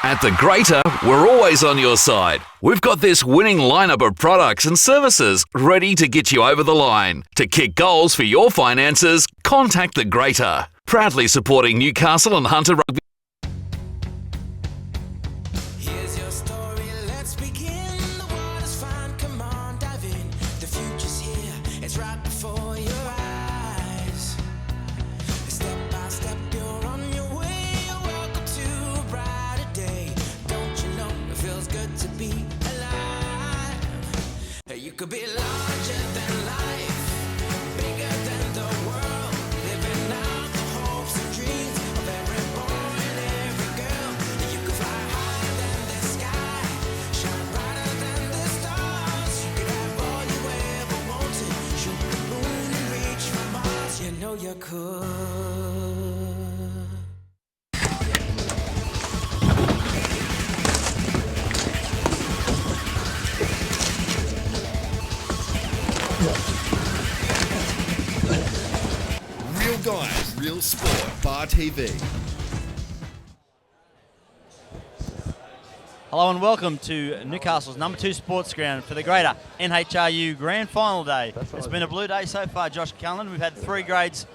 At The Greater, we're always on your side. We've got this winning lineup of products and services ready to get you over the line. To kick goals for your finances, contact The Greater. Proudly supporting Newcastle and Hunter Rugby. Here's your story, let's begin. The water's fine, come on, dive in. The future's here, it's right before your eyes. Step by step, you're on your way. Welcome to a brighter day. Don't you know it feels good to be alive? You could be larger than life, bigger than the world, living out the hopes and dreams of every boy and every girl. You could fly higher than the sky, shine brighter than the stars. You could have all you ever wanted, shoot the moon and reach for Mars. You know you could. Real Guys, Real Sport, Bar TV. Hello and welcome to Newcastle's number 2 sports ground for the Greater NHRU Grand Final Day. It's been a blue day so far, Josh Cullen. We've had 3 grades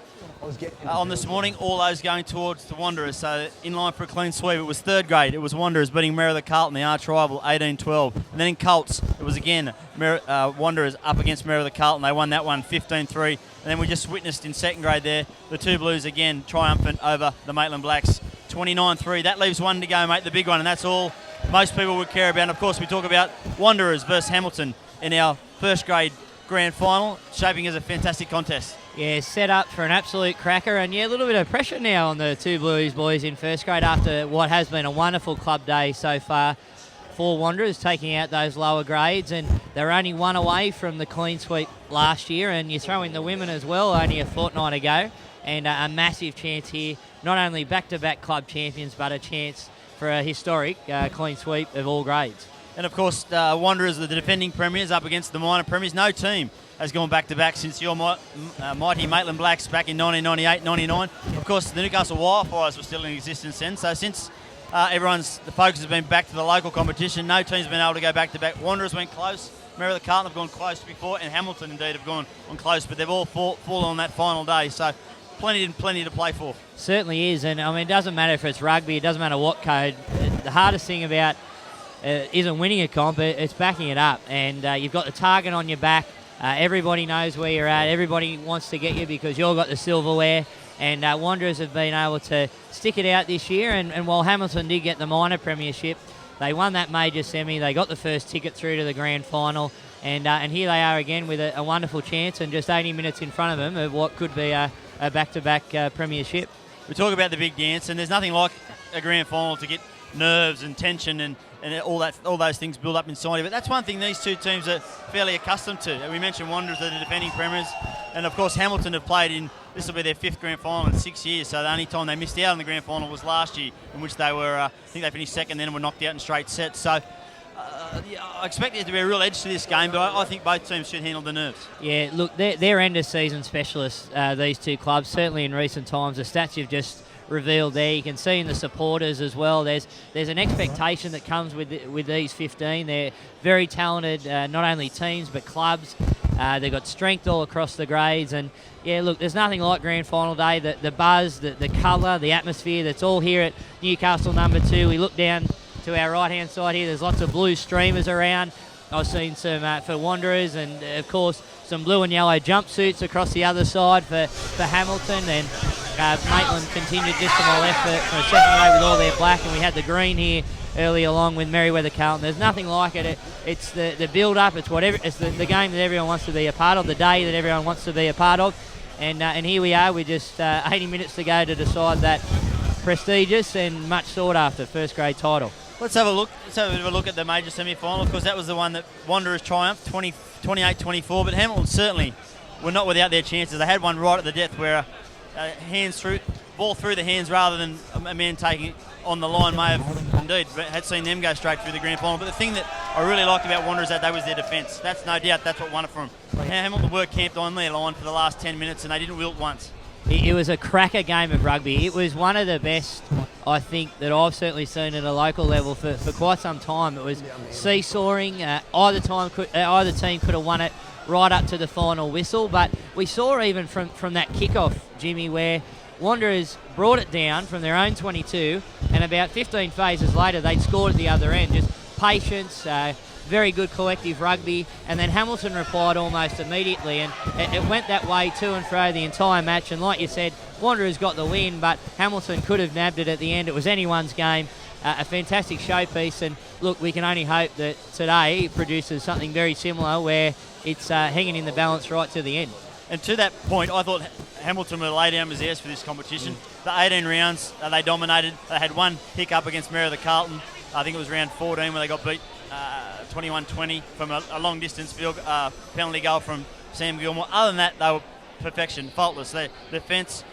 on this morning, all those going towards the Wanderers. So in line for a clean sweep, it was 3rd grade. It was Wanderers beating Merida Carlton, the arch rival, 18-12. And then in Colts, it was again Wanderers up against Merida Carlton. They won that one 15-3. And then we just witnessed in 2nd grade there, the 2 Blues again triumphant over the Maitland Blacks, 29-3. That leaves one to go, mate, the big one, and that's all most people would care about. And of course, we talk about Wanderers versus Hamilton in our 1st grade grand final, shaping as a fantastic contest. Yeah, set up for an absolute cracker, and yeah, a little bit of pressure now on the 2 Blues boys in 1st grade after what has been a wonderful club day so far for Wanderers, taking out those lower grades, and they're only one away from the clean sweep last year, and you throw in the women as well, only a fortnight ago, and a massive chance here, not only back-to-back club champions, but a chance for a historic clean sweep of all grades. And of course, Wanderers are the defending premiers up against the minor premiers. No team has gone back-to-back since your mighty Maitland Blacks back in 1998-99. Of course, the Newcastle Wildfires were still in existence then. So since the focus has been back to the local competition, no team's been able to go back-to-back. Wanderers went close. Merida Carlton have gone close before, and Hamilton indeed have gone on close, but they've all fallen on that final day. So plenty to play for. Certainly is, and I mean, it doesn't matter if it's rugby, it doesn't matter what code. The hardest thing about isn't winning a comp, it's backing it up, and you've got the target on your back. Everybody knows where you're at. Everybody wants to get you because you've got the silverware, and Wanderers have been able to stick it out this year, and while Hamilton did get the minor premiership, they won that major semi, they got the first ticket through to the grand final, and here they are again with a wonderful chance and just 80 minutes in front of them of what could be a back-to-back premiership. We talk about the big dance, and there's nothing like a grand final to get nerves and tension and all those things build up inside you. But that's one thing these 2 teams are fairly accustomed to. We mentioned Wanderers are the defending premiers, and of course Hamilton have played in, this will be their 5th grand final in 6 years, so the only time they missed out on the grand final was last year, in which they were, I think they finished 2nd then and were knocked out in straight sets. So I expect there to be a real edge to this game, but I think both teams should handle the nerves. Yeah, look, they're end-of-season specialists, these 2 clubs, certainly in recent times. The stats you've just revealed there, you can see in the supporters as well, there's an expectation that comes with these 15. They're very talented, not only teams, but clubs. They've got strength all across the grades, and yeah, look, there's nothing like grand final day. The buzz, the colour, the atmosphere, that's all here at Newcastle number 2. We look down to our right-hand side here, there's lots of blue streamers around. I've seen some for Wanderers, and of course some blue and yellow jumpsuits across the other side for Hamilton, and Maitland continued just to my left for a 2nd grade with all their black, and we had the green here early along with Merida Carlton. There's nothing like it. It's the build-up. It's whatever. It's the game that everyone wants to be a part of, the day that everyone wants to be a part of, and here we are with just 80 minutes to go to decide that prestigious and much sought after 1st grade title. Let's have a look. Let's have a bit of a look at the major semi-final. Of course, that was the one that Wanderers triumphed, 28-24, but Hamilton certainly were not without their chances. They had one right at the death where ball through the hands rather than a man taking it on the line may have indeed had seen them go straight through the grand final. But the thing that I really liked about Wanderers that day was their defence. That's no doubt, that's what won it for them. Hamilton were camped on their line for the last 10 minutes and they didn't wilt once. it was a cracker game of rugby. It was one of the best, I think, that I've certainly seen at a local level for quite some time. It was seesawing. Either team could have won it right up to the final whistle. But we saw even from that kickoff, Jimmy, where Wanderers brought it down from their own 22, and about 15 phases later, they'd scored at the other end. Just patience, very good collective rugby, and then Hamilton replied almost immediately, and it went that way to and fro the entire match. And like you said, Wanderers got the win, but Hamilton could have nabbed it at the end. It was anyone's game. A fantastic showpiece, and look, we can only hope that today produces something very similar where it's hanging in the balance right to the end. And to that point, I thought Hamilton would lay down Mazias for this competition. The 18 rounds, they dominated. They had one hiccup against Mayor of the Carlton. I think it was round 14 where they got beat 21-20 from a long distance penalty goal from Sam Gilmore. Other than that, they were perfection, faultless. Their defence,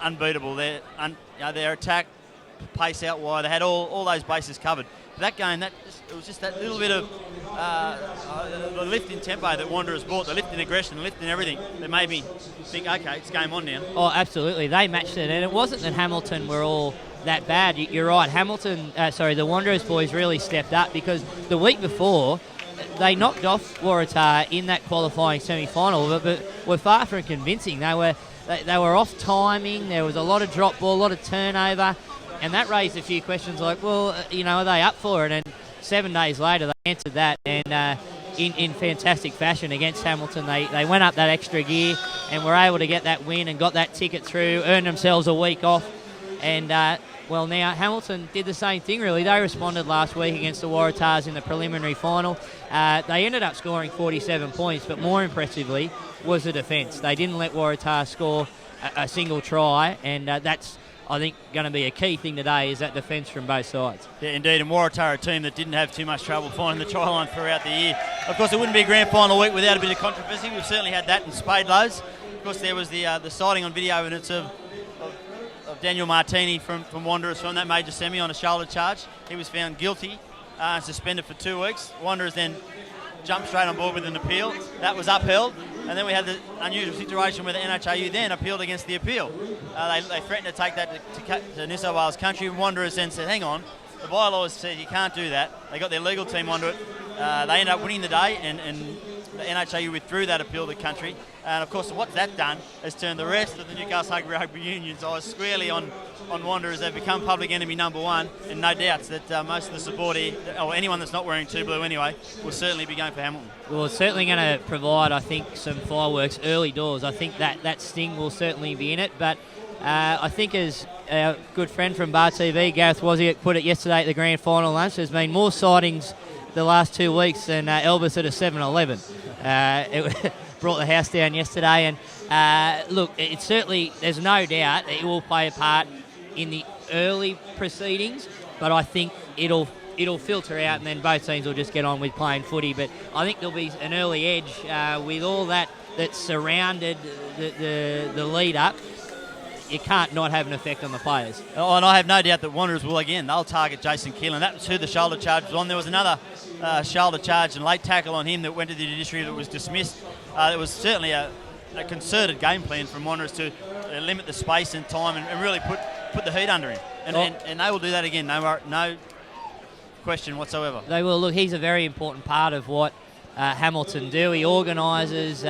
unbeatable. Their attack, pace out wide. They had all those bases covered. But that game, it was just that little bit of the lift in tempo that Wanderers brought, the lift in aggression, the lift in everything, that made me think, okay, it's game on now. Oh, absolutely. They matched it, and it wasn't that Hamilton were all that bad. You're right. The Wanderers boys really stepped up, because the week before they knocked off Waratah in that qualifying semi-final, but were far from convincing. They were off timing. There was a lot of drop ball, a lot of turnover, and that raised a few questions like, well, are they up for it? And 7 days later, they answered that, and in fantastic fashion against Hamilton. They went up that extra gear and were able to get that win and got that ticket through, earned themselves a week off. And, now Hamilton did the same thing, really. They responded last week against the Waratahs in the preliminary final. They ended up scoring 47 points, but more impressively was the defence. They didn't let Waratah score a single try, and that's, I think, going to be a key thing today, is that defence from both sides. Yeah, indeed, and Waratah are a team that didn't have too much trouble finding the try line throughout the year. Of course, it wouldn't be a grand final week without a bit of controversy. We've certainly had that in spade loads. Of course, there was the sighting on video evidence of Daniel Martini from Wanderers from that major semi on a shoulder charge. He was found guilty and suspended for 2 weeks. Wanderers then jumped straight on board with an appeal. That was upheld. And then we had the unusual situation where the NHRU then appealed against the appeal. They threatened to take that to New South Wales country. Wanderers then said, hang on, the bylaws said you can't do that. They got their legal team onto it. They ended up winning the day, and the NHRU withdrew that appeal to country. And of course, what that done has turned the rest of the Newcastle Rugby Union's eyes squarely on Wanderers. They've become public enemy number one, and no doubts that most of the support here, or anyone that's not wearing 2 blue anyway, will certainly be going for Hamilton. Well, it's certainly going to provide, I think, some fireworks early doors. I think that sting will certainly be in it, but I think, as our good friend from Bar TV, Gareth Wozniak, put it yesterday at the grand final lunch, there's been more sightings the last 2 weeks than Elvis at a 7-Eleven. It brought the house down yesterday, and look, it certainly, there's no doubt it will play a part in the early proceedings, but I think it'll filter out, and then both teams will just get on with playing footy. But I think there'll be an early edge with all that surrounded the lead up. You can't not have an effect on the players. Oh, and I have no doubt that Wanderers will again. They'll target Jason Keelan. That was who the shoulder charge was on. There was another shoulder charge and late tackle on him that went to the judiciary that was dismissed. It was certainly a concerted game plan from Wanderers to limit the space and time and really put the heat under him. And they will do that again. No question whatsoever. They will. Look, he's a very important part of what Hamilton do. He organises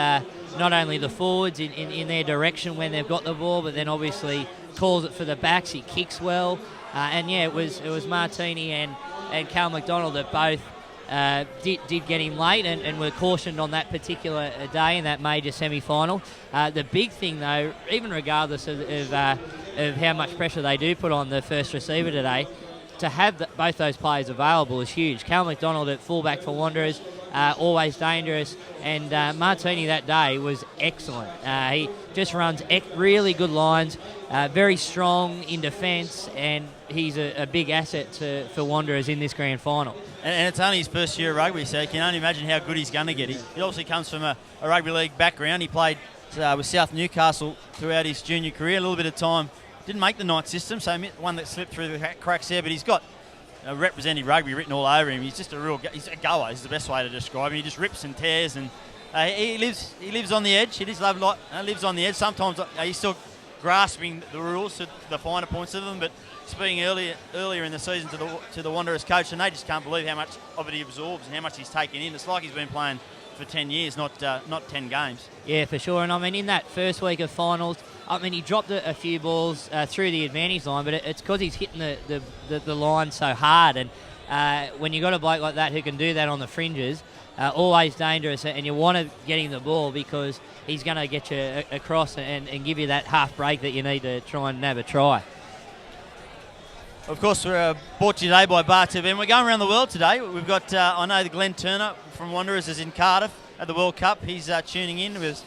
not only the forwards in their direction when they've got the ball, but then obviously calls it for the backs. He kicks well, it was Martini and Cal McDonald that both did get him late and were cautioned on that particular day in that major semi-final. The big thing, though, even regardless of how much pressure they do put on the first receiver today, to have both those players available is huge. Cal McDonald at fullback for Wanderers, always dangerous, and Martini that day was excellent. He just runs really good lines, very strong in defence, and he's a big asset for Wanderers in this grand final. And it's only his first year of rugby, so you can only imagine how good he's going to get. He obviously comes from a rugby league background. He played with South Newcastle throughout his junior career, a little bit of time. Didn't make the night system, so one that slipped through the cracks there, but he's got represented rugby written all over him. He's just he's a goer, is the best way to describe him. He just rips and tears, and he lives on the edge. He just lives on the edge. Sometimes he's still grasping the rules to the finer points of them. But speaking earlier in the season to the Wanderers coach, and they just can't believe how much of it he absorbs and how much he's taken in. It's like he's been playing for 10 years, not 10 games. Yeah, for sure. And I mean, in that first week of finals, I mean, he dropped a few balls through the advantage line, but it's because he's hitting the line so hard. And when you got a bloke like that who can do that on the fringes, always dangerous, and you want to get him the ball because he's going to get you across and give you that half break that you need to try and have a try. Of course, we're brought to you today by Bar TV, and we're going around the world today. We've got, I know the Glenn Turner from Wanderers is in Cardiff at the World Cup. He's tuning in with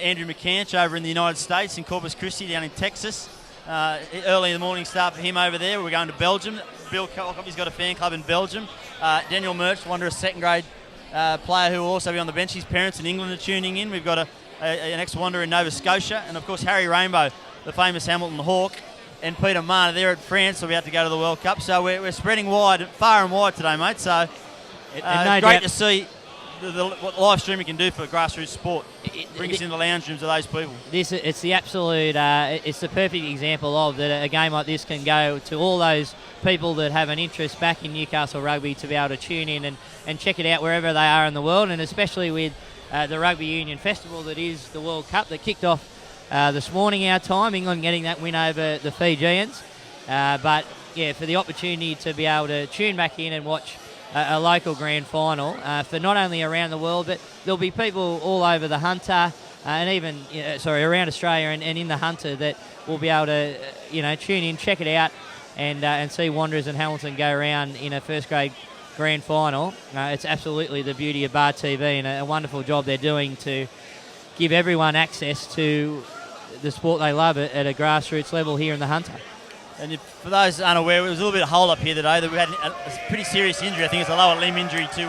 Andrew McCanch over in the United States, in Corpus Christi down in Texas. Early in the morning start for him over there. We're going to Belgium. Bill Cocky's got a fan club in Belgium. Daniel Murch, Wanderers second grade player who will also be on the bench. His parents in England are tuning in. We've got an ex-Wanderer in Nova Scotia. And, of course, Harry Rainbow, the famous Hamilton Hawk, and Peter Marner there at France, so we have to go to the World Cup. So we're spreading far and wide today, mate. So great to see what live streaming can do for grassroots sport. Bring us in the lounge rooms of those people. It's the absolute, it's the perfect example of that a game like this can go to all those people that have an interest back in Newcastle rugby to be able to tune in and check it out wherever they are in the world, and especially with the Rugby Union Festival that is the World Cup that kicked off this morning our time, England getting that win over the Fijians. But, yeah, for the opportunity to be able to tune back in and watch a local grand final for not only around the world, but there'll be people all over the Hunter and even, around Australia and in the Hunter that will be able to, tune in, check it out and see Wanderers and Hamilton go around in a first grade grand final. It's absolutely the beauty of Bar TV and a wonderful job they're doing to give everyone access to the sport they love at a grassroots level here in the Hunter. And for those unaware, it was a little bit of hold up here today. That we had a pretty serious injury. I think it's a lower limb injury to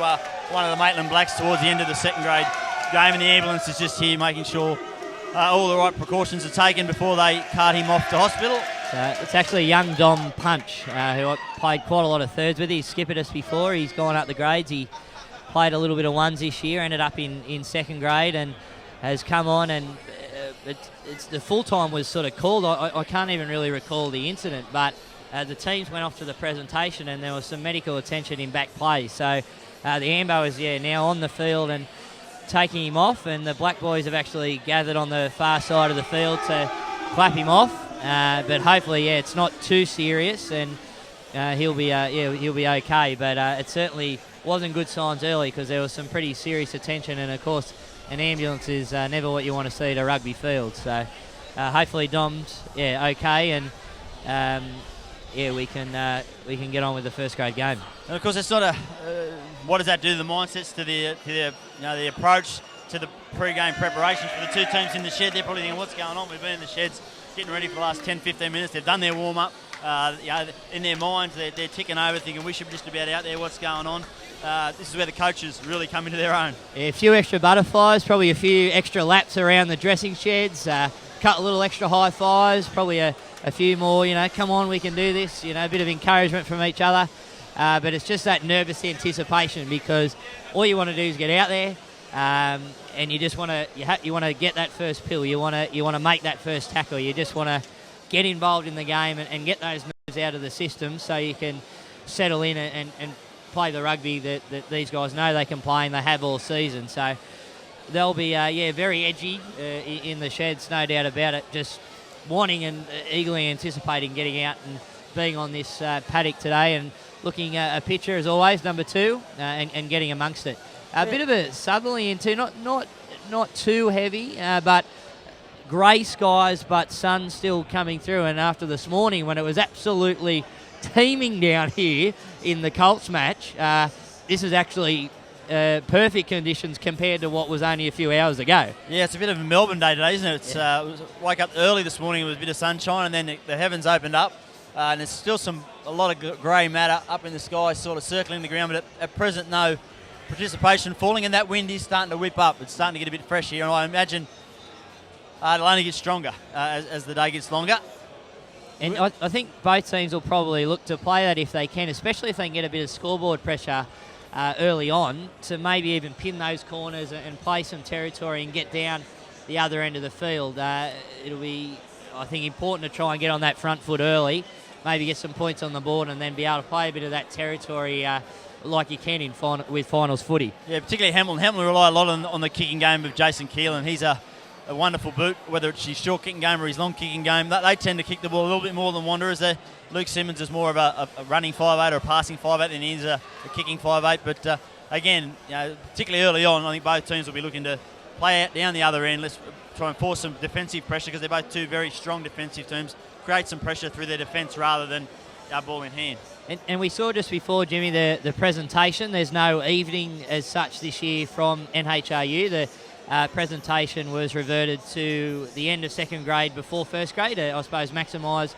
one of the Maitland Blacks towards the end of the second grade game, and the ambulance is just here making sure all the right precautions are taken before they cart him off to hospital. It's actually young Dom Punch, who I played quite a lot of thirds with. He's skippered us before. He's gone up the grades. He played a little bit of ones this year, ended up in second grade and has come on, and it's the full time was sort of called. I can't even really recall the incident, but the teams went off to the presentation and there was some medical attention in back play. So the Ambo is now on the field and taking him off, and the Black Boys have actually gathered on the far side of the field to clap him off. But hopefully, it's not too serious, and he'll be okay. But it certainly wasn't good signs early because there was some pretty serious attention, and of course, an ambulance is never what you want to see at a rugby field. So hopefully Dom's okay, and we can get on with the first grade game. And of course, it's not what does that do to the mindsets, to the approach to the pre-game preparation for the two teams in the shed? They're probably thinking, what's going on? We've been in the sheds getting ready for the last 10-15 minutes. They've done their warm-up. In their minds, they're ticking over, thinking we should be just about out there. What's going on? This is where the coaches really come into their own. A few extra butterflies, probably a few extra laps around the dressing sheds, cut a little extra high fives, probably a few more, come on, we can do this, a bit of encouragement from each other. But it's just that nervous anticipation, because all you want to do is get out there, and you just want to get that first pill. You want to make that first tackle. You just want to get involved in the game and get those nerves out of the system so you can settle in and play the rugby that these guys know they can play and they have all season. So they'll be very edgy in the sheds, no doubt about it, just wanting and eagerly anticipating getting out and being on this paddock today and looking at a picture as always, number 2, and getting amongst it. A bit of a southerly into, not too heavy, but grey skies, but sun still coming through. And after this morning, when it was absolutely teeming down here in the Colts match, this is actually perfect conditions compared to what was only a few hours ago. Yeah, it's a bit of a Melbourne day today, isn't it? It's woke up early this morning, it was a bit of sunshine, and then the heavens opened up, and there's still a lot of grey matter up in the sky, sort of circling the ground, but at present, no precipitation falling, and that wind is starting to whip up. It's starting to get a bit fresh here, and I imagine it'll only get stronger as the day gets longer. And I think both teams will probably look to play that if they can, especially if they can get a bit of scoreboard pressure early on, to maybe even pin those corners and play some territory and get down the other end of the field. It'll be, I think important to try and get on that front foot early, maybe get some points on the board, and then be able to play a bit of that territory like you can with finals footy. Yeah, particularly Hamilton. Hamilton rely a lot on the kicking game of Jason Keelan. He's a wonderful boot, whether it's his short kicking game or his long kicking game. They tend to kick the ball a little bit more than Wanderers. Luke Simmons is more of a running 5'8" or a passing 5'8" than he is a kicking 5'8". But again, particularly early on, I think both teams will be looking to play out down the other end. Let's try and force some defensive pressure because they're both two very strong defensive teams. Create some pressure through their defence rather than our ball in hand. And we saw just before, Jimmy, the presentation. There's no evening as such this year from NHRU. The presentation was reverted to the end of second grade before first grade. I suppose maximise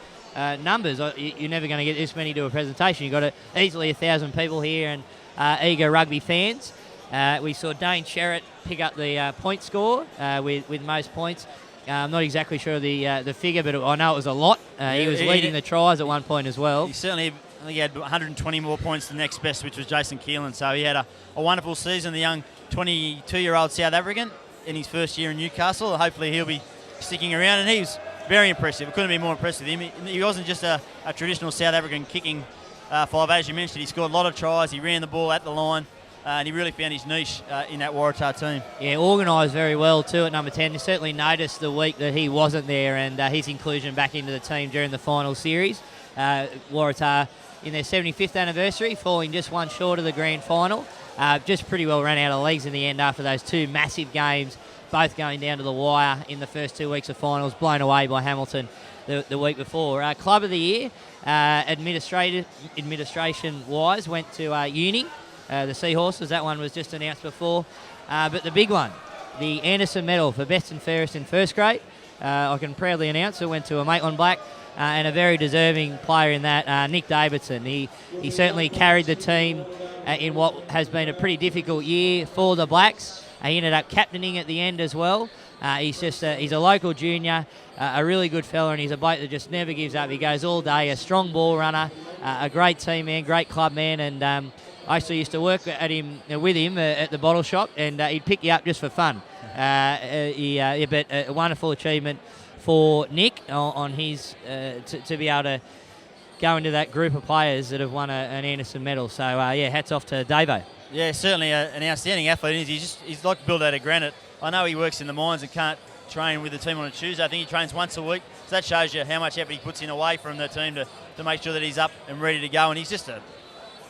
numbers. You're never going to get this many to a presentation. You've got easily 1,000 people here and eager rugby fans. We saw Dane Sherritt pick up the point score with most points. I'm not exactly sure the figure, but I know it was a lot. He was leading the tries at one point as well. He certainly had 120 more points than the next best, which was Jason Keelan. So he had a wonderful season, the young 22-year-old South African in his first year in Newcastle. Hopefully he'll be sticking around, and he was very impressive. It couldn't be more impressive with him. He wasn't just a traditional South African kicking 5'8", as you mentioned. He scored a lot of tries. He ran the ball at the line. And he really found his niche in that Waratah team. Yeah, organised very well too at number 10. You certainly noticed the week that he wasn't there and his inclusion back into the team during the final series. Waratah in their 75th anniversary, falling just one short of the grand final. Just pretty well ran out of legs in the end after those two massive games, both going down to the wire in the first 2 weeks of finals, blown away by Hamilton the week before. Club of the Year, administration-wise, went to Uni. The Seahorses, that one was just announced before. But the big one, the Anderson Medal for best and fairest in first grade, I can proudly announce it went to a Maitland Black and a very deserving player in that, Nick Davidson. He certainly carried the team in what has been a pretty difficult year for the Blacks. He ended up captaining at the end as well. He's a local junior, a really good fella, and he's a bloke that just never gives up. He goes all day, a strong ball runner, a great team man, great club man, and I actually used to work with him at the bottle shop, and he'd pick you up just for fun. But a wonderful achievement for Nick on his to be able to go into that group of players that have won an Anderson medal. So hats off to Davo. Yeah, certainly an outstanding athlete. He's like built out of granite. I know he works in the mines and can't train with the team on a Tuesday. I think he trains once a week. So that shows you how much effort he puts in away from the team to make sure that he's up and ready to go. And he's just a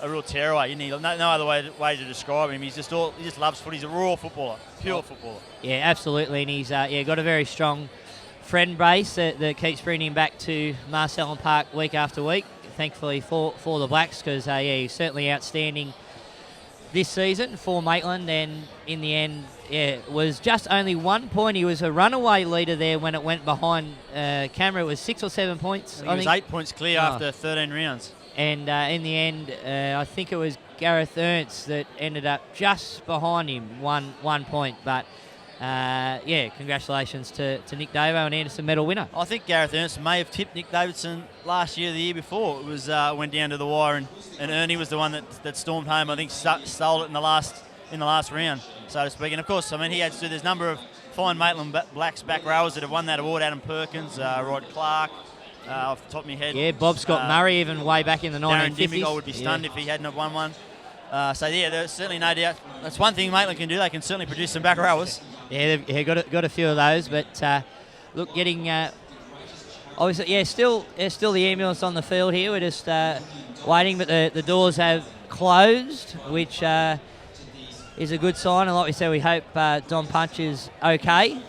real tearaway, isn't he? No other way to describe him. He just loves footy. He's a raw footballer, pure footballer. Yeah, absolutely. And he's got a very strong friend base that keeps bringing him back to Marcellin Park week after week. Thankfully for the Blacks, because he's certainly outstanding this season for Maitland, and in the end, was just only 1 point. He was a runaway leader there when it went behind camera. It was 6 or 7 points. I think it was 8 points clear after 13 rounds. And in the end, I think it was Gareth Ernst that ended up just behind him, one point. But congratulations to Nick Davo, an Anderson medal winner. I think Gareth Ernst may have tipped Nick Davidson last year, the year before. It was went down to the wire, and Ernie was the one that stormed home. I think stole it in the last round, so to speak. And of course, I mean, he had to. There's a number of fine Maitland Blacks back rowers that have won that award. Adam Perkins, Rod Clark. Off the top of my head. Yeah, Bob Scott Murray, even way back in the 1950s. Darren Dimmick, I would be stunned if he hadn't have won one. There's certainly no doubt. That's one thing Maitland can do. They can certainly produce some back rowers. Yeah, they've got a few of those. But look, getting obviously, still the ambulance on the field here. We're just waiting, but the doors have closed, which is a good sign. And like we said, we hope Don Punch is okay.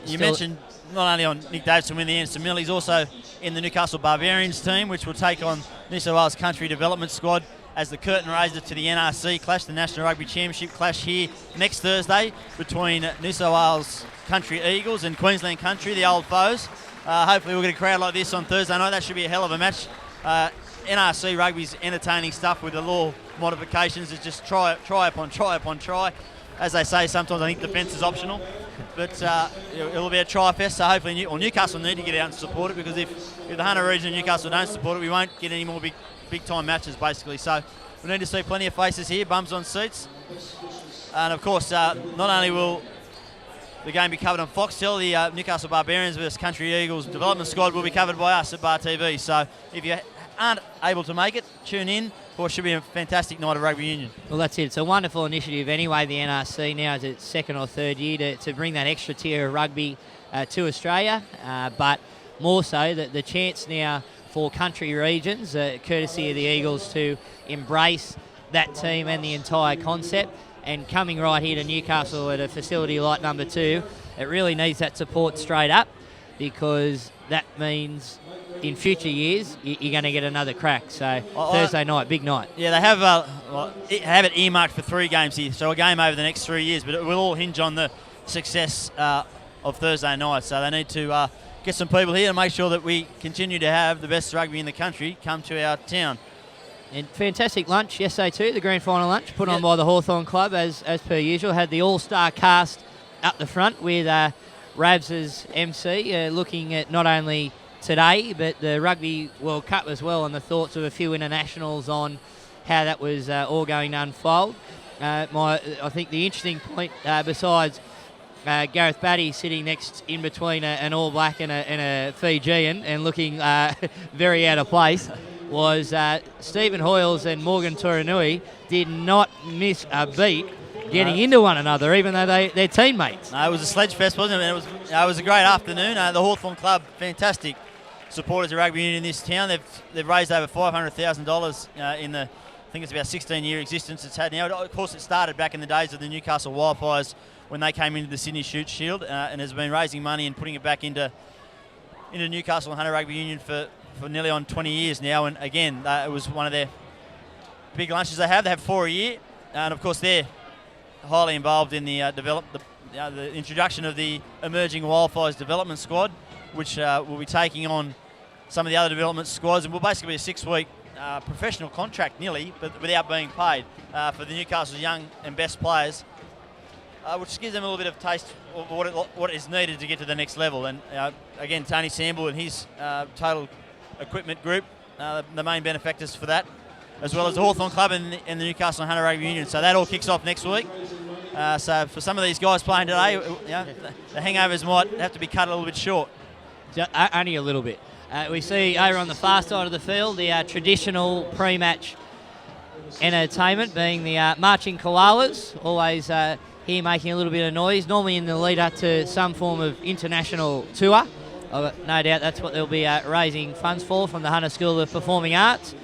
You mentioned not only on Nick Davidson winning the Anderson medal, he's also in the Newcastle Barbarians team, which will take on New South Wales Country Development Squad as the curtain raiser to the NRC clash, the National Rugby Championship clash here next Thursday between New South Wales Country Eagles and Queensland Country, the old foes. Hopefully we'll get a crowd like this on Thursday night. That should be a hell of a match. NRC rugby's entertaining stuff with the law modifications. It's just try upon try. As they say, sometimes I think defence is optional. But it'll be a try fest, so hopefully Newcastle need to get out and support it, because if the Hunter region and Newcastle don't support it, we won't get any more big time matches, basically. So we need to see plenty of faces here, bums on seats. And of course, not only will the game be covered on Foxtel. The Newcastle Barbarians versus Country Eagles development squad will be covered by us at Bar TV. So if you aren't able to make it, tune in, for it should be a fantastic night of rugby union. Well, that's it. It's a wonderful initiative anyway, the NRC now is its second or third year to bring that extra tier of rugby to Australia, but more so the chance now for country regions, courtesy of the Eagles, to embrace that team and the entire concept. And coming right here to Newcastle at a facility like number 2, it really needs that support straight up, because that means in future years you're going to get another crack. So Thursday night, big night. Yeah, they have it earmarked for 3 games here, so a game over the next 3 years, but it will all hinge on the success of Thursday night. So they need to get some people here and make sure that we continue to have the best rugby in the country come to our town. And fantastic lunch yesterday too, the grand final lunch put on by the Hawthorn Club as per usual. Had the all-star cast up the front with Rabs as MC, looking at not only today but the Rugby World Cup as well, and the thoughts of a few internationals on how that was all going to unfold. I think the interesting point, besides Gareth Batty sitting next in between an All Black and a Fijian and looking very out of place, was Stephen Hoyles and Morgan Turinui did not miss a beat getting into one another, even though they're teammates. No, it was a sledge fest, wasn't it? And it was a great afternoon. The Hawthorn Club, fantastic supporters of rugby union in this town. They've raised over $500,000 in the, I think it's about 16-year existence it's had now. Of course, it started back in the days of the Newcastle Wildfires when they came into the Sydney Shoot Shield, and has been raising money and putting it back into Newcastle and Hunter Rugby Union for nearly on 20 years now. And again, it was one of their big lunches they have. They have 4 a year, and of course they're highly involved in the the introduction of the emerging Wildfires development squad, which will be taking on some of the other development squads, and will basically be a 6-week professional contract nearly, but without being paid, for the Newcastle young and best players, which gives them a little bit of taste of what is needed to get to the next level. And again, Tony Samble and his Total Equipment Group, the main benefactors for that, as well as the Hawthorn Club and the Newcastle and Hunter Rugby Union. So that all kicks off next week. So for some of these guys playing today, the hangovers might have to be cut a little bit short. Only a little bit. We see over on the far side of the field the traditional pre-match entertainment being the marching koalas, always here making a little bit of noise, normally in the lead up to some form of international tour. No doubt that's what they'll be raising funds for from the Hunter School of Performing Arts,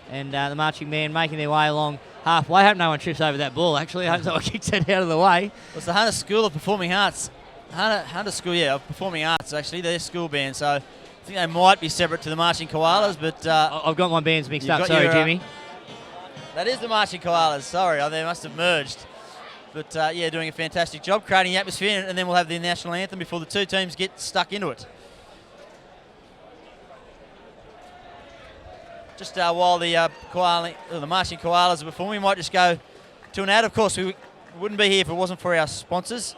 and the marching band making their way along halfway. I hope no one trips over that ball, actually. I hope someone kicks it out of the way. Well, it's the Hunter School of Performing Arts. Hunter School, of Performing Arts, actually. They're school band, so I think they might be separate to the Marching Koalas, but... I've got my bands mixed up, sorry, Jimmy. That is the Marching Koalas, sorry. They must have merged. But, doing a fantastic job, creating the atmosphere, and then we'll have the national anthem before the two teams get stuck into it. Just while the Marching Koalas are performing, we might just go to an ad. Of course, we wouldn't be here if it wasn't for our sponsors.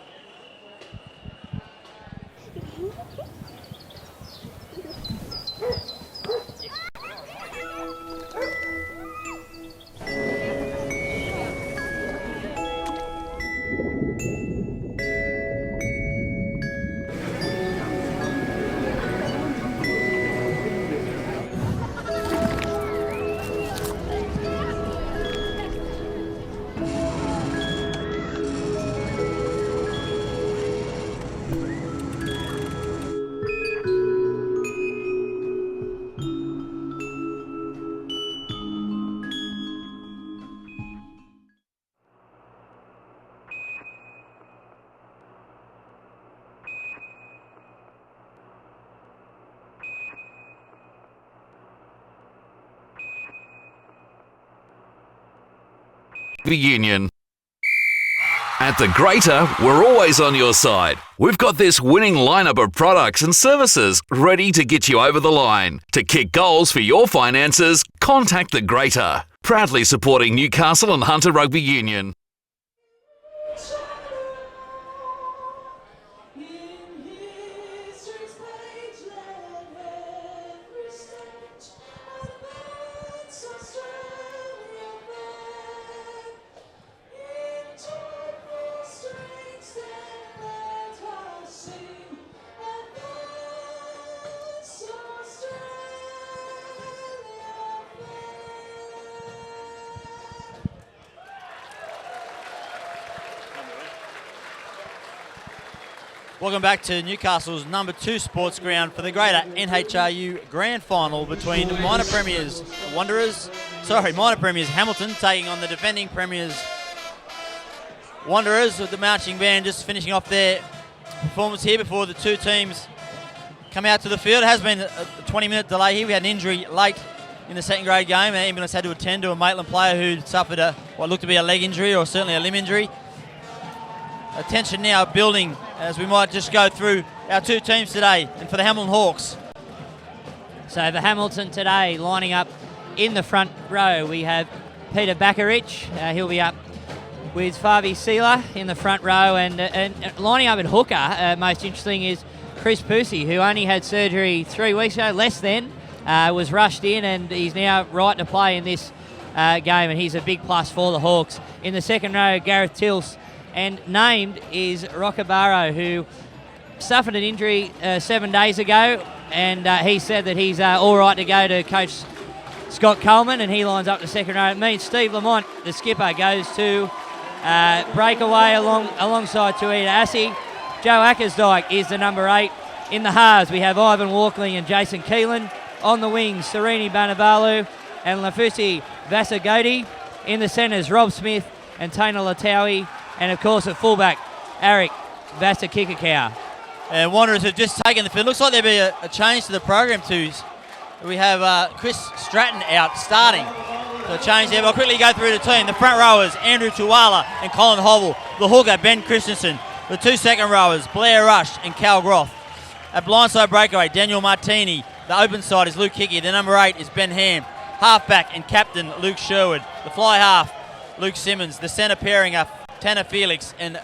Union. At the Greater, we're always on your side. We've got this winning lineup of products and services ready to get you over the line. To kick goals for your finances, contact the Greater. Proudly supporting Newcastle and Hunter Rugby Union. Welcome back to Newcastle's number 2 sports ground for the greater NHRU Grand Final between minor premiers Hamilton taking on the defending premiers Wanderers, with the marching band just finishing off their performance here before the two teams come out to the field. It has been a 20-minute delay here. We had an injury late in the second grade game. An ambulance had to attend to a Maitland player who suffered what looked to be a leg injury or certainly a limb injury. Attention now building as we might just go through our two teams today. And for the Hamilton Hawks. So for Hamilton today, lining up in the front row, we have Peter Bakarich. He'll be up with Favi Sealer in the front row. And lining up at hooker, most interesting is Chris Pusey, who only had surgery 3 weeks ago, less than, was rushed in, and he's now right to play in this game, and he's a big plus for the Hawks. In the second row, Gareth Tills. And named is Rockabaro, who suffered an injury 7 days ago, and he said that he's all right to go to Coach Scott Coleman, and he lines up the second row. It means Steve Lamont, the skipper, goes to breakaway alongside Tuita Assi. Joe Ackersdyke is the number 8. In the halves, we have Ivan Walkley and Jason Keelan. On the wings, Serini Banavalu and Lafusi Vasagoti. In the centres, Rob Smith and Taina Latawi. And, of course, at fullback, Arik Vasakikakau. And Wanderers have just taken the field. Looks like there'll be a change to the program too. We have Chris Stratton out starting. So a change there. I'll quickly go through the team. The front rowers, Andrew Tuwala and Colin Hovell. The hooker, Ben Christensen. The 2 second rowers, Blair Rush and Cal Groth. At blindside breakaway, Daniel Martini. The open side is Luke Hickey. The number 8 is Ben Ham. Halfback and captain, Luke Sherwood. The fly half, Luke Simmons. The centre pairing are Tanner Felix and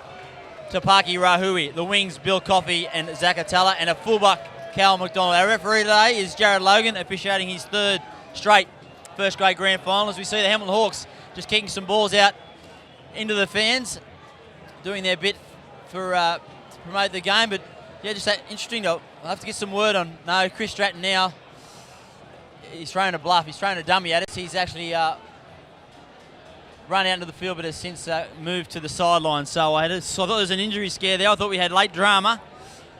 Tapaki Rahui. The wings, Bill Coffey and Zakatala. And a fullback, Cal McDonald. Our referee today is Jared Logan, officiating his 3rd straight first grade grand final. As we see the Hamilton Hawks just kicking some balls out into the fans, doing their bit for to promote the game. But yeah, just that interesting. I'll have to get some word on. No, Chris Stratton now. He's throwing a bluff. He's throwing a dummy at us. He's actually run out into the field, but has since moved to the sideline. So I thought there was an injury scare there. I thought we had late drama,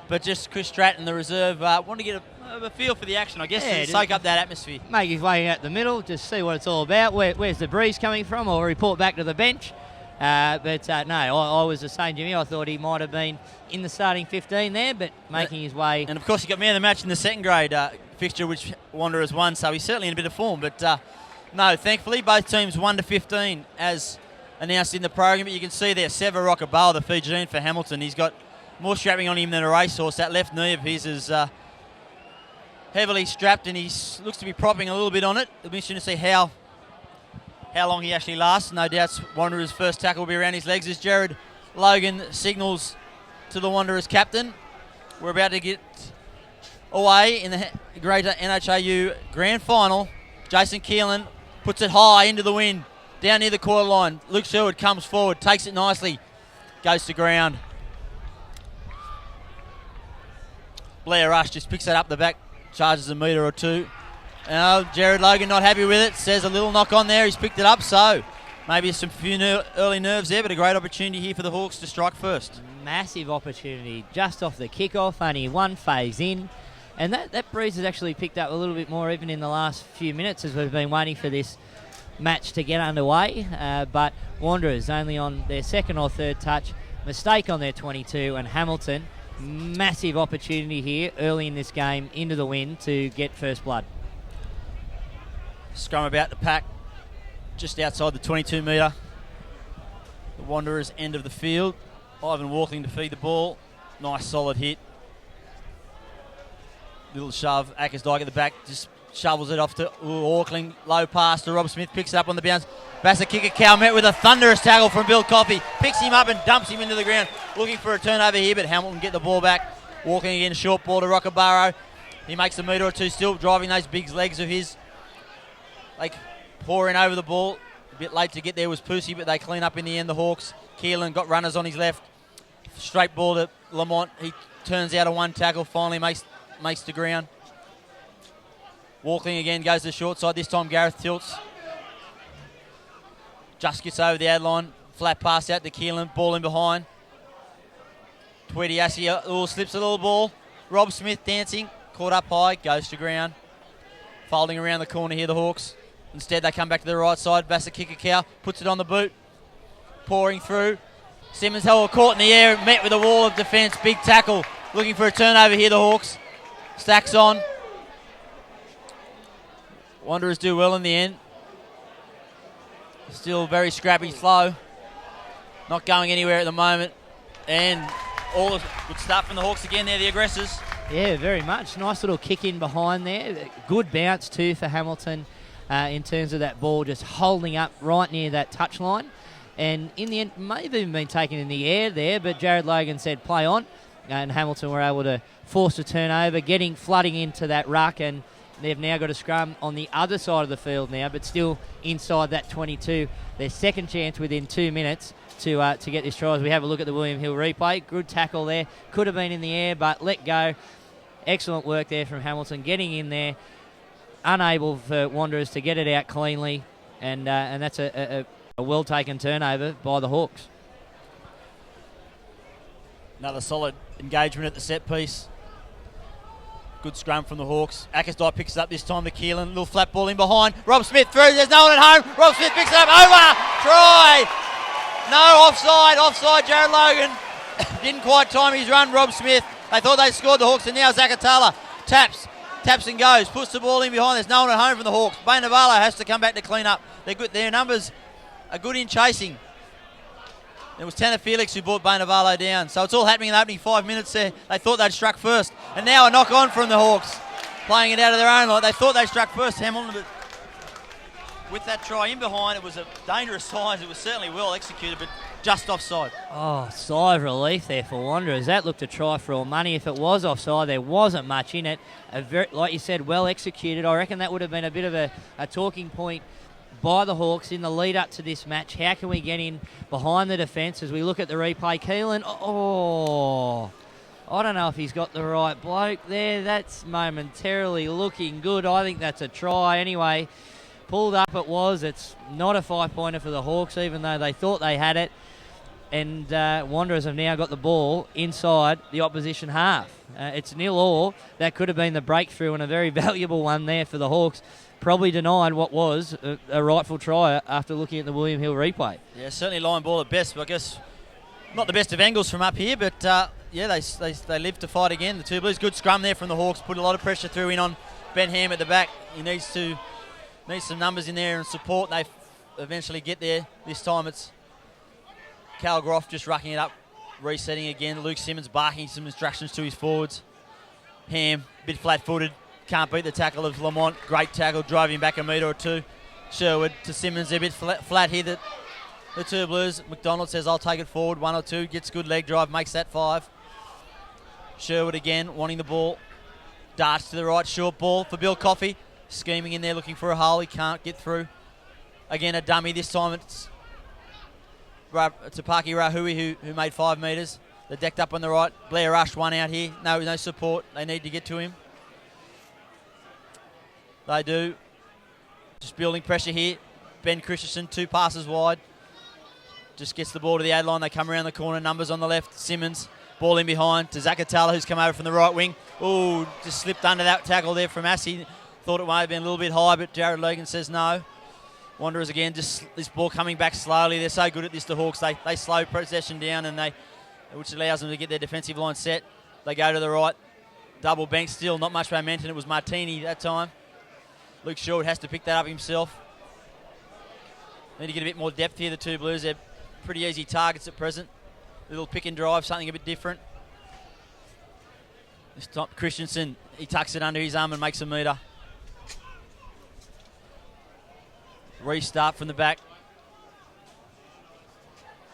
but just Chris Stratton, the reserve, wanted to get a feel for the action, I guess, to soak up that atmosphere. Make his way out the middle, just see what it's all about. Where's the breeze coming from, or report back to the bench. No, I was the same, Jimmy. I thought he might have been in the starting 15 there, but making his way. And, of course, he got man of the match in the second grade fixture, which Wanderers won, so he's certainly in a bit of form. But, no, thankfully, both teams 1 to 15 as announced in the program. But you can see there, Sever Rockabale, the Fijian for Hamilton. He's got more strapping on him than a racehorse. That left knee of his is heavily strapped, and he looks to be propping a little bit on it. It'll be interesting to see how long he actually lasts. No doubt Wanderers' first tackle will be around his legs as Jared Logan signals to the Wanderers captain. We're about to get away in the greater NHRU Grand Final. Jason Keelan puts it high into the wind, down near the quarter line. Luke Sherwood comes forward, takes it nicely, goes to ground. Blair Rush just picks that up the back, charges a metre or two. Jared Logan not happy with it, says a little knock on there. He's picked it up, so maybe some few early nerves there, but a great opportunity here for the Hawks to strike first. Massive opportunity just off the kickoff, only one phase in. And that breeze has actually picked up a little bit more even in the last few minutes as we've been waiting for this match to get underway. But Wanderers only on their second or third touch, mistake on their 22, and Hamilton, massive opportunity here early in this game into the wind to get first blood. Scrum about to pack just outside the 22 metre. The Wanderers' end of the field. Ivan Walkling to feed the ball. Nice solid hit. Little shove. Ackersdyke at the back just shovels it off to Auckland. Low pass to Rob Smith. Picks it up on the bounce. Vasakikakau met with a thunderous tackle from Bill Coffey. Picks him up and dumps him into the ground. Looking for a turnover here, but Hamilton get the ball back. Walking again, short ball to Rockabaro. He makes a metre or two still, driving those big legs of his. Like pouring over the ball. A bit late to get there was Pusey, but they clean up in the end, the Hawks. Keelan got runners on his left. Straight ball to Lamont. He turns out a one tackle, finally makes the ground. Walkling again goes to the short side. This time Gareth tilts. Just gets over the ad line. Flat pass out to Keelan. Ball in behind. Tweedy Assie slips a little ball. Rob Smith dancing, caught up high, goes to ground. Folding around the corner here, the Hawks. Instead, they come back to the right side. Bassett kick a cow, puts it on the boot. Pouring through. Simmons held caught in the air, met with a wall of defence. Big tackle. Looking for a turnover here, the Hawks. Stacks on. Wanderers do well in the end. Still very scrappy, slow. Not going anywhere at the moment. And all the good stuff from the Hawks again. They're the aggressors. Yeah, very much. Nice little kick in behind there. Good bounce too for Hamilton in terms of that ball just holding up right near that touchline. And in the end, may have even been taken in the air there, but Jared Logan said play on. And Hamilton were able to force a turnover, flooding into that ruck, and they've now got a scrum on the other side of the field now, but still inside that 22. Their second chance within 2 minutes to get this try as we have a look at the William Hill replay. Good tackle there. Could have been in the air, but let go. Excellent work there from Hamilton, getting in there. Unable for Wanderers to get it out cleanly, and that's a well-taken turnover by the Hawks. Another solid engagement at the set piece. Good scrum from the Hawks. Ackersdye picks it up this time to Keelan. Little flat ball in behind. Rob Smith through. There's no one at home. Rob Smith picks it up. Over. Try. No, offside. Offside, Jared Logan. Didn't quite time his run, Rob Smith. They thought they scored, the Hawks, and now Zakatala taps and goes. Puts the ball in behind. There's no one at home from the Hawks. Bay Navarro has to come back to clean up. They're good. Their numbers are good in chasing. It was Tanner Felix who brought Bay Navarro down. So it's all happening in the opening 5 minutes there. They thought they'd struck first. And now a knock on from the Hawks. Playing it out of their own line. They thought they struck first, Hamilton, but with that try in behind, it was a dangerous size. It was certainly well executed, but just offside. Oh, sigh of relief there for Wanderers. That looked a try for all money. If it was offside, there wasn't much in it. Like you said, well executed. I reckon that would have been a bit of a talking point by the Hawks in the lead up to this match. How can we get in behind the defence as we look at the replay? Keelan, I don't know if he's got the right bloke there. That's momentarily looking good. I think that's a try anyway. Pulled up it was. It's not a 5-pointer for the Hawks, even though they thought they had it. And Wanderers have now got the ball inside the opposition half. It's 0-0. That could have been the breakthrough and a very valuable one there for the Hawks. Probably denied what was a rightful try after looking at the William Hill replay. Yeah, certainly line ball at best, but I guess not the best of angles from up here, but yeah, they live to fight again. The two Blues, good scrum there from the Hawks, put a lot of pressure through in on Ben Ham at the back. He needs some numbers in there and support. They eventually get there. This time it's Cal Groff just rucking it up, resetting again. Luke Simmons barking some instructions to his forwards. Ham, a bit flat-footed. Can't beat the tackle of Lamont. Great tackle, driving back a metre or two. Sherwood to Simmons. They're a bit flat here, the two Blues. McDonald says, I'll take it forward. 1 or 2. Gets good leg drive, makes that 5. Sherwood again, wanting the ball. Darts to the right, short ball for Bill Coffey. Scheming in there, looking for a hole. He can't get through. Again, a dummy. This time it's Tapaki Rahui who made 5 metres. They're decked up on the right. Blair Rush, one out here. No support. They need to get to him. They do. Just building pressure here. Ben Christensen, 2 passes wide. Just gets the ball to the ad line. They come around the corner. Numbers on the left. Simmons. Ball in behind to Zakatala, who's come over from the right wing. Oh, just slipped under that tackle there from Assie. Thought it might have been a little bit high, but Jared Logan says no. Wanderers again, just this ball coming back slowly. They're so good at this, the Hawks. They slow possession down, which allows them to get their defensive line set. They go to the right. Double bank still. Not much momentum. It was Martini that time. Luke Short has to pick that up himself. Need to get a bit more depth here, the two Blues. They're pretty easy targets at present. Little pick and drive, something a bit different. This time, Christensen, he tucks it under his arm and makes a metre. Restart from the back.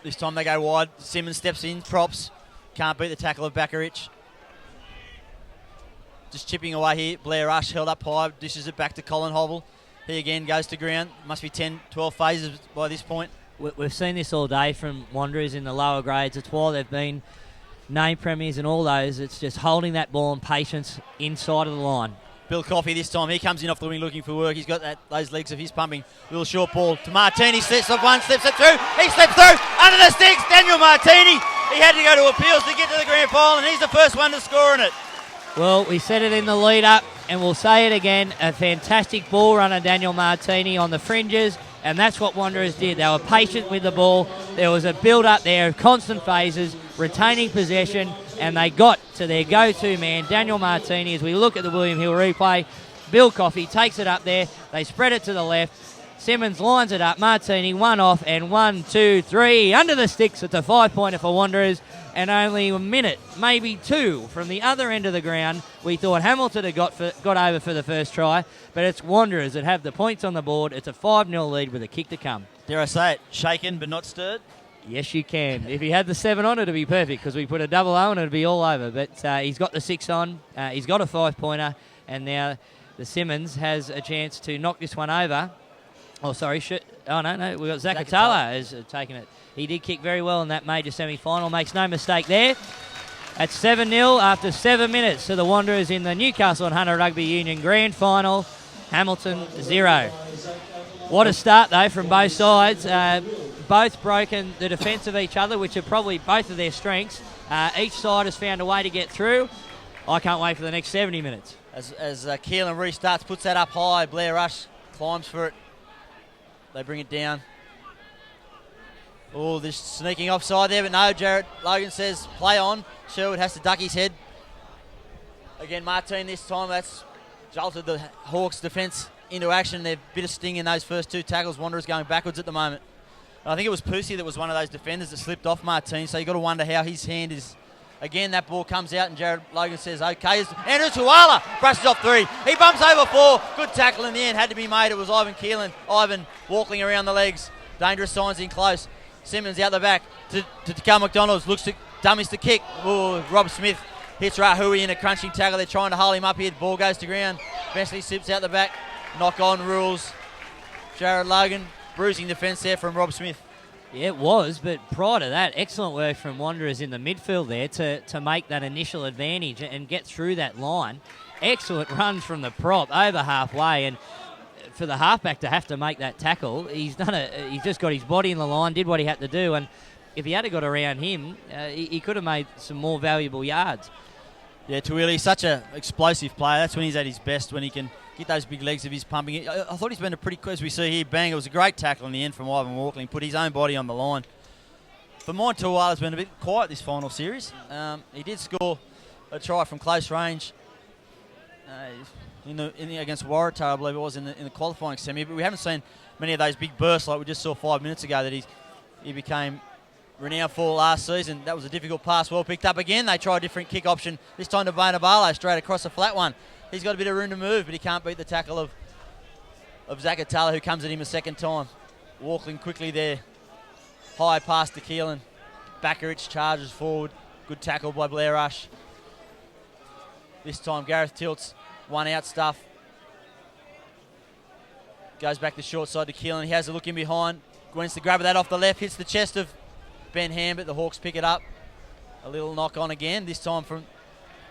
This time they go wide. Simmons steps in, props. Can't beat the tackle of Bakarich. Just chipping away here. Blair Rush held up high, dishes it back to Colin Hobble. He again goes to ground. Must be 10, 12 phases by this point. We've seen this all day from Wanderers in the lower grades. It's why they've been named premiers and all those. It's just holding that ball and patience inside of the line. Bill Coffey this time. He comes in off the wing looking for work. He's got those legs of his pumping. Little short ball to Martini. Slips up one, slips it through. He slips through under the sticks. Daniel Martini He had to go to appeals to get to the grand final, and he's the first one to score in it. Well, we said it in the lead-up, and we'll say it again. A fantastic ball runner, Daniel Martini, on the fringes, and that's what Wanderers did. They were patient with the ball. There was a build-up there of constant phases, retaining possession, and they got to their go-to man, Daniel Martini. As we look at the William Hill replay, Bill Coffey takes it up there. They spread it to the left. Simmons lines it up. Martini, one off, and 1, 2, 3. Under the sticks, it's a 5-pointer for Wanderers. And only a minute, maybe 2, from the other end of the ground. We thought Hamilton had got over for the first try, but it's Wanderers that have the points on the board. It's a 5-0 lead with a kick to come. Dare I say it, shaken but not stirred? Yes, you can. If he had the 7 on, it'd be perfect because we put a double O and it'd be all over. But he's got the 6 on. He's got a 5-pointer, and now the Simmons has a chance to knock this one over. Oh, sorry. No. We've got Zakatala has taken it. He did kick very well in that major semi-final. Makes no mistake there. At 7-0 after 7 minutes to the Wanderers in the Newcastle and Hunter Rugby Union Grand Final. Hamilton 0. What a start, though, from both sides. Both broken the defence of each other, which are probably both of their strengths. Each side has found a way to get through. I can't wait for the next 70 minutes. As Keelan restarts, puts that up high. Blair Rush climbs for it. They bring it down. Oh, this sneaking offside there, but no, Jared Logan says play on. Sherwood has to duck his head. Again, Martin this time, that's jolted the Hawks defence into action. They've a bit of sting in those first 2 tackles. Wanderers going backwards at the moment. And I think it was Pusey that was one of those defenders that slipped off Martin, so you've got to wonder how his hand is. Again, that ball comes out and Jared Logan says, okay. Andrew Tuala brushes off 3. He bumps over 4. Good tackle in the end. Had to be made. It was Ivan walking around the legs. Dangerous signs in close. Simmons out the back to Carl McDonald's. Looks to dummies to kick. Oh, Rob Smith hits Rahui in a crunching tackle. They're trying to hold him up here. Ball goes to ground. Besley sips out the back. Knock on rules. Jared Logan bruising defence there from Rob Smith. Yeah, it was, but prior to that, excellent work from Wanderers in the midfield there to make that initial advantage and get through that line. Excellent runs from the prop over halfway, and for the halfback to have to make that tackle, he's just got his body in the line, did what he had to do, and if he had got around him, he could have made some more valuable yards. Yeah, Tuili, such an explosive player. That's when he's at his best, when he can get those big legs of his pumping. I thought he's been a pretty, as we see here, bang. It was a great tackle in the end from Ivan Walkling. Put his own body on the line. For mine, Tuala's been a bit quiet this final series. He did score a try from close range against Waratah, I believe it was, in the qualifying semi. But we haven't seen many of those big bursts like we just saw 5 minutes ago that he became renowned for last season. That was a difficult pass, well picked up again. They try a different kick option, this time to Bonabalo, straight across a flat one. He's got a bit of room to move, but he can't beat the tackle of Zakatala, who comes at him a second time. Walkling quickly there. High pass to Keelan. Backeric charges forward. Good tackle by Blair Rush. This time Gareth tilts. One out stuff. Goes back the short side to Keelan. He has a look in behind. Gwens to grab that off the left. Hits the chest of Ben Ham, but the Hawks pick it up. A little knock on again. This time from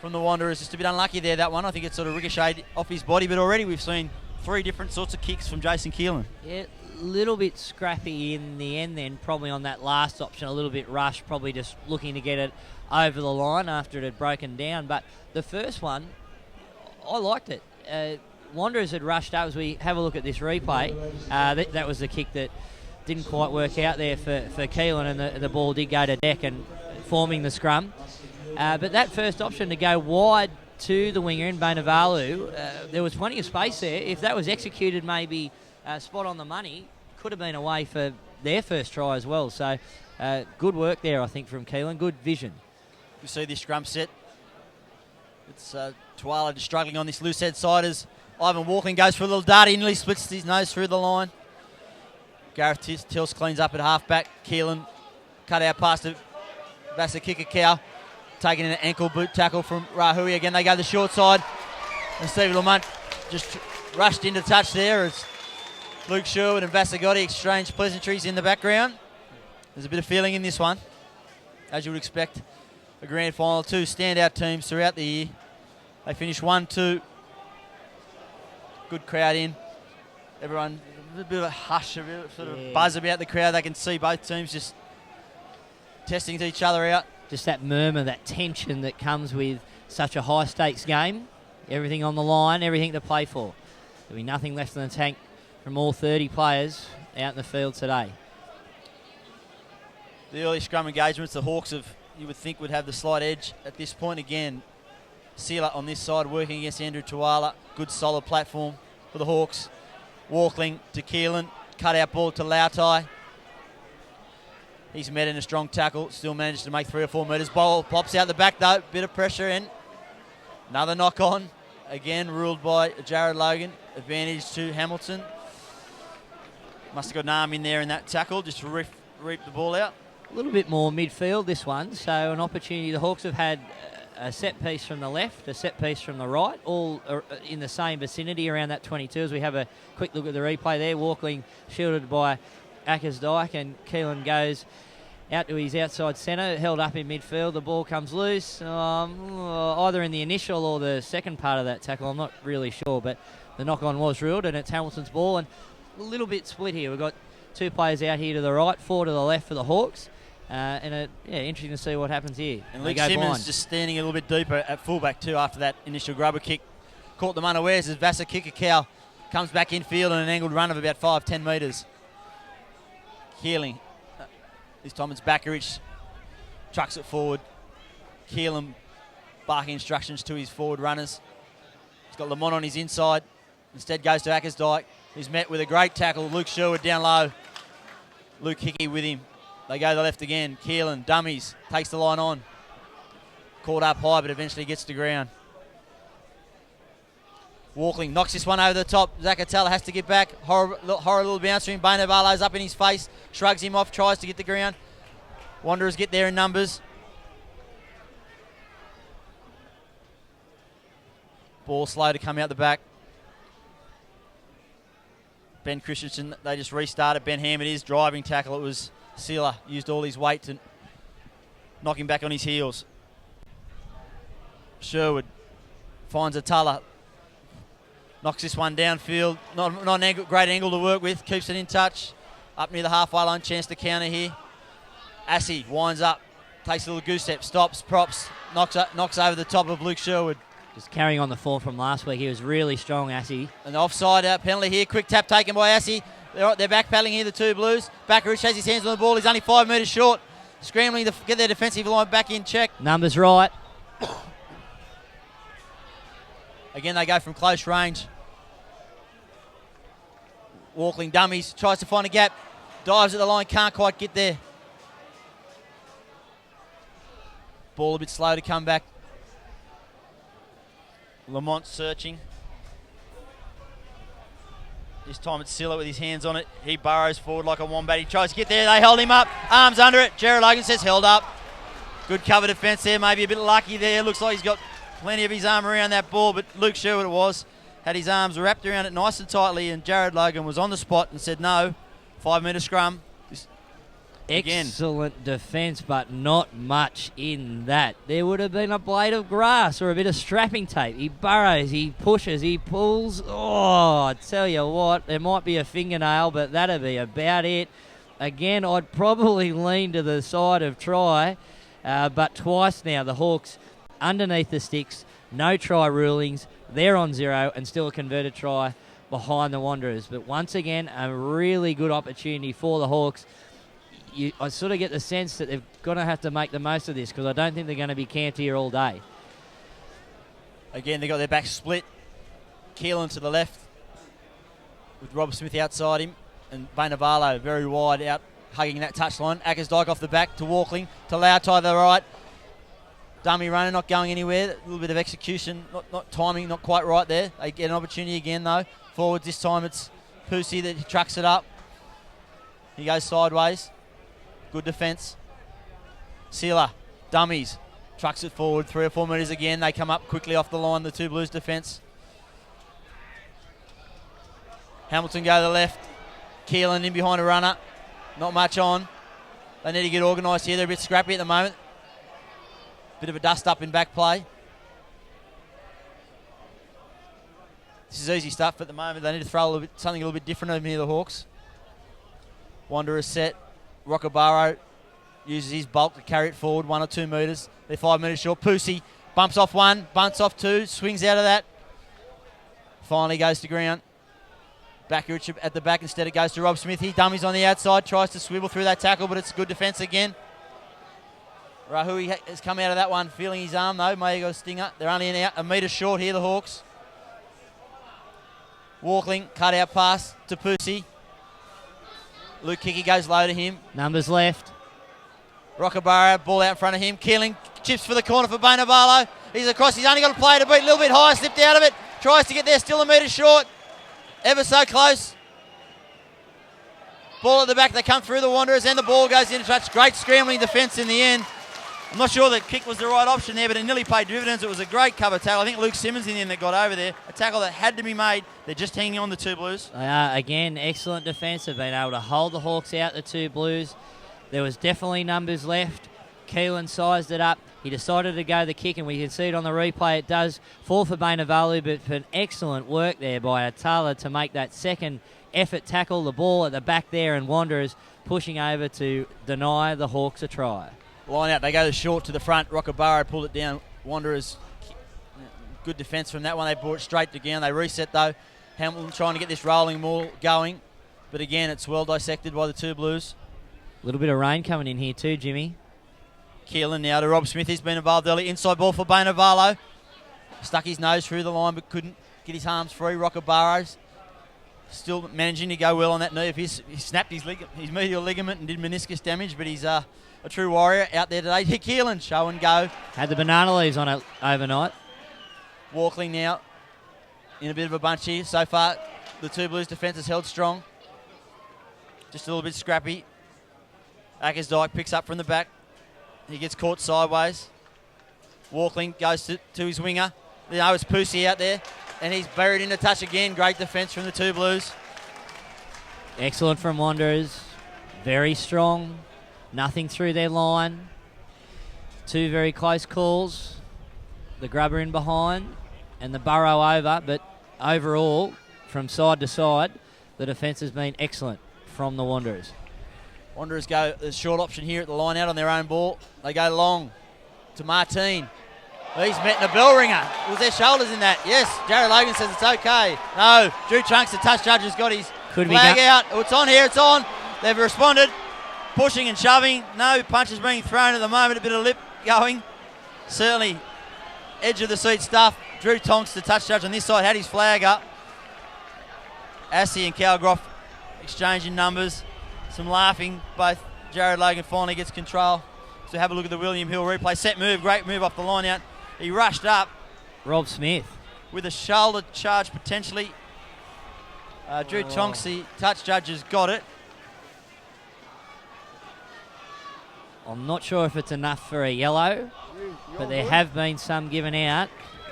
the Wanderers. Just a bit unlucky there, that one. I think it sort of ricocheted off his body, but already we've seen 3 different sorts of kicks from Jason Keelan. Yeah, a little bit scrappy in the end then, probably on that last option, a little bit rushed, probably just looking to get it over the line after it had broken down. But the first one, I liked it. Wanderers had rushed up. As we have a look at this replay, that was the kick that didn't quite work out there for Keelan, and the ball did go to deck and forming the scrum. But that first option to go wide to the winger in Bonavalu, there was plenty of space there. If that was executed maybe spot on the money, could have been away for their first try as well. So good work there, I think, from Keelan. Good vision. You see this scrum set. It's Tuala just struggling on this loose head side as Ivan Walkling goes for a little dart. He nearly splits his nose through the line. Gareth Tills cleans up at halfback. Keelan cut out past to Vasa Kikakau. Taking an ankle boot tackle from Rahui. Again, they go the short side. And Steve Lamont just rushed into touch there as Luke Sherwood and Vasagotti exchanged pleasantries in the background. There's a bit of feeling in this one, as you would expect. A grand final, 2 standout teams throughout the year. They finished 1-2. Good crowd in. Everyone, a bit of a hush, a bit of sort of buzz about the crowd. They can see both teams just testing each other out. Just that murmur, that tension that comes with such a high-stakes game. Everything on the line, everything to play for. There'll be nothing left in the tank from all 30 players out in the field today. The early scrum engagements, the Hawks you would think would have the slight edge at this point. Again, Sealer on this side working against Andrew Tuala. Good solid platform for the Hawks. Walkling to Keelan, cut out ball to Lautai. He's met in a strong tackle, still managed to make 3 or 4 metres. Ball pops out the back though, bit of pressure in. Another knock on, again ruled by Jared Logan. Advantage to Hamilton. Must have got an arm in there in that tackle, just to reap the ball out. A little bit more midfield this one, so an opportunity. The Hawks have had a set piece from the left, a set piece from the right, all in the same vicinity around that 22. As we have a quick look at the replay there, Walkling shielded by Ackersdyke, and Keelan goes out to his outside centre, held up in midfield. The ball comes loose, either in the initial or the second part of that tackle. I'm not really sure, but the knock-on was ruled, and it's Hamilton's ball. And a little bit split here. We've got 2 players out here to the right, 4 to the left for the Hawks. Interesting to see what happens here. And Luke Simmons blind. just standing a little bit deeper at fullback too after that initial grubber kick. Caught them unawares as Vasa Kikakau comes back infield on an angled run of about 5-10 metres. Keeling. This time it's Bakarich. Trucks it forward. Keelan barking instructions to his forward runners. He's got Lamont on his inside. Instead goes to Ackersdyke, who's met with a great tackle. Luke Sherwood down low. Luke Hickey with him. They go to the left again. Keelan, dummies, takes the line on. Caught up high, but eventually gets to ground. Walkling knocks this one over the top. Zacatella has to get back. Horror little bounce to him. Bane Barlow's up in his face. Shrugs him off, tries to get the ground. Wanderers get there in numbers. Ball slow to come out the back. Ben Christensen, they just restarted. Ben Ham, it is driving tackle. It was Sealer, used all his weight to knock him back on his heels. Sherwood finds Atala. Knocks this one downfield. Not an great angle to work with. Keeps it in touch. Up near the halfway line. Chance to counter here. Assey winds up. Takes a little goose step. Stops. Props. Knocks over the top of Luke Sherwood. Just carrying on the form from last week. He was really strong, Assey. An offside penalty here. Quick tap taken by Assey. They're backpedaling here, the 2 Blues. Bakarich has his hands on the ball. He's only 5 metres short. Scrambling to get their defensive line back in check. Numbers right. Again, they go from close range. Walkling dummies. Tries to find a gap. Dives at the line. Can't quite get there. Ball a bit slow to come back. Lamont searching. This time it's Silla with his hands on it. He burrows forward like a wombat. He tries to get there. They hold him up. Arms under it. Jared Logan says held up. Good cover defence there. Maybe a bit lucky there. Looks like he's got plenty of his arm around that ball, but Luke Sherwood it was. Had his arms wrapped around it nice and tightly, and Jared Logan was on the spot and said no. 5 metre scrum. Excellent defence, but not much in that. There would have been a blade of grass or a bit of strapping tape. He burrows, he pushes, he pulls. Oh, I tell you what, there might be a fingernail, but that'd be about it. Again, I'd probably lean to the side of try, but twice now the Hawks underneath the sticks, no try rulings, they're on 0 and still a converted try behind the Wanderers. But once again, a really good opportunity for the Hawks. I sort of get the sense that they're going to have to make the most of this because I don't think they're going to be camped here all day. Again, they got their back split. Keelan to the left with Rob Smith outside him and Bainavalo very wide out hugging that touchline. Ackersdyke off the back to Walkling to Lautai to the right. Dummy runner not going anywhere. A little bit of execution, not timing, not quite right there. They get an opportunity again though. Forwards this time it's Pussy that trucks it up. He goes sideways. Good defence. Sealer, dummies, trucks it forward 3 or 4 metres again. They come up quickly off the line, the 2 Blues defence. Hamilton go to the left. Keelan in behind a runner. Not much on. They need to get organised here. They're a bit scrappy at the moment. Bit of a dust up in back play. This is easy stuff at the moment. They need to throw something a little bit different over here, the Hawks. Wanderers set. Rockabaro uses his bulk to carry it forward 1 or 2 metres. They're 5 metres short. Pussy bumps off 1, bunts off 2, swings out of that. Finally goes to ground. Backridge at the back instead it goes to Rob Smith. He dummies on the outside, tries to swivel through that tackle, but it's good defence again. Rahui has come out of that one feeling his arm though. May have got a stinger. They're only a metre short here, the Hawks. Walkling, cut out pass to Pussy. Luke Kiki goes low to him. Numbers left. Rockabara, ball out in front of him. Keeling chips for the corner for Bonavalo. He's across. He's only got a player to beat. A little bit high, slipped out of it. Tries to get there, still a metre short. Ever so close. Ball at the back. They come through the Wanderers and the ball goes into touch. Great scrambling defence in the end. I'm not sure the kick was the right option there, but it nearly paid dividends. It was a great cover tackle. I think Luke Simmons in the end that got over there. A tackle that had to be made. They're just hanging on the 2 Blues. Again, excellent defence. They've been able to hold the Hawks out, the 2 Blues. There was definitely numbers left. Keelan sized it up. He decided to go the kick, and we can see it on the replay. It does fall for Bainavalu, but for an excellent work there by Atala to make that second effort tackle. The ball at the back there, and Wanderers pushing over to deny the Hawks a try. Line out, they go short to the front. Rockabara pulled it down. Wanderers, good defence from that one. They brought it straight to ground. They reset though. Hamilton trying to get this rolling maul going, but again, it's well dissected by the 2 Blues. A little bit of rain coming in here too, Jimmy. Keelan now to Rob Smith. He's been involved early. Inside ball for Bonavalo. Stuck his nose through the line, but couldn't get his arms free. Rockabara's still managing to go well on that knee. He snapped his medial ligament and did meniscus damage, but he's a true warrior out there today. Keelan, show and go. Had the banana leaves on it overnight. Walkling now in a bit of a bunch here. So far, the 2 Blues defence has held strong. Just a little bit scrappy. Ackersdyke picks up from the back. He gets caught sideways. Walkling goes to his winger. It's Pussy out there, and he's buried in the touch again. Great defence from the 2 Blues. Excellent from Wanderers. Very strong. Nothing through their line. 2 very close calls. The grubber in behind and the burrow over, but overall, from side to side, the defence has been excellent from the Wanderers. Wanderers go the short option here at the line out on their own ball. They go long to Martine. He's met in a bell ringer. Was there shoulders in that? Yes. Jared Logan says it's okay. No. Drew Trunks, the touch judge, has got his flag out. Oh, it's on here. It's on. They've responded. Pushing and shoving. No punches being thrown at the moment. A bit of lip going. Certainly edge of the seat stuff. Drew Tonks, the touch judge on this side, had his flag up. Assey and Calgroff exchanging numbers. Some laughing. Both Jared Logan finally gets control. So have a look at the William Hill replay. Set move. Great move off the line out. He rushed up. Rob Smith. With a shoulder charge potentially. Drew Tonks, the touch judge, has got it. I'm not sure if it's enough for a yellow, but there have been some given out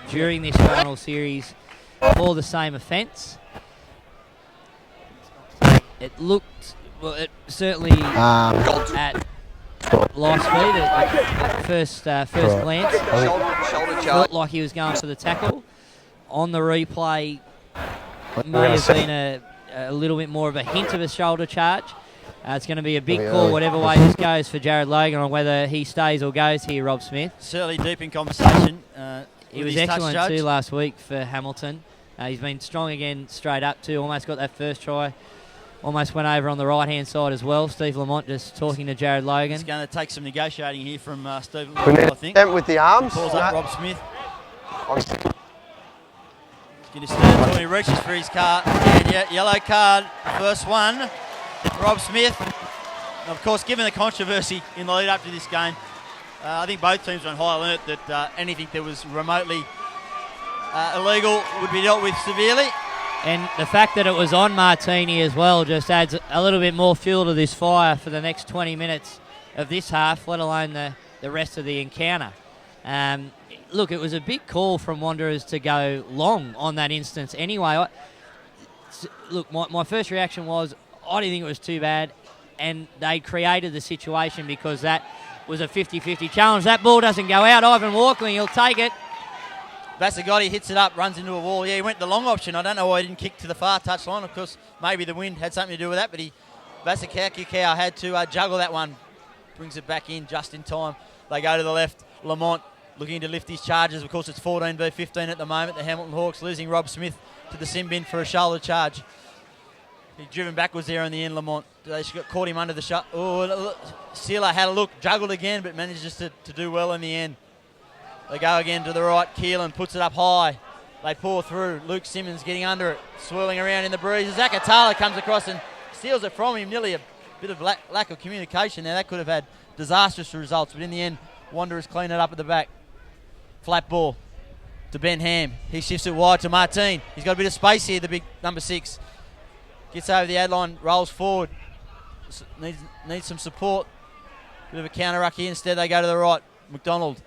during this final series for the same offence. It looked, well, it certainly at live speed at first glance felt like he was going for the tackle. On the replay, may have been a little bit more of a hint of a shoulder charge. It's going to be a big call whatever way this goes for Jared Logan on whether he stays or goes here, Rob Smith. Certainly deep in conversation. He was excellent too last week for Hamilton. He's been strong again straight up too. Almost got that first try. Almost went over on the right-hand side as well. Steve Lamont just talking to Jared Logan. It's going to take some negotiating here from Steve Lamont, I think. With the arms. Calls up Rob Smith. Get his third until he reaches for his card. And yellow card, first one. Rob Smith. And of course, given the controversy in the lead up to this game, I think both teams are on high alert that anything that was remotely illegal would be dealt with severely. And the fact that it was on Martini as well just adds a little bit more fuel to this fire for the next 20 minutes of this half, let alone the rest of the encounter. Look, it was a big call from Wanderers to go long on that instance anyway. Look, my first reaction was I didn't think it was too bad, and they created the situation because that was a 50-50 challenge. That ball doesn't go out. Ivan Walkling, he'll take it. Basagotti hits it up, runs into a wall. Yeah, he went the long option. I don't know why he didn't kick to the far touchline. Of course, maybe the wind had something to do with that, but Basakau had to juggle that one brings it back in just in time. They go to the left. Lamont looking to lift his charges. Of course, it's 14v15 at the moment. The Hamilton Hawks losing Rob Smith to the sin bin for a shoulder charge. He's driven backwards there in the end, Lamont. They caught him under the shot. Oh, Sealer had a look, juggled again, but manages to do well in the end. They go again to the right. Keelan puts it up high. They pour through. Luke Simmons getting under it, swirling around in the breeze. Zakatala comes across and steals it from him. Nearly a bit of lack of communication there. That could have had disastrous results, but in the end, Wanderers clean it up at the back. Flat ball to Ben Ham. He shifts it wide to Martin. He's got a bit of space here, the big number 6. Gets over the ad line, rolls forward. Needs some support. Bit of a counter ruck here. Instead, they go to the right. McDonald.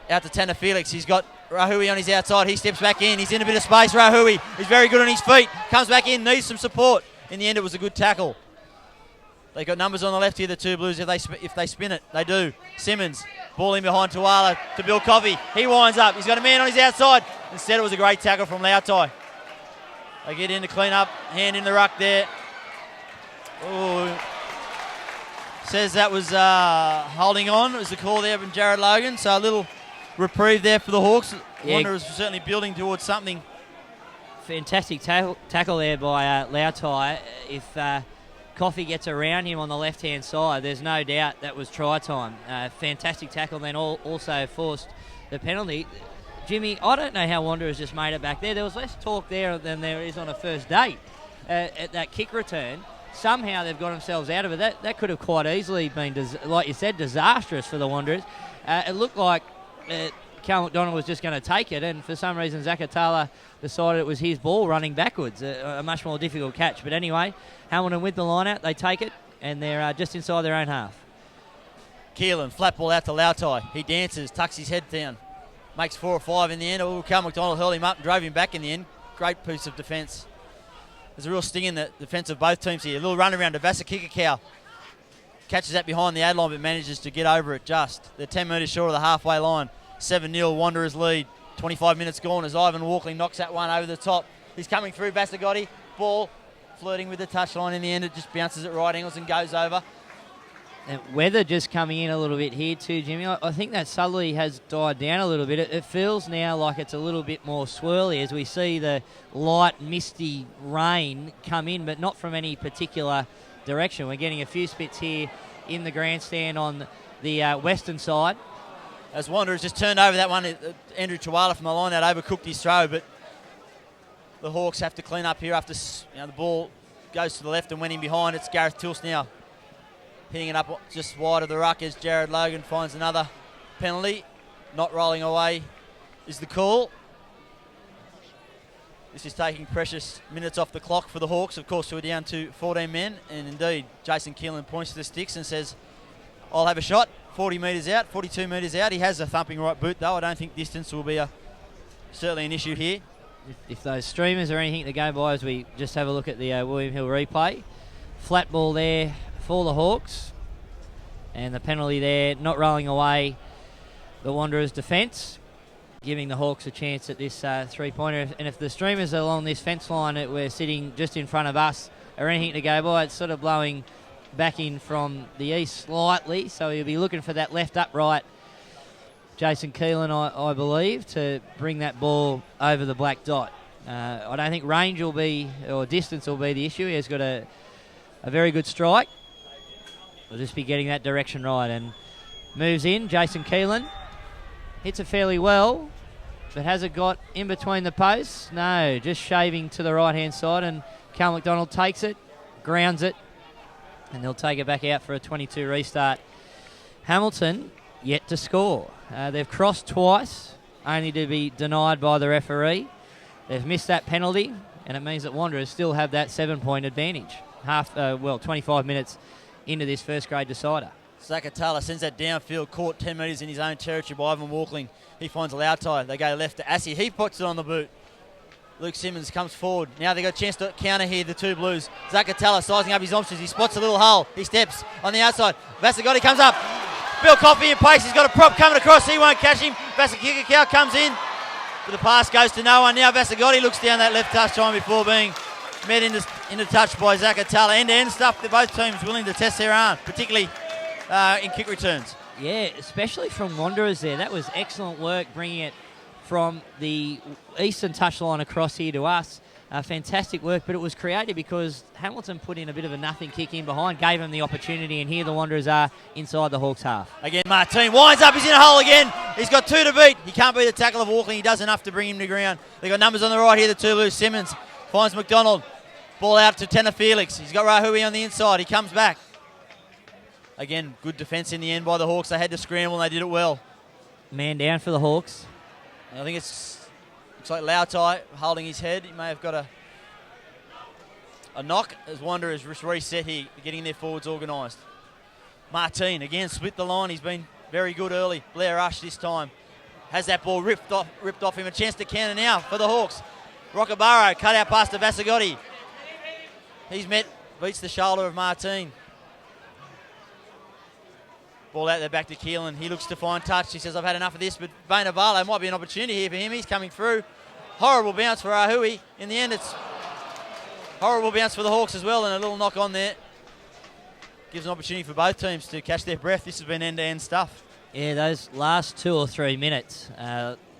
Out to Tanner Felix. He's got Rahui on his outside. He steps back in. He's in a bit of space. Rahui is very good on his feet. Comes back in, needs some support. In the end, it was a good tackle. They got numbers on the left here, the two Blues. If they spin it, they do. Simmons, ball in behind Tuala to Bill Coffey. He winds up. He's got a man on his outside. Instead, it was a great tackle from Lautai. They get in to clean up. Hand in the ruck there. Ooh. Says that was holding on. It was the call there from Jared Logan. So a little reprieve there for the Hawks. Yeah. Wanderers certainly building towards something. Fantastic tackle there by Lautai. If Coffey gets around him on the left-hand side, there's no doubt that was try time. Fantastic tackle, then also forced the penalty. Jimmy, I don't know how Wanderers just made it back there. There was less talk there than there is on a first date at that kick return. Somehow they've got themselves out of it. That could have quite easily been, like you said, disastrous for the Wanderers. It looked like Cal McDonald was just going to take it, and for some reason Zakatala decided it was his ball running backwards. A much more difficult catch. But anyway, Hamilton with the line out, they take it, and they're just inside their own half. Keelan, flat ball out to Lautai. He dances, tucks his head down. Makes 4 or 5 in the end. Oh, Cal McDonald hurled him up and drove him back in the end. Great piece of defence. There's a real sting in the defence of both teams here. A little run around to Vasa Kikakau. Catches that behind the ad line but manages to get over it just. They're 10 metres short of the halfway line. 7-0 Wanderers lead. 25 minutes gone as Ivan Walkley knocks that one over the top. He's coming through Vasagotti. Ball flirting with the touchline in the end. It just bounces at right angles and goes over. And weather just coming in a little bit here too, Jimmy. I think that southerly has died down a little bit. It feels now like it's a little bit more swirly as we see the light, misty rain come in, but not from any particular direction. We're getting a few spits here in the grandstand on the western side. As Wanderers just turned over that one, Andrew Tuala from the line that overcooked his throw, but the Hawks have to clean up here after the ball goes to the left and went in behind. It's Gareth Tilse now hitting it up just wide of the ruck as Jared Logan finds another penalty. Not rolling away is the call. This is taking precious minutes off the clock for the Hawks, of course, who are down to 14 men. And indeed, Jason Keelan points to the sticks and says, I'll have a shot. 40 metres out, 42 metres out. He has a thumping right boot, though. I don't think distance will be certainly an issue here. If those streamers are anything to go by as we just have a look at the William Hill replay. Flat ball there for the Hawks. And the penalty there, not rolling away the Wanderers' defence, giving the Hawks a chance at this three-pointer. And if the streamers along this fence line that we're sitting just in front of us are anything to go by, it's sort of blowing back in from the east slightly, so he'll be looking for that left upright Jason Keelan, I believe, to bring that ball over the black dot. I don't think range will be, or distance will be the issue. He has got a very good strike. We'll just be getting that direction right, and moves in. Jason Keelan hits it fairly well, but has it got in between the posts? No, just shaving to the right-hand side, and Cal McDonald takes it, grounds it, and they'll take it back out for a 22 restart. Hamilton yet to score. They've crossed twice, only to be denied by the referee. They've missed that penalty, and it means that Wanderers still have that 7-point advantage. 25 minutes into this first grade decider. Zakatala sends that downfield, caught 10 metres in his own territory by Ivan Walkling. He finds Lautai. They go left to Assi. He puts it on the boot. Luke Simmons comes forward. Now they've got a chance to counter here, the two Blues. Zakatala sizing up his options. He spots a little hole. He steps on the outside. Vasagotti comes up. Bill Coffey in pace. He's got a prop coming across. He won't catch him. Vasakikakau comes in. But the pass goes to no one. Now Vasagotti looks down that left touch line before being met into touch by Zakatala. End-to-end stuff that both teams willing to test their arm, particularly in kick returns. Yeah, especially from Wanderers there. That was excellent work bringing it from the eastern touchline across here to us. Fantastic work, but it was created because Hamilton put in a bit of a nothing kick in behind, gave him the opportunity, and here the Wanderers are inside the Hawks half. Again, Martin winds up, he's in a hole again. He's got 2 to beat. He can't beat the tackle of Auckland. He does enough to bring him to ground. They've got numbers on the right here, the two Blues. Simmons finds McDonald. Ball out to Tanner Felix. He's got Rahui on the inside. He comes back. Again, good defence in the end by the Hawks. They had to scramble and they did it well. Man down for the Hawks. I think looks like Lautai holding his head. He may have got a knock as Wanderers reset here, getting their forwards organised. Martin again split the line. He's been very good early. Blair Rush this time has that ball ripped off him. A chance to counter now for the Hawks. Rockabaro cut out past to Vasagotti. He's beats the shoulder of Martin. Ball out there back to Keelan. He looks to find touch. He says, I've had enough of this, but Vainavalo might be an opportunity here for him. He's coming through. Horrible bounce for Rahui. In the end, it's horrible bounce for the Hawks as well, and a little knock on there. Gives an opportunity for both teams to catch their breath. This has been end-to-end stuff. Yeah, those last 2 or 3 minutes,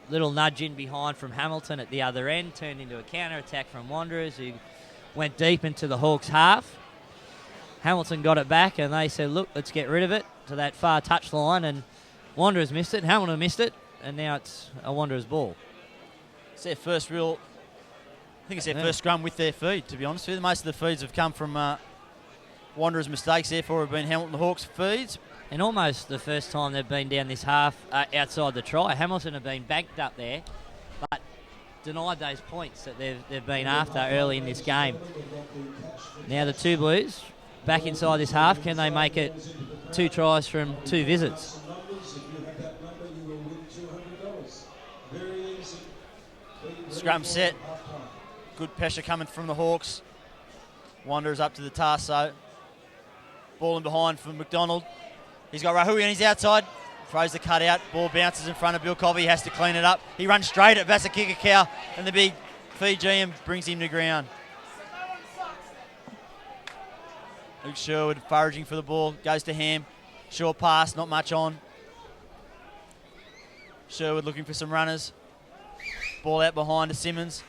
little nudge in behind from Hamilton at the other end, turned into a counter-attack from Wanderers, who went deep into the Hawks half. Hamilton got it back, and they said, look, let's get rid of it to that far touch line, and Wanderers missed it, Hamilton missed it, and now it's a Wanderers ball. It's their first first scrum with their feed, to be honest with you. Most of the feeds have come from Wanderers' mistakes, therefore have been Hamilton Hawks feeds. And almost the first time they've been down this half outside the try. Hamilton have been banked up there, but denied those points that they've been after early in this game. Now the two Blues back inside this half. Can they make it 2 tries from 2 visits? Scrum set. Good pressure coming from the Hawks. Wanderers up to the task, so ball in behind for McDonald. He's got Rahui on his outside. Throws the cut out. Ball bounces in front of Bill Covey. He has to clean it up. He runs straight at Vasakikakau, and the big Fijian brings him to ground. Luke Sherwood foraging for the ball. Goes to Ham. Short pass, not much on. Sherwood looking for some runners. Ball out behind to Simmons.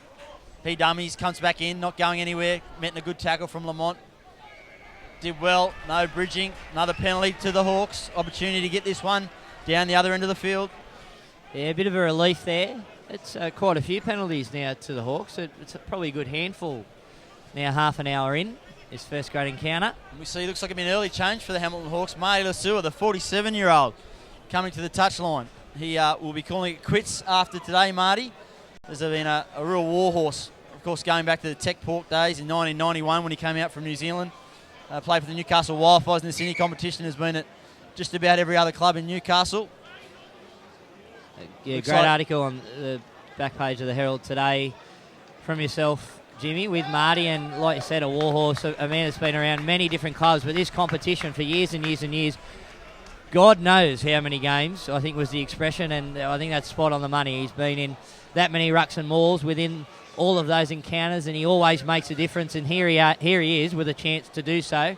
He dummies, comes back in, not going anywhere. Met in a good tackle from Lamont. Did well, no bridging. Another penalty to the Hawks. Opportunity to get this one down the other end of the field. Yeah, a bit of a relief there. It's quite a few penalties now to the Hawks. It's probably a good handful now, half an hour in. His first grade encounter. And we see, looks like an early change for the Hamilton Hawks. Marty Lasua, the 47-year-old, coming to the touchline. He will be calling it quits after today, Marty. There's been a real warhorse, of course, going back to the Tech Port days in 1991 when he came out from New Zealand. Played for the Newcastle Wildfires in the Sydney competition, has been at just about every other club in Newcastle. Yeah, great article on the back page of the Herald today from yourself, Jimmy, with Marty, and like you said, a warhorse, a man that's been around many different clubs, but this competition for years and years and years, God knows how many games, I think was the expression, and I think that's spot on the money. He's been in that many rucks and mauls within all of those encounters, and he always makes a difference, and here he is with a chance to do so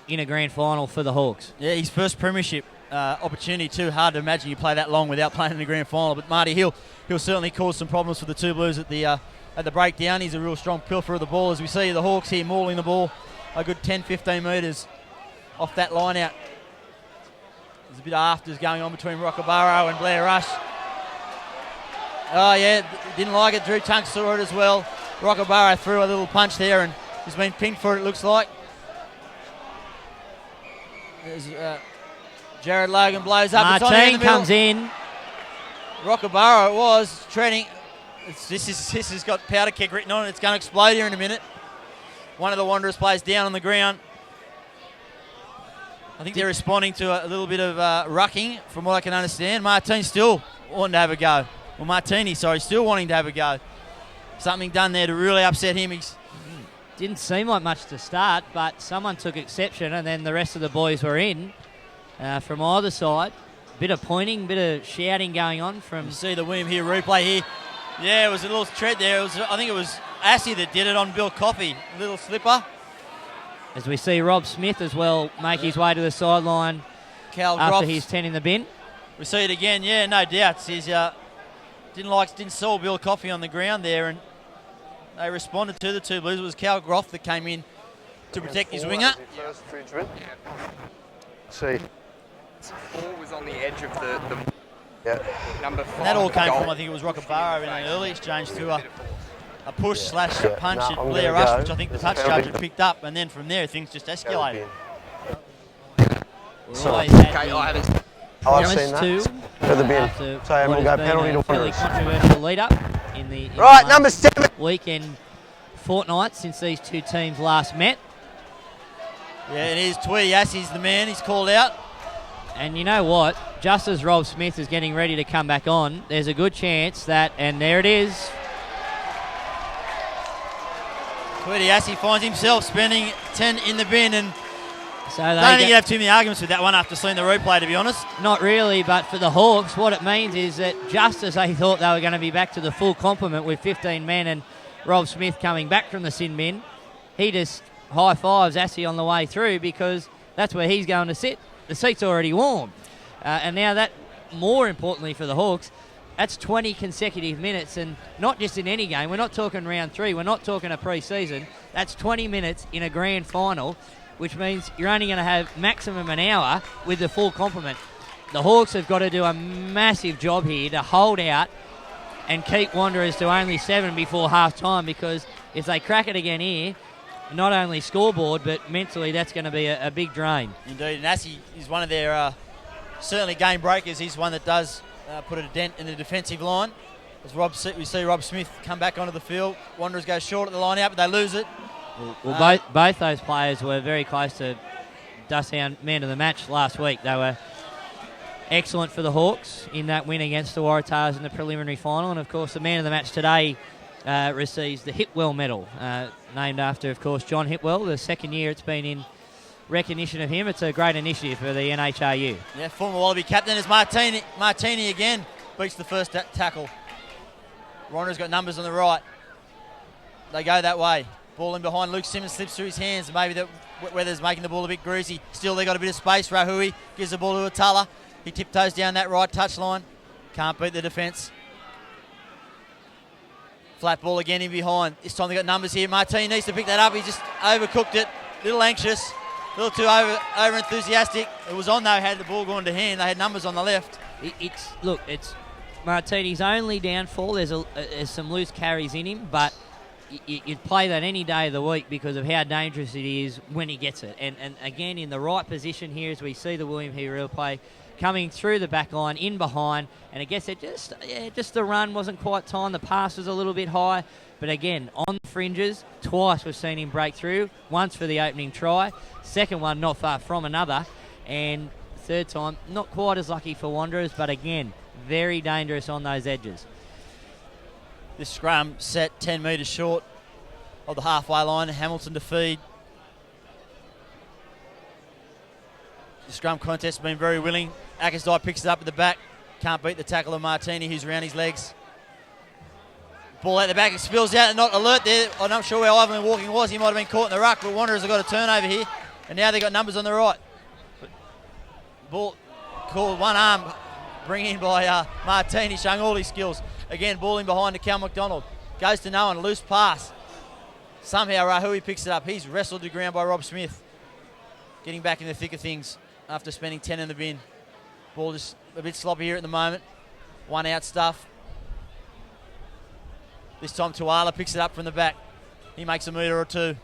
in a grand final for the Hawks. Yeah, his first premiership opportunity too. Hard to imagine you play that long without playing in the grand final, but Marty, he'll certainly cause some problems for the two Blues at the breakdown. He's a real strong pilfer of the ball, as we see the Hawks here mauling the ball a good 10-15 metres off that line out. There's a bit of afters going on between Rockabaro and Blair Rush. Oh yeah, didn't like it. Drew Tunk saw it as well. Rockabaro threw a little punch there and has been pinned for it, looks like. There's Jared Logan blows up. Martin comes in. Rockabaro was treading. This has got powder keg written on it. It's going to explode here in a minute. One of the Wanderers players down on the ground. I think they're responding to a little bit of rucking, from what I can understand. Martin still wanting to have a go. Well, Martini, still wanting to have a go. Something done there to really upset him. Didn't seem like much to start, but someone took exception, and then the rest of the boys were in from either side. Bit of pointing, bit of shouting going on from... You see the William here replay here. Yeah, it was a little tread there. I think it was Assey that did it on Bill Coffey. A little slipper. As we see Rob Smith as well make his way to the sideline Cal after Groff. his 10 in the bin. We see it again, yeah, no doubts. He's didn't sell Bill Coffey on the ground there, and they responded to the two Blues. It was Cal Groff that came in to protect his winger. See. 4 was on the edge of the number 5. And that all came from, I think it was Rockabaro in an early exchange to a push slash punch at Blair Rush, which I think the touch judge had picked up, and then from there things just escalated. Always had Okay, the I haven't. I've seen that. to To the bin. after So what we'll has go been penalty a to fairly Wanderers. controversial lead-up in the Right, last number 7. week and fortnight since these two teams last met. Yeah, it is Tweedy Assie's the man. He's called out. And you know what? Just as Rob Smith is getting ready to come back on, there's a good chance that, and there it is, Tweedy Assie finds himself spending 10 in the bin, and so I don't they think get, you have too many arguments with that one after seeing the replay, to be honest. not really, but for the Hawks, what it means is that just as they thought they were going to be back to the full complement with 15 men and Rob Smith coming back from the sin bin, he just high-fives Assie on the way through because that's where he's going to sit. The seat's already warm. And now that, more importantly for the Hawks, that's 20 consecutive minutes, and not just in any game. We're not talking round 3. We're not talking a pre-season. That's 20 minutes in a grand final, which means you're only going to have maximum an hour with the full complement. The Hawks have got to do a massive job here to hold out and keep Wanderers to only 7 before half-time, because if they crack it again here, not only scoreboard, but mentally that's going to be a big drain. Indeed, and Assie is one of their certainly game breakers. He's one that does put a dent in the defensive line. As we see Rob Smith come back onto the field. Wanderers go short at the line out, but they lose it. Well, both those players were very close to Dusthound man of the match last week. They were excellent for the Hawks in that win against the Waratahs in the preliminary final. And, of course, the man of the match today receives the Hipwell medal, named after, of course, John Hipwell. The second year it's been in recognition of him. It's a great initiative for the NHRU. Yeah, former Wallaby captain is Martini again. Beats the first tackle. Wanderers got numbers on the right. They go that way. Ball in behind. Luke Simmons slips through his hands. Maybe the weather's making the ball a bit greasy. Still, they got a bit of space. Rahui gives the ball to Atala. He tiptoes down that right touchline. Can't beat the defence. Flat ball again in behind. This time they got numbers here. Martini needs to pick that up. He just overcooked it. A little anxious. A little too over enthusiastic. It was on though. Had the ball gone to hand, they had numbers on the left. It's Martini's only downfall. There's some loose carries in him, but you'd play that any day of the week because of how dangerous it is when he gets it. And again, in the right position here, as we see the William Hero play, coming through the back line, in behind, and I guess just the run wasn't quite timed. The pass was a little bit high, but again, on the fringes, twice we've seen him break through. Once for the opening try, second one not far from another, and third time not quite as lucky for Wanderers, but again, very dangerous on those edges. This scrum set 10 metres short of the halfway line. Hamilton to feed. The scrum contest has been very willing. Ackersdye picks it up at the back. Can't beat the tackle of Martini, who's around his legs. Ball at the back, it spills out, not alert there. I'm not sure where Ivan Walking was. He might have been caught in the ruck, but Wanderers have got a turnover here. And now they've got numbers on the right. Ball called one arm, bring in by Martini, showing all his skills. Again, ball in behind to Cal McDonald. Goes to no one, loose pass. Somehow Rahui picks it up. He's wrestled to ground by Rob Smith. Getting back in the thick of things after spending 10 in the bin. Ball just a bit sloppy here at the moment. One out stuff. This time Tuala picks it up from the back. He makes a metre or two.